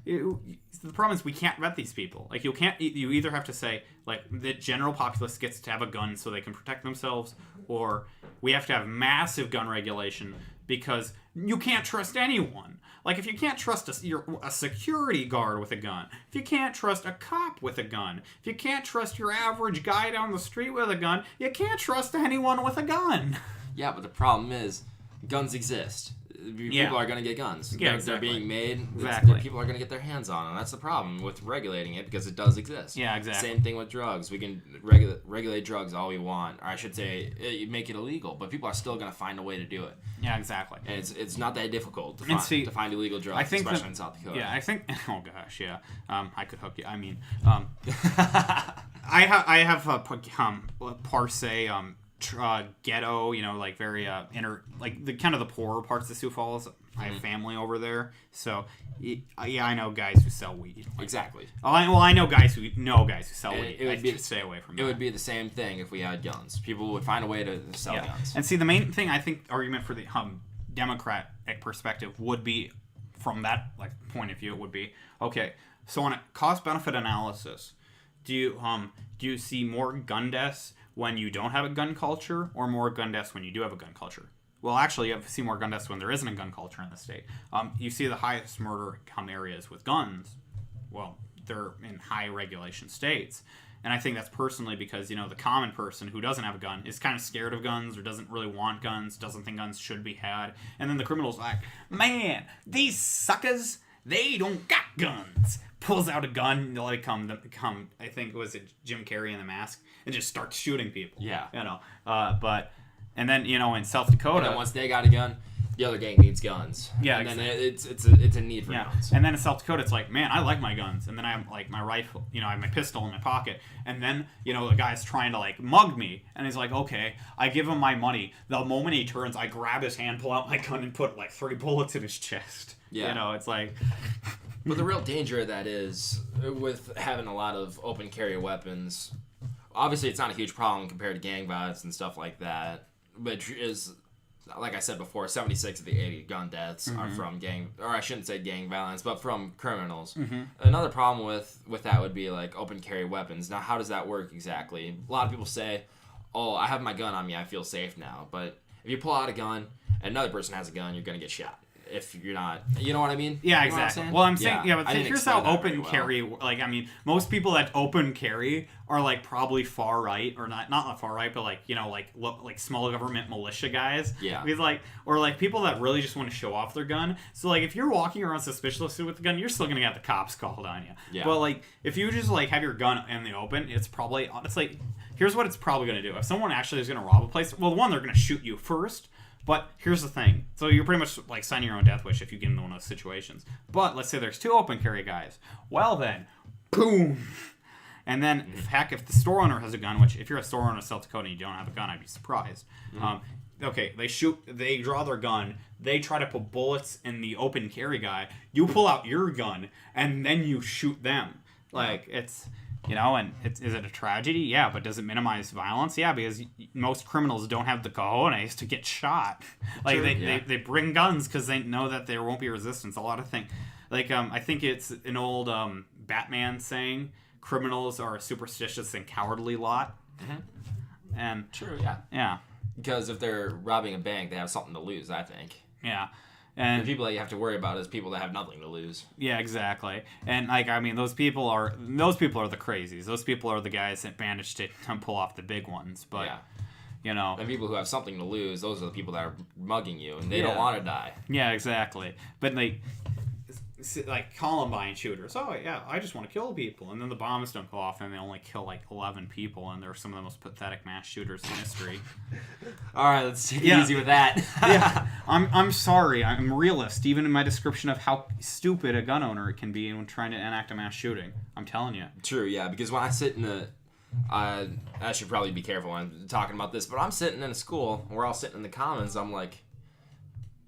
The problem is we can't vet these people. You either have to say, the general populace gets to have a gun so they can protect themselves, or we have to have massive gun regulation because you can't trust anyone. If you can't trust a security guard with a gun, if you can't trust a cop with a gun, if you can't trust your average guy down the street with a gun, you can't trust anyone with a gun. Yeah, but the problem is, guns exist. People are going to get guns. Yeah, They're being made. Exactly. People are going to get their hands on them. That's the problem with regulating it, because it does exist. Yeah, exactly. Same thing with drugs. We can regulate drugs all we want. Or I should say, make it illegal. But people are still going to find a way to do it. Yeah, exactly. And it's not that difficult to find illegal drugs, especially in South Dakota. Yeah, I think... Oh, gosh, yeah. I could hook you. I mean... I have a Parse... ghetto, very the kind of the poorer parts of Sioux Falls. I have family over there, so I know guys who sell weed. Exactly. I know guys who sell weed. It would be stay away from that. It would be the same thing if we had guns. People would find a way to sell guns. And see, the main thing I think argument for the Democratic perspective would be, from that point of view, it would be okay. So on a cost benefit analysis, do you see more gun deaths when you don't have a gun culture, or more gun deaths when you do have a gun culture? Well, actually, you see more gun deaths when there isn't a gun culture in the state. You see the highest murder areas with guns. Well, they're in high regulation states. And I think that's personally because, the common person who doesn't have a gun is kind of scared of guns or doesn't really want guns, doesn't think guns should be had. And then the criminal's like, man, these suckers, they don't got guns. Pulls out a gun, come. I think it was Jim Carrey in The Mask, and just starts shooting people. Yeah. And then in South Dakota, and then once they got a gun, the other gang needs guns. Yeah, and exactly. then it's a need for guns. And then in South Dakota, it's like, man, I like my guns, and then I have my rifle, I have my pistol in my pocket, and then the guy's trying to mug me, and he's like, okay, I give him my money. The moment he turns, I grab his hand, pull out my gun, and put 3 bullets in his chest. Yeah. It's like. But the real danger of that is, with having a lot of open carry weapons, obviously it's not a huge problem compared to gang violence and stuff like that, which is, like I said before, 76 of the 80 gun deaths are from I shouldn't say gang violence, but from criminals. Another problem with that would be open carry weapons. Now, how does that work exactly? A lot of people say, oh, I have my gun on me, I feel safe now. But if you pull out a gun and another person has a gun, you're going to get shot. If you're not, you know what I mean? Yeah, you know exactly. Well, I'm saying, but here's how open carry, most people that open carry are probably far right, or not far right, but small government militia guys. Yeah. Because or people that really just want to show off their gun. So if you're walking around suspiciously with the gun, you're still gonna get the cops called on you. Yeah. But if you just have your gun in the open, it's here's what it's probably gonna do. If someone actually is gonna rob a place, well, one, they're gonna shoot you first. But here's the thing. So you're pretty much signing your own death wish if you get into one of those situations. But let's say there's 2 open carry guys. Well then, boom. And then, if the store owner has a gun, which if you're a store owner in South Dakota and you don't have a gun, I'd be surprised. Okay, they draw their gun. They try to put bullets in the open carry guy. You pull out your gun, and then you shoot them. It's... and is it a tragedy? Yeah, but does it minimize violence? Yeah, because most criminals don't have the cojones to get shot. They bring guns because they know that there won't be resistance. A lot of things. I think it's an old Batman saying, criminals are a superstitious and cowardly lot. Mm-hmm. And true, yeah. Yeah. Because if they're robbing a bank, they have something to lose, I think. Yeah. And the people that you have to worry about is people that have nothing to lose. Yeah, exactly. And those people are the crazies. Those people are the guys that manage to pull off the big ones. But and people who have something to lose, those are the people that are mugging you, and they don't want to die. Yeah, exactly. But Columbine shooters. Oh yeah, I just want to kill people, and then the bombs don't go off, and they only kill 11 people, and they're some of the most pathetic mass shooters in history. All right, let's take it easy with that. Yeah, I'm sorry, I'm a realist, even in my description of how stupid a gun owner can be when trying to enact a mass shooting. I'm telling you. True, yeah, because when I sit in I should probably be careful when I'm talking about this, but I'm sitting in a school, we're all sitting in the commons. I'm like,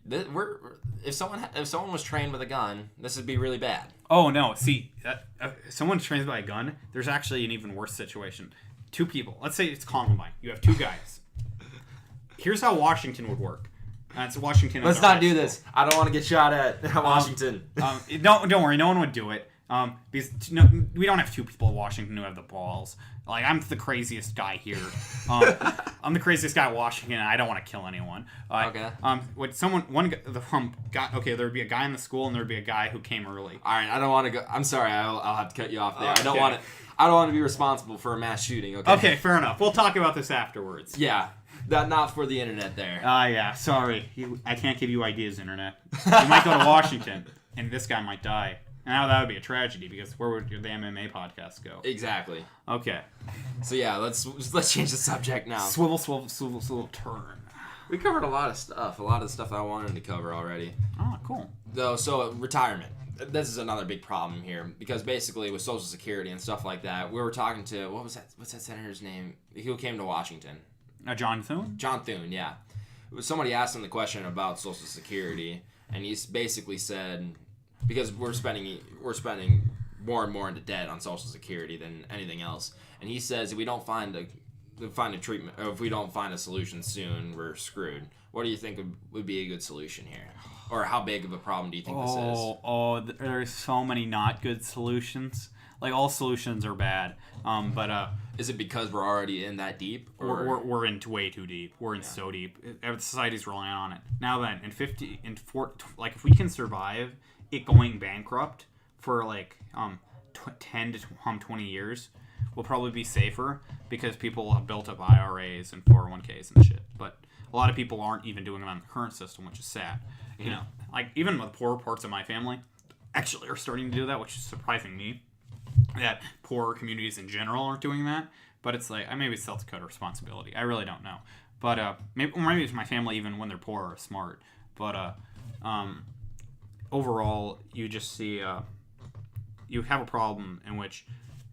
if someone was trained with a gun, this would be really bad. Oh, no. See, someone's trained by a gun. There's actually an even worse situation. Two people. Let's say it's Columbine. You have two guys. Here's how Washington would work. It's Washington. Let's not do this. I don't want to get shot at Washington. Don't worry. No one would do it. Because we don't have two people in Washington who have the balls. Like, I'm the craziest guy here. I'm the craziest guy in Washington, and I don't want to kill anyone. Okay. There would be a guy in the school, and there would be a guy who came early. All right, I don't want to go. I'm sorry, I'll have to cut you off there. Okay. I don't want to be responsible for a mass shooting. Okay. Okay, fair enough. We'll talk about this afterwards. Yeah. Not for the internet there. Yeah, sorry. I can't give you ideas, internet. You might go to Washington, and this guy might die. Now that would be a tragedy, because where would the MMA podcast go? Exactly. Okay. So yeah, let's change the subject now. Swivel, turn. We covered a lot of stuff. A lot of the stuff I wanted to cover already. Oh, cool. So retirement. This is another big problem here, because basically with Social Security and stuff like that, we were talking to, what's that senator's name? Who came to Washington? John Thune? John Thune, yeah. Somebody asked him the question about Social Security, and he basically said, because we're spending more and more into debt on Social Security than anything else, and he says if we don't find a treatment, or if we don't find a solution soon, we're screwed. What do you think would be a good solution here, or how big of a problem do you think this is? There's so many not good solutions. Like, all solutions are bad. But is it because we're already in that deep? Or? We're in way too deep. We're in so deep. Society's relying on it. Now then, if we can survive it going bankrupt for 10 to 20 years, we'll probably be safer, because people have built up IRAs and 401ks and shit. But a lot of people aren't even doing it on the current system, which is sad. Mm-hmm. You know, like, even the poorer parts of my family actually are starting to do that, which is surprising me. That poorer communities in general aren't doing that, but it's like, maybe it's South Dakota responsibility. I really don't know, but maybe it's my family, even when they're poor, are smart. But overall, you just see you have a problem in which,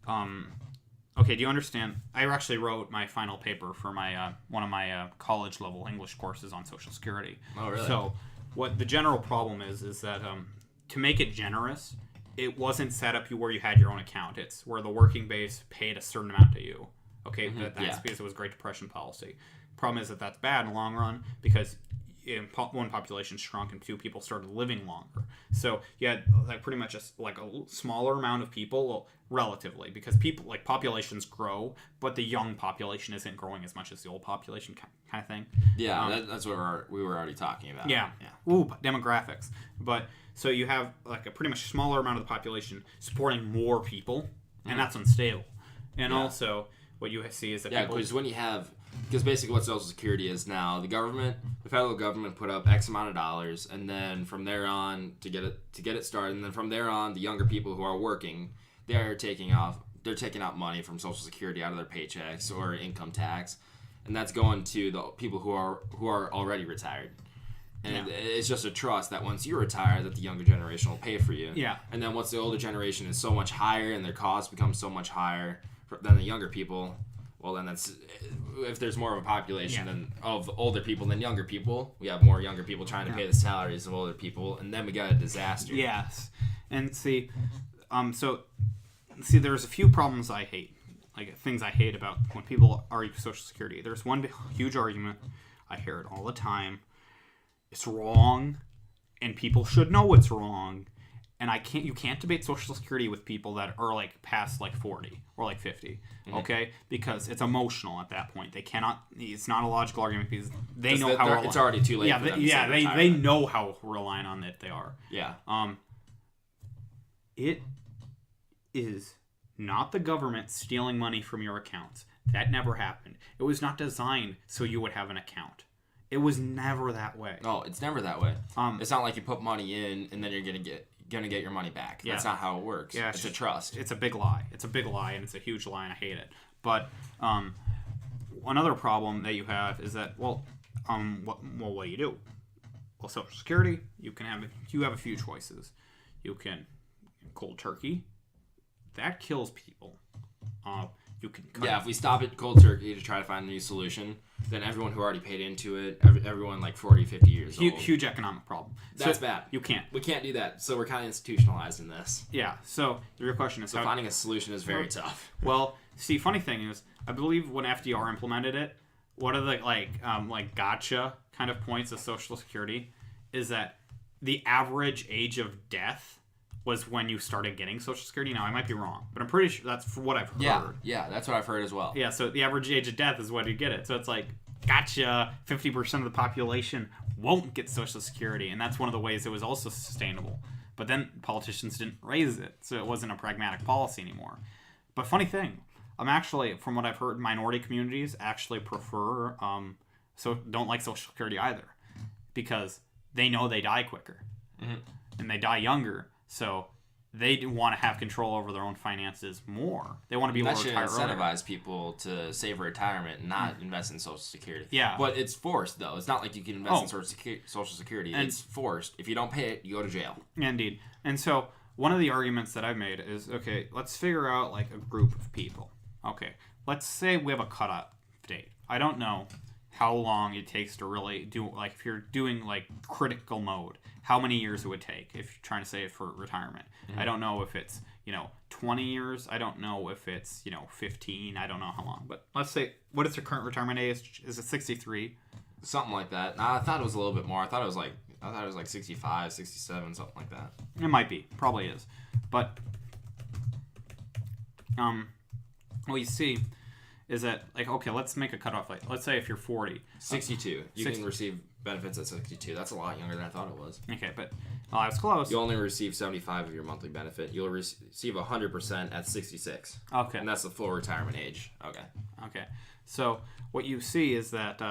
okay, do you understand? I actually wrote my final paper for my one of my college level English courses on Social Security. Oh, really? So, what the general problem is that to make it generous, it wasn't set up where you had your own account. It's where the working base paid a certain amount to you. Okay, that's because it was Great Depression policy. Problem is that that's bad in the long run, because one, population shrunk, and two, people started living longer. So you had pretty much a smaller amount of people, relatively, because populations grow, but the young population isn't growing as much as the old population, kind of thing. Yeah, that's what we were already talking about. Yeah. Ooh, demographics. But so you have a pretty much smaller amount of the population supporting more people, and that's unstable. And also, what you see is that because basically what Social Security is now, the federal government put up X amount of dollars, and then from there on, to get it started, and then from there on, the younger people who are working, they're taking out money from Social Security out of their paychecks or income tax, and that's going to the people who are already retired. And it's just a trust that once you retire, that the younger generation will pay for you. Yeah. And then once the older generation is so much higher and their costs become so much higher than the younger people, well, then that's, if there's more of a population of older people than younger people, we have more younger people trying to pay the salaries of older people, and then we got a disaster. Yes. And there's a few problems I hate, things I hate about when people argue Social Security. There's one huge argument, I hear it all the time. It's wrong, and people should know it's wrong. And you can't debate Social Security with people that are past 40 or 50, okay? Because it's emotional at that point. They cannot. It's not a logical argument, because they know how. It's already too late. Yeah, they know how reliant on it they are. Yeah. It is not the government stealing money from your accounts. That never happened. It was not designed so you would have an account. It was never that way. No, it's never that way. It's not like you put money in and then you're gonna get your money back. That's not how it works. Yeah, it's a trust. It's a big lie. It's a big lie, and it's a huge lie, and I hate it. But another problem that you have is that what do you do? Well, Social Security, you have a few choices. You can cold turkey. That kills people. you can cut Yeah, it. if we stop it cold turkey to try to find a new solution, then everyone who already paid into it, everyone like 40, 50 years old. Huge economic problem. That's bad. You can't. We can't do that. So we're kind of institutionalized in this. Yeah. So your question is So finding a solution is very tough. Well, see, funny thing is, I believe when FDR implemented it, one of the like gotcha kind of points of Social Security is that the average age of death was when you started getting Social Security. Now, I might be wrong, but I'm pretty sure that's what I've heard. Yeah, that's what I've heard as well. Yeah, so the average age of death is when you get it. So it's like, gotcha, 50% of the population won't get Social Security, and that's one of the ways it was also sustainable. But then politicians didn't raise it, so it wasn't a pragmatic policy anymore. But funny thing, I'm actually, from what I've heard, minority communities actually prefer, so don't like Social Security either, because they know they die quicker, and they die younger. So they want to have control over their own finances more. They want to be able to retire earlier. Incentivize people to save for retirement and not invest in Social Security. Yeah. But it's forced, though. It's not like you can invest in Social Security. It's forced. If you don't pay it, you go to jail. Indeed. And so one of the arguments that I've made is, okay, let's figure out like a group of people. Okay, let's say we have a cutoff date. I don't know how long it takes to really do, like if you're doing like critical mode, how many years it would take if you're trying to save for retirement. I don't know if it's, 20 years. I don't know if it's, 15. I don't know how long. But let's say, what is your current retirement age? Is it 63? Something like that. I thought it was a little bit more. I thought it was like 65, 67, something like that. It might be. Probably is. But what you see is that, like, okay, let's make a cutoff. Like, let's say if you're 40. 62. You can receive benefits at 62. That's a lot younger than I thought it was. Okay, but I was close. You only receive 75 of your monthly benefit. You'll receive 100% at 66. Okay. And that's the full retirement age. Okay. So what you see is that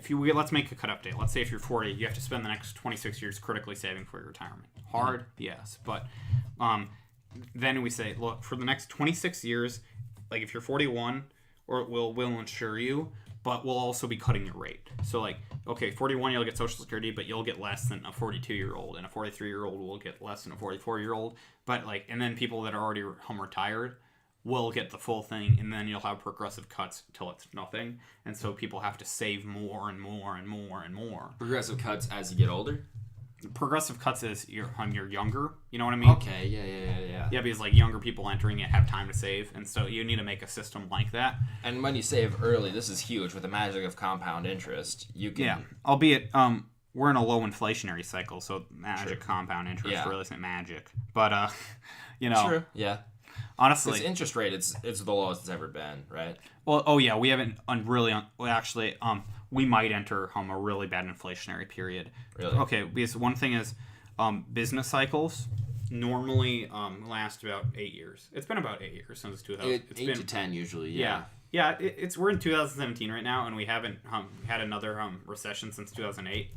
let's make a cutoff date. Let's say if you're 40, you have to spend the next 26 years critically saving for your retirement. Hard, yes, but then we say, look, for the next 26 years, like if you're 41, or we'll insure you, but we'll also be cutting your rate. So like, okay, 41 you'll get Social Security, but you'll get less than a 42-year-old, and a 43-year-old will get less than a 44-year-old. But like, and then people that are already home retired will get the full thing, and then you'll have progressive cuts till it's nothing. And so people have to save more and more and more and more. Progressive cuts as you get older? Progressive cuts is you're younger. You know what I mean? Okay, yeah. Yeah, because like younger people entering it have time to save, and so you need to make a system like that. And when you save early, this is huge with the magic of compound interest. You can. Yeah, albeit we're in a low inflationary cycle, so magic compound interest really isn't magic. But True. Yeah. Honestly, this interest rate it's the lowest it's ever been, right? Well, we haven't we might enter a really bad inflationary period. Really? Okay, because one thing is business cycles normally last about 8 years. It's been about 8 years since 2000. It's 8 to 10 usually. Yeah. We're in 2017 right now, and we haven't had another recession since 2008,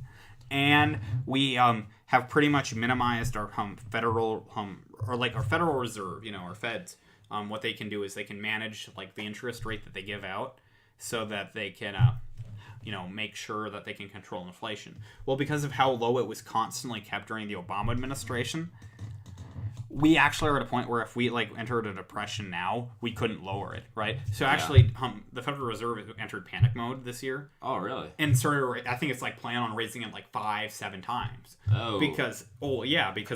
and we have pretty much minimized our federal our Federal Reserve, our Feds. What they can do is they can manage like the interest rate that they give out, so that they can make sure that they can control inflation. Well, because of how low it was constantly kept during the Obama administration, we actually are at a point where if we entered a depression now, we couldn't lower it, right? So actually, the Federal Reserve entered panic mode this year. Oh, really? And started, I think it's plan on raising it 5-7 times. Oh. Because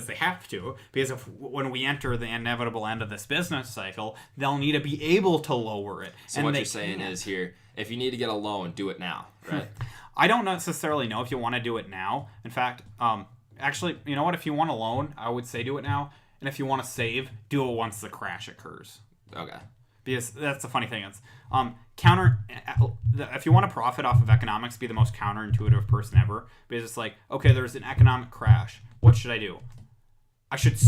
they have to. Because when we enter the inevitable end of this business cycle, they'll need to be able to lower it. So what you're saying is here, if you need to get a loan, do it now, right? I don't necessarily know if you want to do it now. In fact, actually, you know what? If you want a loan, I would say do it now. And if you want to save, do it once the crash occurs. Okay. Because that's the funny thing. It's if you want to profit off of economics, be the most counterintuitive person ever. Because it's like, okay, there's an economic crash. What should I do? I should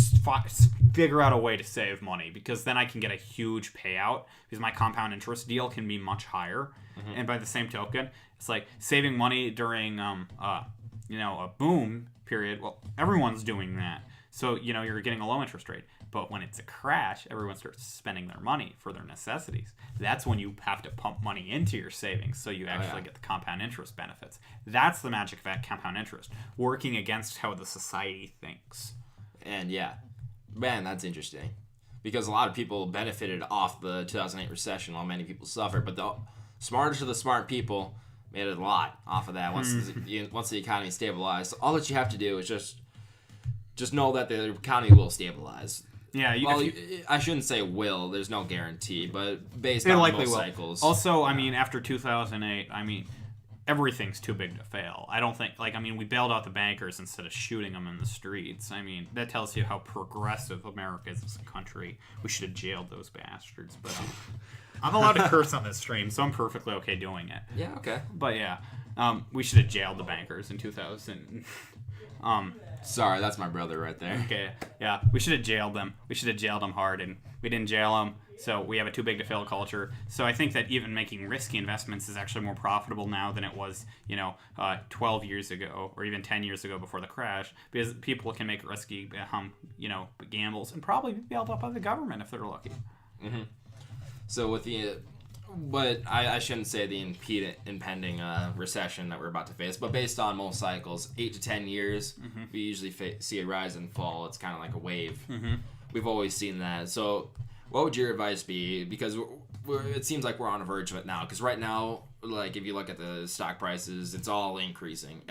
figure out a way to save money, because then I can get a huge payout, because my compound interest deal can be much higher. Mm-hmm. And by the same token, it's like saving money during a boom period. Well, everyone's doing that. So, you're getting a low interest rate. But when it's a crash, everyone starts spending their money for their necessities. That's when you have to pump money into your savings, so you actually get the compound interest benefits. That's the magic of compound interest, working against how the society thinks. And man, that's interesting. because a lot of people benefited off the 2008 recession while many people suffered. But the smartest of the smart people made a lot off of that once the economy stabilized. All that you have to do is just know that the economy will stabilize. Yeah, I shouldn't say will. There's no guarantee, but based on most cycles. Also, I mean, after 2008, I mean, everything's too big to fail. I don't think, we bailed out the bankers instead of shooting them in the streets. I mean, that tells you how progressive America is as a country. We should have jailed those bastards. But I'm allowed to curse on this stream, so I'm perfectly okay doing it. Yeah, okay. But yeah, we should have jailed the bankers in 2000. Sorry, that's my brother right there. Okay, yeah, we should have jailed them. We should have jailed them hard, and we didn't jail them. So we have a too big to fail culture. So I think that even making risky investments is actually more profitable now than it was, 12 years ago or even 10 years ago before the crash, because people can make risky, gambles and probably be bailed out by the government if they're lucky. Mm-hmm. So with but I shouldn't say the impending recession that we're about to face, but based on most cycles, 8 to 10 years, we usually see a rise and fall. It's kind of like a wave. Mm-hmm. We've always seen that. So what would your advice be? Because it seems like we're on the verge of it now. Because right now, like if you look at the stock prices, it's all increasing.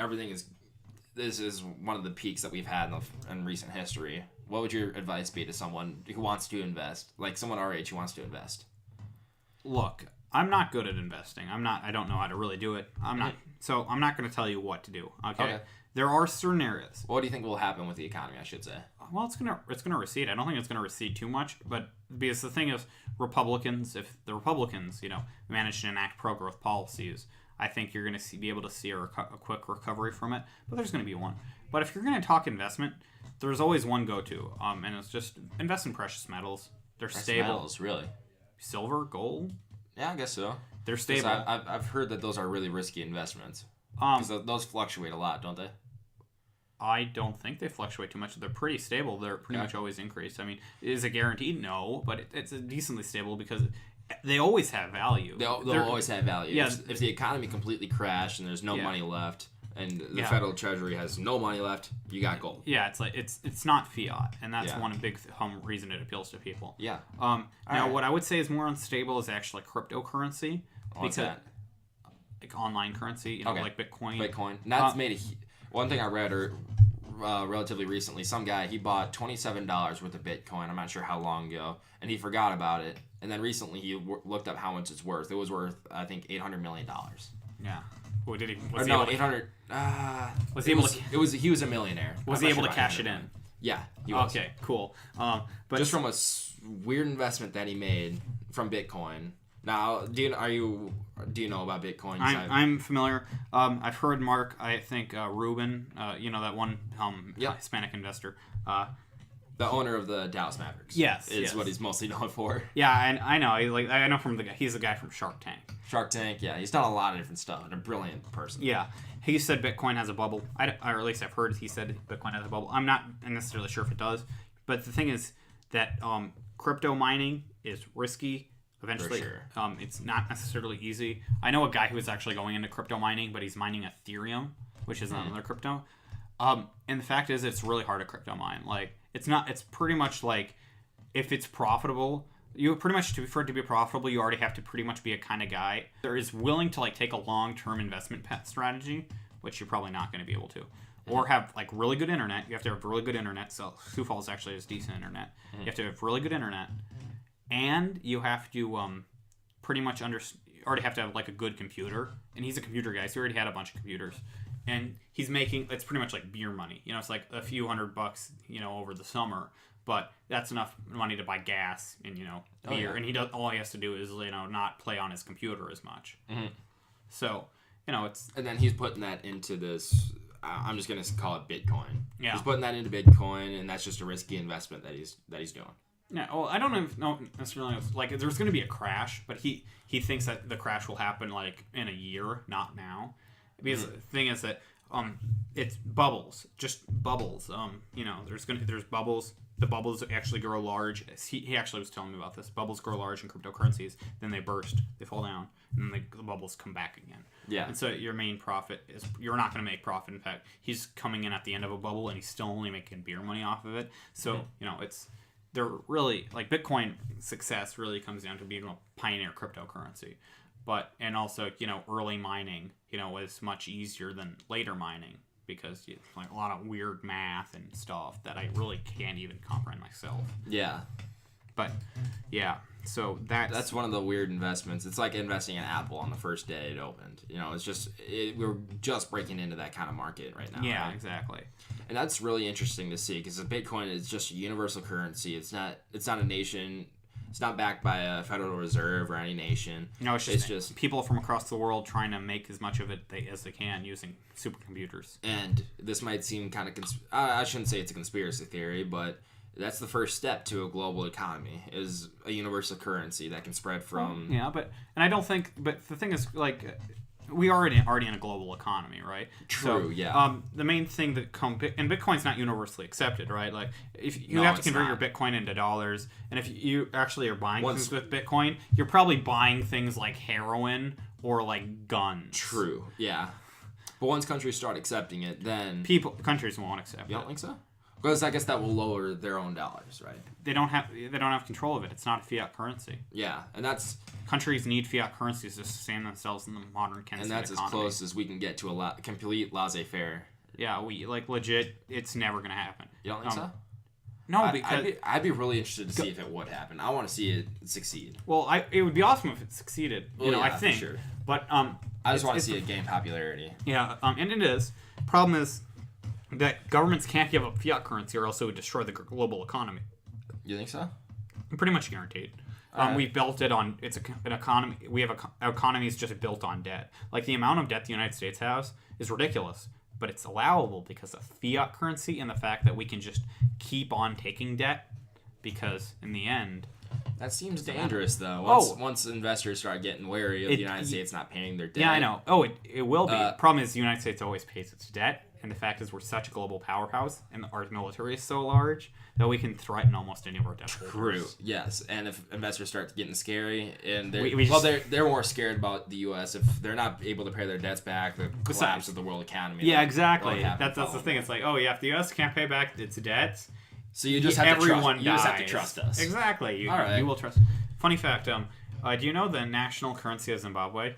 This is one of the peaks that we've had in recent history. What would your advice be to someone who wants to invest, like someone our age who wants to invest? Look, I'm not good at investing. I don't know how to really do it. So I'm not going to tell you what to do. Okay. There are certain areas. What do you think will happen with the economy, I should say? Well, it's gonna recede. I don't think it's gonna recede too much, but because the thing is, if the Republicans, manage to enact pro-growth policies, I think you're gonna be able to see a quick recovery from it. But there's gonna be one. But if you're gonna talk investment, there's always one go-to, and it's just invest in precious metals. They're stable. Metals, really? Silver, gold. Yeah, I guess so. They're stable. I've heard that those are really risky investments. Because those fluctuate a lot, don't they? I don't think they fluctuate too much. They're pretty stable. They're pretty much always increased. I mean, is it guaranteed? No, but it's decently stable because they always have value. They'll always have value. Yeah. If the economy completely crashed and there's no money left, and the federal treasury has no money left, you got gold. Yeah, it's like it's not fiat, and that's one big reason it appeals to people. Yeah. What I would say is more unstable is actually cryptocurrency. What's that? Like online currency, like Bitcoin. Bitcoin. That's made one thing I read relatively recently. Some guy, he bought $27 worth of Bitcoin. I'm not sure how long ago, and he forgot about it. And then recently he looked up how much it's worth. It was worth, I think, $800 million. Yeah. Well, did he? Was he able 800. Was he able to? He was a millionaire. Was he able to cash it in? Yeah. He was. Okay. Cool. But just from a weird investment that he made from Bitcoin. Now, do you know about Bitcoin? I'm familiar. I've heard Mark. I think Ruben. That one Hispanic investor. The owner of the Dallas Mavericks. Yes, is what he's mostly known for. Yeah, and I know. I know from the guy. He's the guy from Shark Tank. Shark Tank. Yeah, he's done a lot of different stuff. And a brilliant person. Yeah, he said Bitcoin has a bubble. Or at least I've heard he said Bitcoin has a bubble. I'm not necessarily sure if it does, but the thing is that crypto mining is risky. Eventually, for sure. It's not necessarily easy. I know a guy who is actually going into crypto mining, but he's mining Ethereum, which is another crypto. And the fact is, it's really hard to crypto mine. Like, it's pretty much like, if it's profitable, for it to be profitable, you already have to pretty much be a kind of guy that is willing to take a long-term investment strategy, which you're probably not going to be able to. Or have really good internet. You have to have really good internet. So Sioux Falls actually has decent internet. You have to have really good internet. And you have to pretty much you already have to have a good computer. And he's a computer guy, so he already had a bunch of computers. And he's making, it's pretty much like beer money. It's like a few $100, over the summer. But that's enough money to buy gas and, beer. Oh, yeah. And all he has to do is, not play on his computer as much. Mm-hmm. So, it's... And then he's putting that into this, I'm just going to call it Bitcoin. Yeah. He's putting that into Bitcoin, and that's just a risky investment that he's doing. Yeah, well, I don't know necessarily there's going to be a crash, but he thinks that the crash will happen in a year, not now. Because the thing is that it's bubbles, just bubbles. There's bubbles. The bubbles actually grow large. He actually was telling me about this. Bubbles grow large in cryptocurrencies, then they burst, they fall down, and then the bubbles come back again. Yeah. And so your main profit is you're not going to make profit. In fact, he's coming in at the end of a bubble, and he's still only making beer money off of it. So it's they're really like Bitcoin success really comes down to being a pioneer cryptocurrency, and also early mining was much easier than later mining because it's like a lot of weird math and stuff that I really can't even comprehend myself. Yeah. But yeah, so that's one of the weird investments. It's like investing in Apple on the first day it opened. It's just we're just breaking into that kind of market right now. Yeah, right? exactly. And that's really interesting to see because Bitcoin is just a universal currency. It's not a nation. It's not backed by a Federal Reserve or any nation. No, it's just people from across the world trying to make as much of it as they can using supercomputers. And this might seem kind of I shouldn't say it's a conspiracy theory, but that's the first step to a global economy is a universal currency that can spread from. Yeah, but the thing is, like, we are already in a global economy, right? True. So, yeah. The main thing that and Bitcoin's not universally accepted, right? Like, if you have to convert your Bitcoin into dollars, and if you actually are buying things with Bitcoin, you're probably buying things like heroin or like guns. True. Yeah. But once countries start accepting it, then countries won't accept it. You don't think so? Because I guess that will lower their own dollars, right? They don't have control of it. It's not a fiat currency. Yeah, and that's countries need fiat currencies to sustain themselves in the modern Keynesian economy. And that's as close as we can get to a complete laissez-faire. Yeah, we legit. It's never gonna happen. You don't think so? No, because I'd be really interested to see if it would happen. I want to see it succeed. Well, it would be awesome if it succeeded. I think. For sure. But I just want to see it gain popularity. Yeah, and it is. Problem is that governments can't give up fiat currency or else it would destroy the global economy. You think so? Pretty much guaranteed. We built it on an economy. We have our economy is just built on debt. Like the amount of debt the United States has is ridiculous, but it's allowable because of fiat currency and the fact that we can just keep on taking debt. Because in the end, that seems dangerous though. Once investors start getting wary of the United States not paying their debt. Yeah, I know. Oh, it will be. Problem is the United States always pays its debt. And the fact is we're such a global powerhouse and our military is so large that we can threaten almost any of our debt holders. True, yes. And if investors start getting scary, and they're more scared about the U.S. if they're not able to pay their debts back, the collapse of the world economy. Yeah, exactly. That's the thing. It's like, if the U.S. can't pay back its debts, so you just have to trust us. Exactly. You will trust. Funny fact, do you know the national currency of Zimbabwe?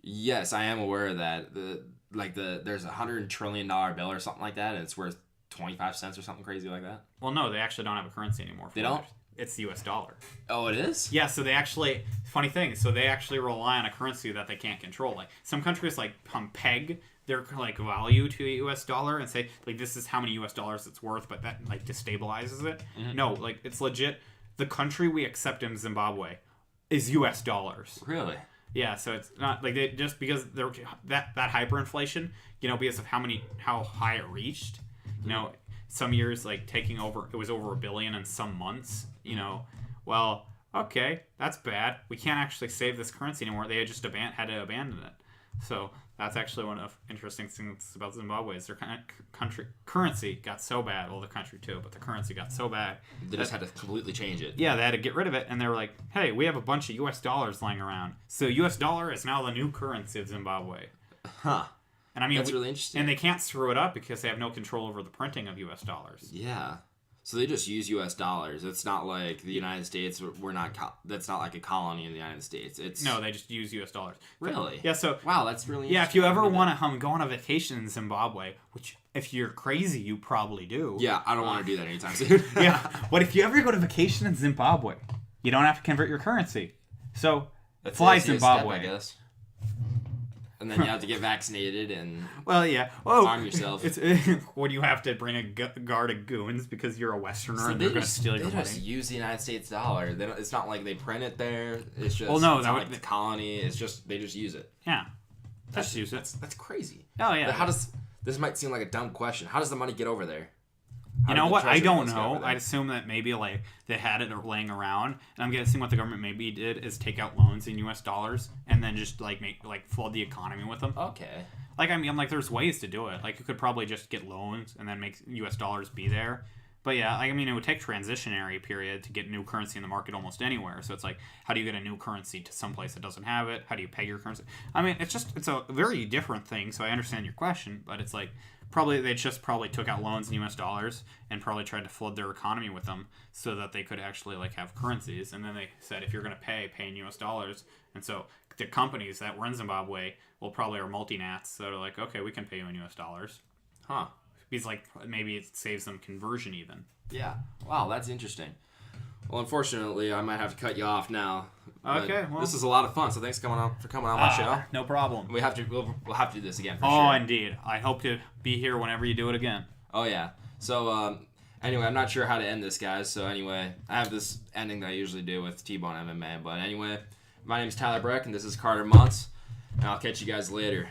Yes, I am aware of that. There's $100 trillion bill or something like that, and it's worth 25 cents or something crazy like that. Well, no, they actually don't have a currency anymore. They don't? It's the U.S. dollar. Oh, it is? Yeah, so they actually, funny thing, so they actually rely on a currency that they can't control. Like, some countries, peg their, value to a U.S. dollar and say, this is how many U.S. dollars it's worth, but that, destabilizes it. Mm-hmm. No, it's legit. The country we accept in Zimbabwe is U.S. dollars. Really? Yeah, so it's not just because they're that hyperinflation, because of how high it reached. Some years taking over, it was over $1 billion in some months. Well, okay, that's bad. We can't actually save this currency anymore. They just had to abandon it. So that's actually one of the interesting things about Zimbabwe is their currency got so bad. Well, the country too, but the currency got so bad. They just had to completely change it. Yeah, they had to get rid of it, and they were like, hey, we have a bunch of U.S. dollars lying around. So U.S. dollar is now the new currency of Zimbabwe. Huh. And I mean, that's really interesting. And they can't screw it up because they have no control over the printing of U.S. dollars. Yeah. So they just use U.S. dollars. It's not like the United States. That's not like a colony in the United States. No, they just use U.S. dollars. Really? Yeah. So wow, that's really interesting. Yeah. If you ever want to go on a vacation in Zimbabwe, which if you're crazy, you probably do. Yeah, I don't want to do that anytime soon. Yeah. But if you ever go to vacation in Zimbabwe, you don't have to convert your currency. So fly Zimbabwe. Step, I guess. And then you have to get vaccinated and arm yourself. When you have to bring a guard of goons because you're a Westerner and they're going to steal your money. They just use the United States dollar. It's not like they print it there. It's just it's not like the colony. It's just they just use it. Yeah, just use it. That's crazy. Oh yeah. But this might seem like a dumb question? How does the money get over there? You know what? I don't know. I'd assume that maybe they had it laying around, and I'm guessing what the government maybe did is take out loans in U.S. dollars and then just flood the economy with them. Okay. There's ways to do it. You could probably just get loans and then make U.S. dollars be there. But yeah, it would take transitionary period to get new currency in the market almost anywhere. So it's how do you get a new currency to some place that doesn't have it? How do you peg your currency? It's a very different thing. So I understand your question, but it's they just probably took out loans in U.S. dollars and probably tried to flood their economy with them so that they could actually like have currencies. And then they said, if you're going to pay in U.S. dollars. And so the companies that were in Zimbabwe probably are multinats. So they're like, okay, we can pay you in U.S. dollars. Huh. Because like maybe it saves them conversion even. Yeah. Wow, that's interesting. Well, unfortunately, I might have to cut you off now. Okay. Well, this is a lot of fun. So thanks for coming on my show. No problem. We'll have to do this again for sure. Oh, indeed. I hope to be here whenever you do it again. Oh yeah. So anyway, I'm not sure how to end this, guys. So anyway, I have this ending that I usually do with Tbone MMA. But anyway, my name is Tyler Breck, and this is Carter Munce, and I'll catch you guys later.